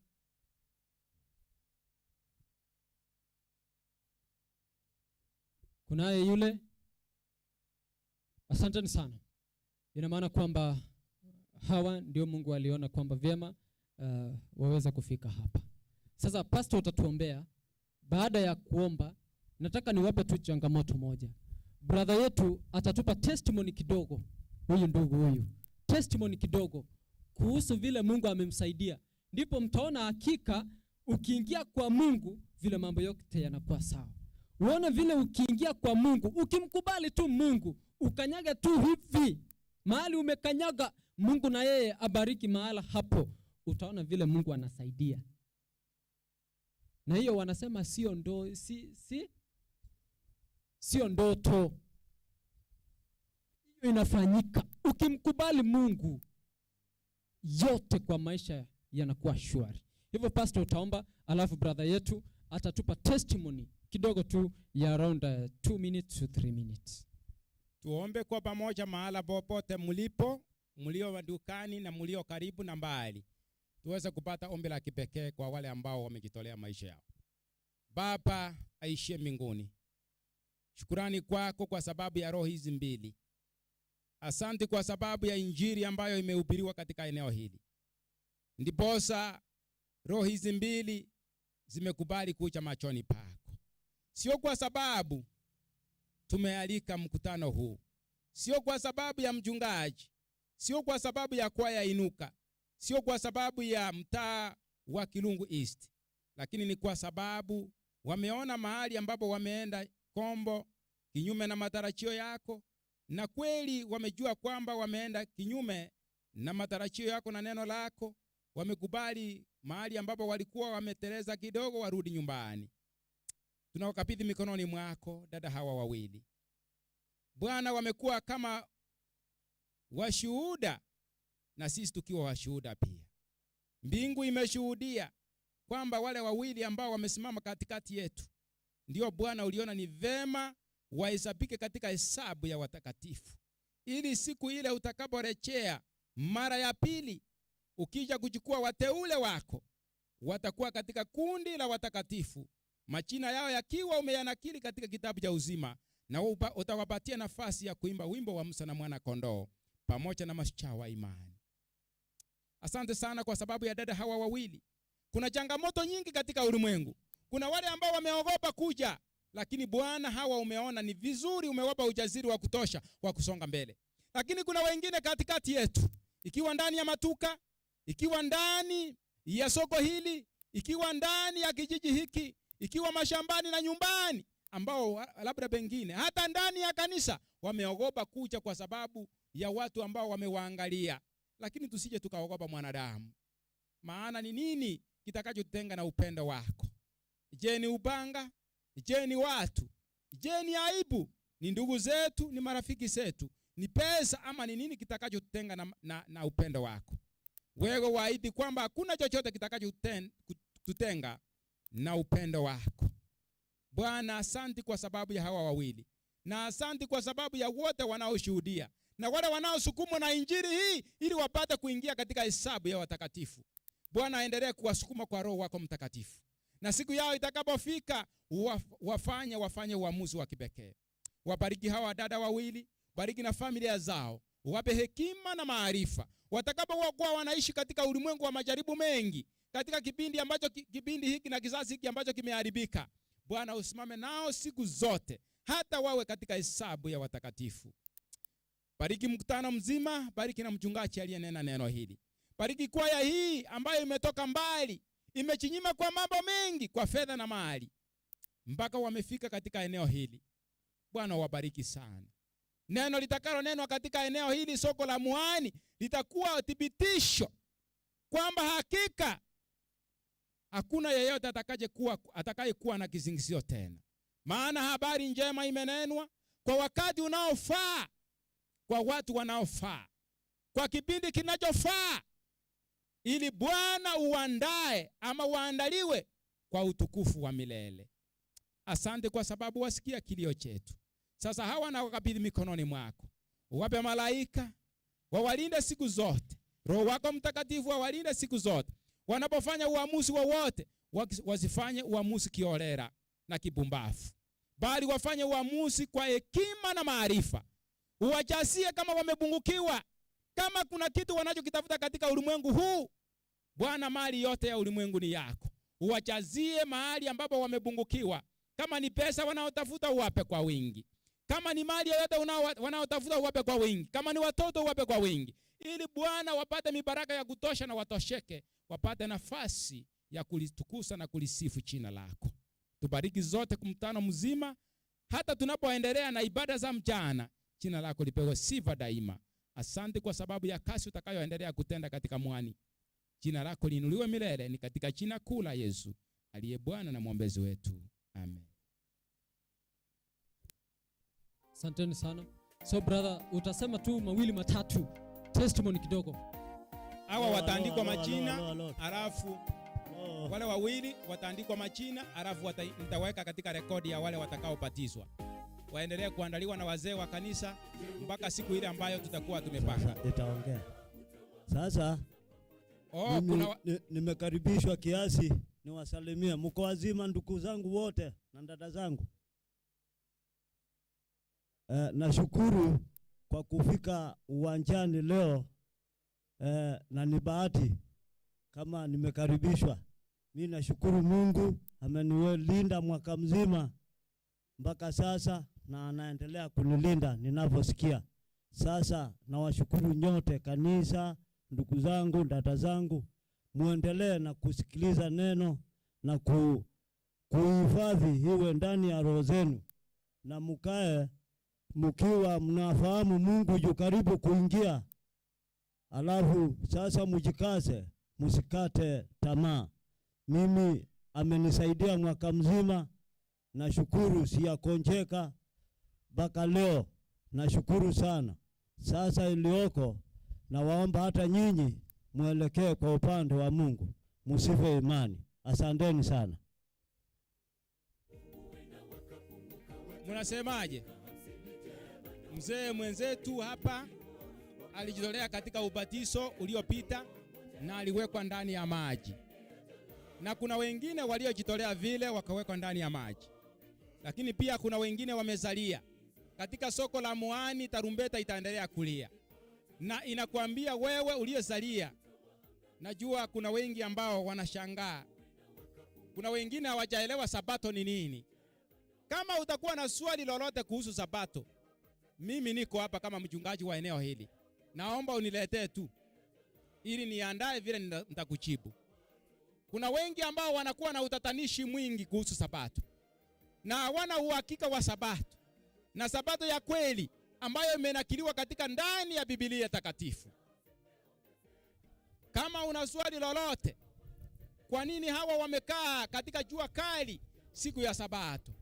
Kunaye yule? Asanteni sana. Ina maana kwamba hawa ndio Mungu aliona kwamba vyema waweza kufika hapa. Sasa pastor utatuombea. Baada ya kuomba, nataka niwape tu changamoto moja. Brother yetu atatupa testimony kidogo. Huyu ndugu huyu, testimony kidogo kuhusu vile Mungu amemsaidia. Ndipo mtaona hakika ukiingia kwa Mungu vile mambo yote yanakuwa sawa. Uone vile ukiingia kwa Mungu, ukimkubali tu Mungu, ukanyaga tu hivi mahali umekanyaga, Mungu na yeye abariki mahala hapo, utaona vile Mungu anasaidia. Na hiyo wanasema sio ndoto. Hiyo inafanyika. Ukimkubali Mungu, yote kwa maisha yanakuwa shwari. Hivyo pastor utaomba, alafu brother yetu atatupa testimony kidogo tu ya around 2 minutes to 3 minutes. Tuombe kwa pamoja mahala popote mlipo, mlio madukani na mlio karibu na mbali. Tuweze kupata ombi la kipekee kwa wale ambao wamejitolea maisha yao. Baba aishie mbinguni, shukrani kwako kwa sababu ya roho hizi mbili. Asante kwa sababu ya injili ambayo imehubiriwa katika eneo hili. Ndiposa roho hizi mbili zimekubali kuja machoni pako. Sio kwa sababu tumealika mkutano huu, sio kwa sababu ya mchungaji, sio kwa sababu ya kwaya Inuka, sio kwa sababu ya mtaa wa Kilungu East, lakini ni kwa sababu wameona mahali ambapo wameenda kombo kinyume na matarajio yako, na kweli wamejua kwamba wameenda kinyume na matarajio yako na neno lako. Wamekubali mahali ambapo walikuwa wameteleza kidogo, warudi nyumbani. Tunawakabidhi mikononi mwako dada hawa wawili. Bwana, wamekuwa kama washuhuda na sisi tukiwa washuhuda pia. Mbingu imeshuhudia kwamba wale wawili ambao wamesimama katikati yetu, ndio Bwana uliona ni vema wahesabike katika hesabu ya watakatifu, ili siku ile utakaporejea mara ya pili, ukija kuchukua wateule wako, watakuwa katika kundi la watakatifu, majina yao yakiwa umeyanakili katika kitabu cha uzima, na utawapatia nafasi ya kuimba wimbo wa Musa na mwana kondoo pamoja na mashujaa wa imani. Asante sana kwa sababu ya dada hawa wawili. Kuna changamoto nyingi katika ulimwengu. Kuna wale ambao wameogopa kuja, lakini Bwana hawa umeona ni vizuri, umewapa ujasiri wa kutosha wa kusonga mbele. Lakini kuna wengine katikati yetu, ikiwa ndani ya matuka, ikiwa ndani ya soko hili, ikiwa ndani ya kijiji hiki, ikiwa mashambani na nyumbani, ambao labda pengine hata ndani ya kanisa wameogopa kuja kwa sababu ya watu ambao wamewaangalia. Lakini tusije tukaogopa mwanadamu. Maana ni nini kitakachotenga na upendo wako? Je, ni upanga? Je, ni watu? Je, ni aibu? Ni ndugu zetu? Ni marafiki zetu? Ni pesa? Ama ni nini kitakachotenga na upendo wako? Wewe waahidi kwamba hakuna chochote kitakachotutenga na upendo wako. Bwana, asante kwa sababu ya hawa wawili, na asante kwa sababu ya wote wanaoshuhudia na wale wanaosukumwa na injili hii ili wapate kuingia katika hesabu ya watakatifu. Bwana, endelee kuwasukuma kwa Roho wako Mtakatifu, na siku yao itakapofika wafanye uamuzi wa kipekee. Wabariki hawa dada wawili, bariki na familia zao, uwape hekima na maarifa. Watakapokuwa wanaishi katika ulimwengu wa majaribu mengi, katika kipindi hiki na kizazi hiki ambacho kimeharibika, Bwana usimame nao siku zote, hata wawe katika hesabu ya watakatifu. Bariki mkutano mzima, bariki na mchungaji aliyenena neno hili. Bariki kwaya hii ambayo imetoka mbali, imechinyima kwa mambo mengi, kwa fedha na mali, mpaka wamefika katika eneo hili. Bwana wabariki sana. Neno litakalo nenwa katika eneo hili, soko la Mwaani, litakuwa thibitisho kwamba hakika hakuna yeyote atakayekuwa na kisingizio tena. Maana habari njema imenenwa kwa wakati unaofaa, kwa watu wanaofaa, kwa kipindi kinachofaa, ili Bwana uandae ama waandaliwe kwa utukufu wa milele. Asante kwa sababu wasikia kilio chetu. Sasa hawa na wakabidhi mikononi mwako. Uwape malaika wawalinde siku zote. Roho wako Mtakatifu wawalinde siku zote. Wanapofanya uamuzi wowote, wasifanye uamuzi kiolera na kibumbafu, bali wafanye uamuzi kwa hekima na maarifa. Uwajazie kama wamebungukiwa, kama kuna kitu wanachokitafuta katika ulimwengu huu. Bwana, mali yote ya ulimwengu ni yako. Uwajazie mahali ambapo wamebungukiwa. Kama ni pesa wanaotafuta, uwape kwa wingi. Kama ni mali yote wanaotafuta, uwape kwa wingi. Kama ni watoto, uwape kwa wingi, ili Bwana wapate mibaraka ya kutosha na watosheke, wapate nafasi ya kulitukuza na kulisifu jina lako. Tubariki zote kumtano mzima, hata tunapoendelea na ibada za mchana. Jina lako lipewe sifa daima. Asante kwa sababu ya kazi utakayoendelea kutenda katika Mwaani. Jina lako liinuliwe milele, ni katika jina kuu la Yesu aliye Bwana na mwombezi wetu. Amen. Asanteni sana. So brother, utasema tu mawili matatu, testimony kidogo. Hawa wataandikwa majina, alafu wale wawili wataandikwa majina, alafu nitaweka katika rekodi ya wale watakaobatizwa. Waendelee kuandaliwa na wazee wa kanisa mpaka siku ile ambayo tutakuwa tumepanga. Nitaongea. Sasa mimi nimekaribishwa kiasi niwasalimie. Mko wazima ndugu zangu wote na dada zangu? Nashukuru kwa kufika uwanjani leo, na ni bahati kama nimekaribishwa. Mimi nashukuru Mungu amenilinda mwaka mzima mpaka sasa, na anaendelea kunilinda ninavyosikia. Sasa nawashukuru nyote kanisa, ndugu zangu, dada zangu, muendelee na kusikiliza neno na kuhifadhi iwe ndani ya roho zenu, na mkae mkiwa mnafahamu Mungu yu karibu kuingia. Alafu sasa mujikaze, musikate tamaa. Mimi amenisaidia mwaka mzima, nashukuru, siyakonjeka mpaka leo. Nashukuru sana. Sasa ilioko na waomba hata nyinyi muelekee kwa upande wa Mungu, musife imani. Asanteni sana. Mnasemaje? Mzee mwenzetu hapa alijitolea katika ubatizo uliopita na aliwekwa ndani ya maji. Na kuna wengine waliojitolea vile wakawekwa ndani ya maji. Lakini pia kuna wengine wamezalia. Katika soko la Mwaani tarumbeta itaendelea kulia. Na inakuambia wewe uliozalia. Najua kuna wengi ambao wanashangaa. Kuna wengine hawajaelewa Sabato ni nini. Kama utakuwa na swali lolote kuhusu Sabato, mimi niko hapa kama mchungaji wa eneo hili. Naomba uniletee tu, ili niandae vile nitakujibu. Kuna wengi ambao wanakuwa na utatanishi mwingi kuhusu Sabato, na hawana uhakika wa Sabato na Sabato ya kweli ambayo imenakiliwa katika ndani ya Biblia takatifu. Kama una swali lolote, kwa nini hawa wamekaa katika jua kali siku ya Sabato?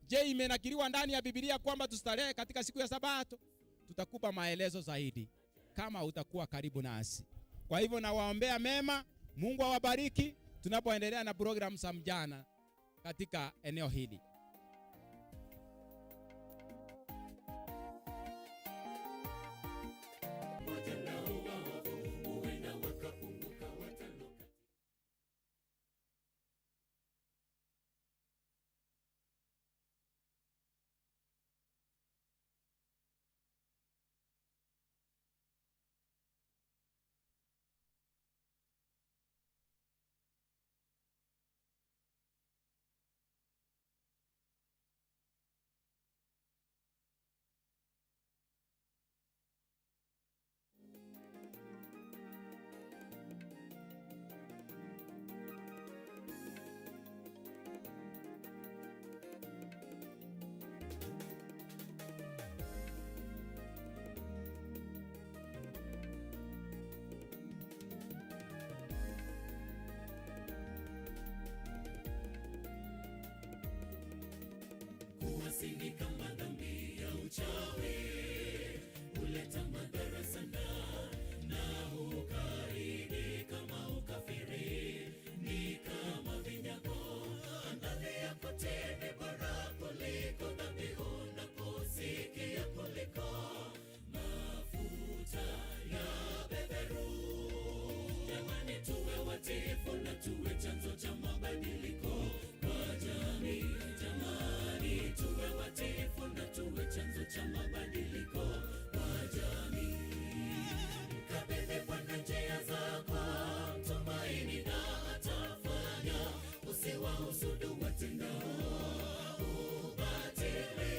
Je, imenakiliwa ndani ya Biblia kwamba tustarehe katika siku ya Sabato? Tutakupa maelezo zaidi kama utakuwa karibu nasi. Kwa hivyo nawaombea mema, Mungu awabariki tunapoendelea na program za mjana katika eneo hili. ni kama dhambi ya uchawi, huleta madhara sana na ukaidi kama ukafiri, ni kama vinyago. Angalia kote ni bora kuliko dhabihu na kusikia kuliko mafuta ya beberu. Jamani, tuwe watiifu na tuwe chanzo cha mabadiliko kwa jamii. Jamani, tuwe watiifu na tuwe chanzo cha mabadiliko kwa jamii. Mkabidhi Bwana njia zako, mtumaini na atafanya. Usiwahusudu watendao ubatili,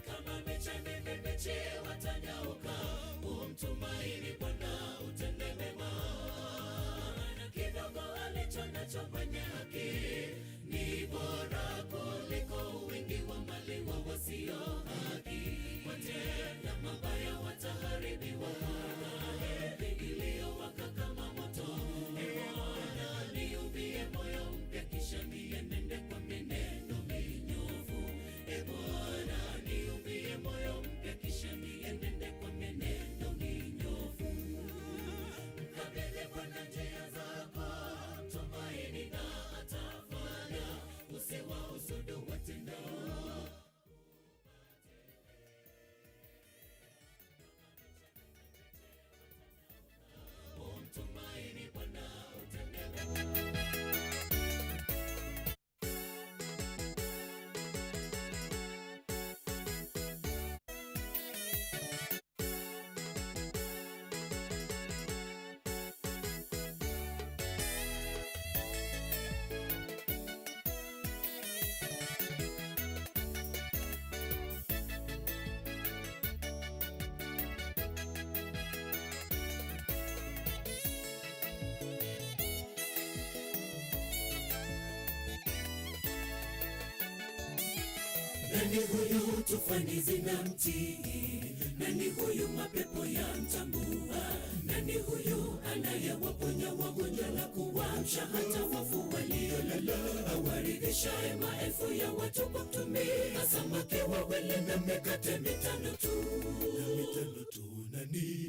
kama michani mibichi watanyauka. Umtumaini Bwana utende mema, na kidogo alicho nacho mwenye haki ni bora kuliko wingi wa mali wa wasio haki. Watenda mabaya wataharibiwa, heri iliyowaka kama moto. Bwana niumbie moyo mpya, kisha nienende kwa mienendo minyofu. Bwana niumbie moyo mpya, kisha nienende kwa mienendo minyofu. Mkabidhi Bwana njia zako, mtumaini na atafanya. Usiwahusudu watendao umtumaini Bwana utende mema. Nani huyu tufani zinamtii? Nani huyu mapepo yamtambua? Nani huyu anayewaponya wagonjwa na kuwaamsha hata wafu waliolala? Awaridhishaye maelfu ya watu kwa kutumia samaki wawili na mikate mitano tu.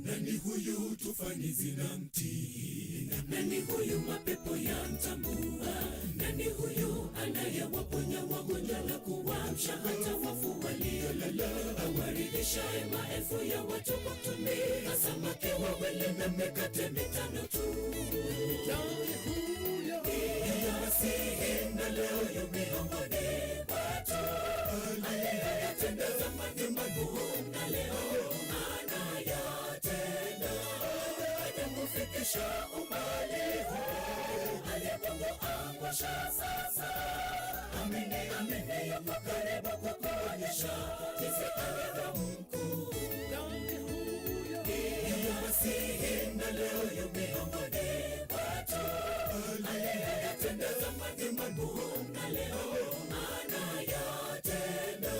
Nani huyu tufani zinamtii? Nani huyu mapepo yamtambua? Nani huyu anayewaponya wagonjwa na kuwaamsha hata wafu waliolala? Awaridhishaye maelfu ya watu kwa kutumia samaki wawili na mikate mitano tu. Masihi na leo yu miongoni mwetu, aliyeyatenda zamani magumu na leo anayatenda. Hajakufikisha umbali huu, alipokuangusha sasa. Amini, amini yuko karibu kukuonyesha jinsi alivyo mkuu. Masihi na leo yu miongoni mwetu, aliyeyatenda zamani magumu na leo anayatenda.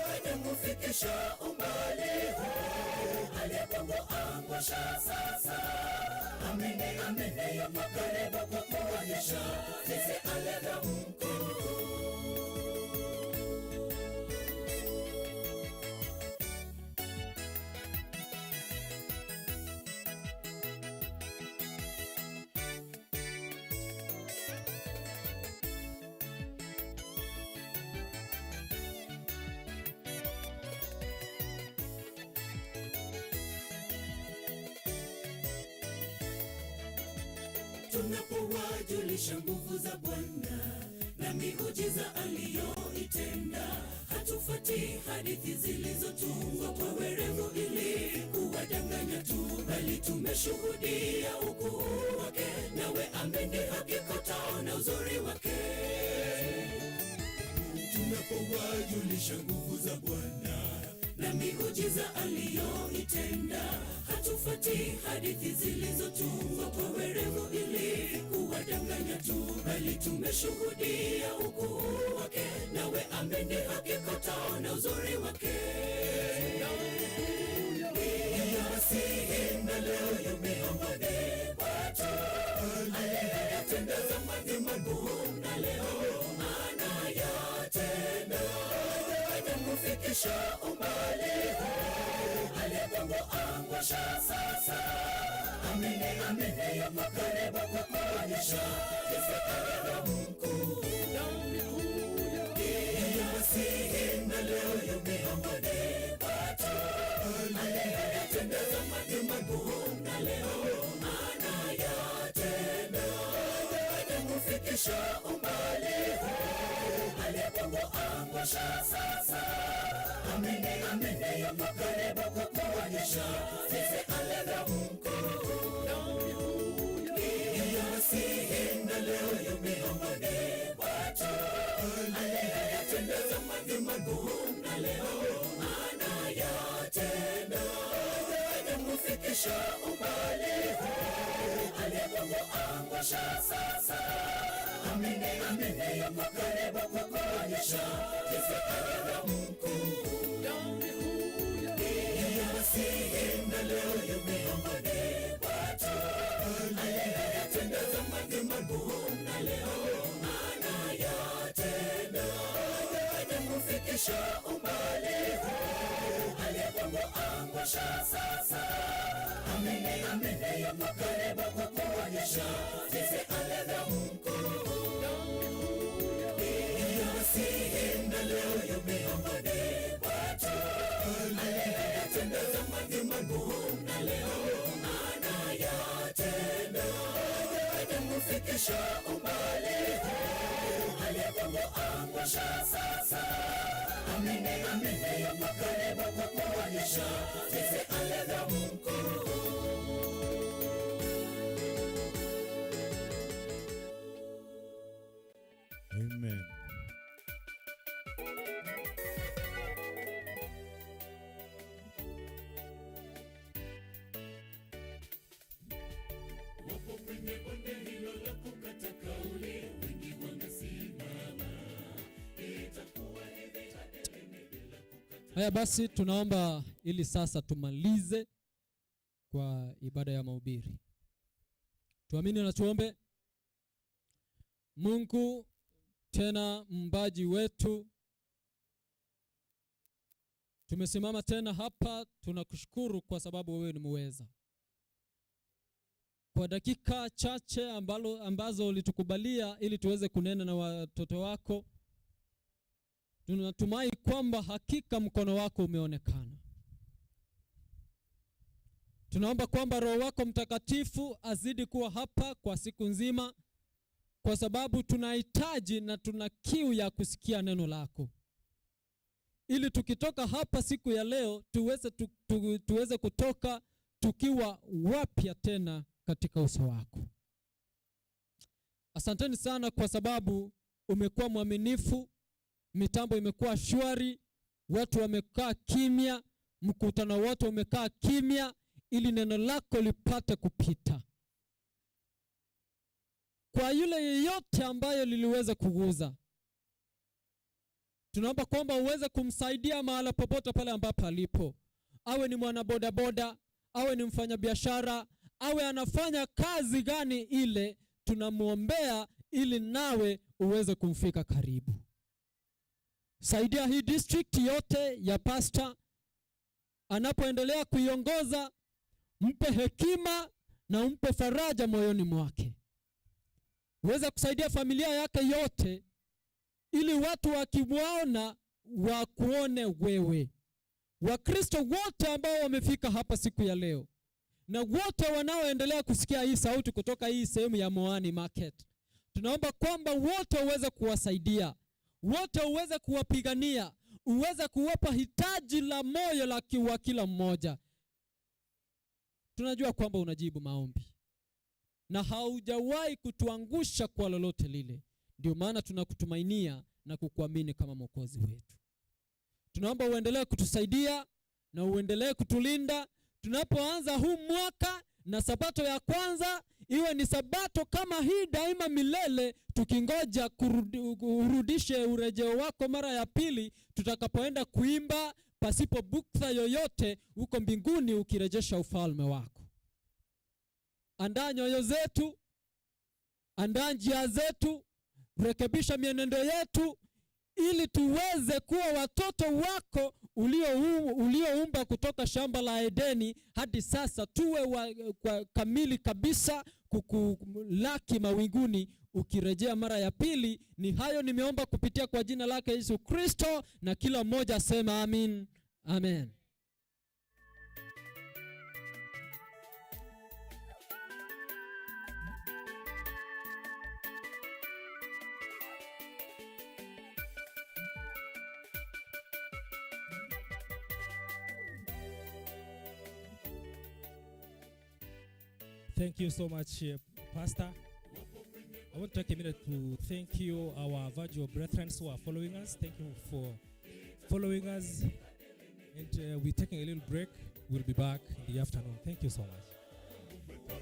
Hajakufikisha umbali huu, alipokuangusha sasa. Amini, amini yuko karibu kukuonyesha jinsi alivyo mkuu. Tunapowajulisha nguvu za Bwana na miujiza aliyoitenda, hatufuati hadithi zilizotungwa kwa werevu ili kuwadanganya tu, bali tumeshuhudia ukuu wake, nawe amini hakika utaona uzuri wake. Tunapowajulisha nguvu za Bwana na miujiza aliyoitenda, hatufuati hadithi zilizotungwa kwa werevu ili kuwadanganya tu, bali tumeshuhudia ukuu wake, nawe amini hakika utaona uzuri wake. Masihi na leo yu miongoni mwetu, aliyeyatenda zamani magumu na leo anayatenda. kumfikisha umbali huu, alipokuangusha sasa. Amini, amini, yuko karibu kukuonyesha jinsi alivyo mkuu. Yasihi na leo yu miongoni watu, aliyatendeza mambo magumu na leo anayatenda. Kumfikisha umbali huu, alipokuangusha sasa. Amini, amini, yuko karibu kukuonyesha jinsi alivyo mkuu. Yasihi na leo yu miongoni watu, aliyatendeza mambo magumu na leo anayatenda. Kumfikisha umbali huu, alipokuangusha sasa. Amini, amini, yuko karibu kukuonyesha jinsi alivyo mkuu. Yasihi na leo yu miongoni watu, aliyatendeza mambo magumu na leo anayatenda. Kumfikisha umbali huu, alipokuangusha sasa. Amini, amini, yuko karibu kukuonyesha jinsi alivyo mkuu. Yasihi na leo yu miongoni watu, aliyatendeza mambo magumu na leo anayatenda. Kumfikisha umbali huu, alipokuangusha sasa. Amini, amini, yuko karibu kukuonyesha jinsi alivyo mkuu. Amen. Wapo kwenye bonde hilo la kukata kauli, wengi wamesimama. Itakuwa hivi hadi bila kukata. Haya basi, tunaomba ili sasa tumalize kwa ibada ya mahubiri. Tuamini na tuombe. Mungu tena mbaji wetu, tumesimama tena hapa, tunakushukuru kwa sababu wewe ni muweza. Kwa dakika chache ambazo ulitukubalia ili tuweze kunena na watoto wako, tunatumai kwamba hakika mkono wako umeonekana. Tunaomba kwamba Roho wako Mtakatifu azidi kuwa hapa kwa siku nzima, kwa sababu tunahitaji na tuna kiu ya kusikia neno lako, ili tukitoka hapa siku ya leo tuweze kutoka tukiwa wapya tena katika uso wako. Asanteni sana kwa sababu umekuwa mwaminifu, mitambo imekuwa shwari, watu wamekaa kimya, mkutano wote umekaa kimya ili neno lako lipate kupita. Kwa yule yeyote ambayo liliweza kuguza, tunaomba kwamba uweze kumsaidia mahala popote pale ambapo alipo. Awe ni mwanabodaboda, awe ni mfanyabiashara, awe anafanya kazi gani ile, tunamuombea ili nawe uweze kumfika karibu. Saidia hii district yote ya pastor anapoendelea kuiongoza, mpe hekima na mpe faraja moyoni mwake. Uweze kusaidia familia yake yote ili watu wakimwona wakuone wewe. Wakristo wote ambao wamefika hapa siku ya leo na wote wanaoendelea kusikia hii sauti kutoka hii sehemu ya Mwaani Market, tunaomba kwamba wote uweze kuwasaidia, wote uweze kuwapigania, uweze kuwapa hitaji la moyo la kila mmoja. Tunajua kwamba unajibu maombi na haujawahi kutuangusha kwa lolote lile. Ndio maana tunakutumainia na kukuamini kama Mwokozi wetu. Tunaomba uendelee kutusaidia na uendelee kutulinda tunapoanza huu mwaka, na sabato ya kwanza iwe ni sabato kama hii daima milele, tukingoja kurudishe urejeo wako mara ya pili, tutakapoenda kuimba pasipo buktha yoyote huko mbinguni ukirejesha ufalme wako. Andaa nyoyo zetu, andaa njia zetu, rekebisha mienendo yetu ili tuweze kuwa watoto wako ulioumba kutoka shamba la Edeni hadi sasa tuwe kwa kamili kabisa kukulaki mawinguni ukirejea mara ya pili. Ni hayo nimeomba kupitia kwa jina lake Yesu Kristo, na kila mmoja sema amin. Amen. Thank you so much, Pastor. I want to take a minute to thank you, our virtual brethren who are following us. Thank you for following us. And we're taking a little break. We'll be back in the afternoon. Thank you so much.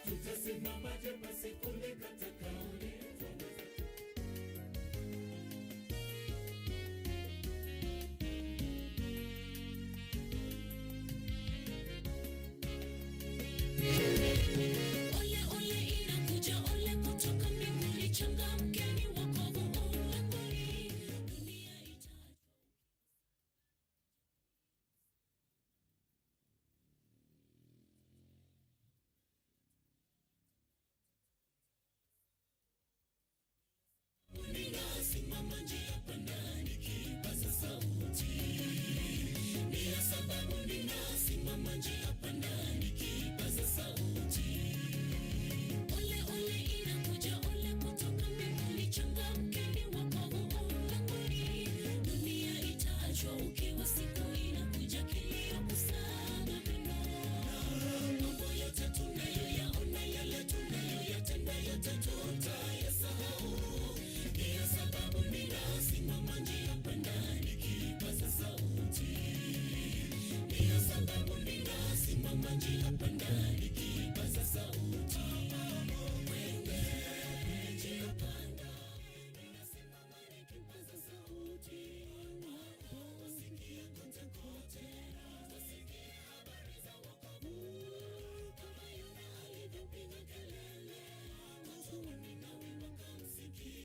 Tutasimamaje basi kulikata kauli? Ole ole inakuja, ole kutoka mbinguni, changamkeni wokovu ulangoni, dunia itajua. Ninasimama njia panda nikipaza sauti, ndiyo sababu ninasimama njia panda nikipaza sauti. Ole ole inakuja, ole kutoka mbinguni, changamkeni wokovu ulangoni, dunia itajua ukiwa siku inakuja, kilio kusaga meno. Mambo yote tunayoyaona, yale tunayoyatenda, yote tutayasahau. Ndiyo sababu ninasimama njia panda nikipaza sauti, ndiyo sababu ninasimama njia panda nikipaza sauti.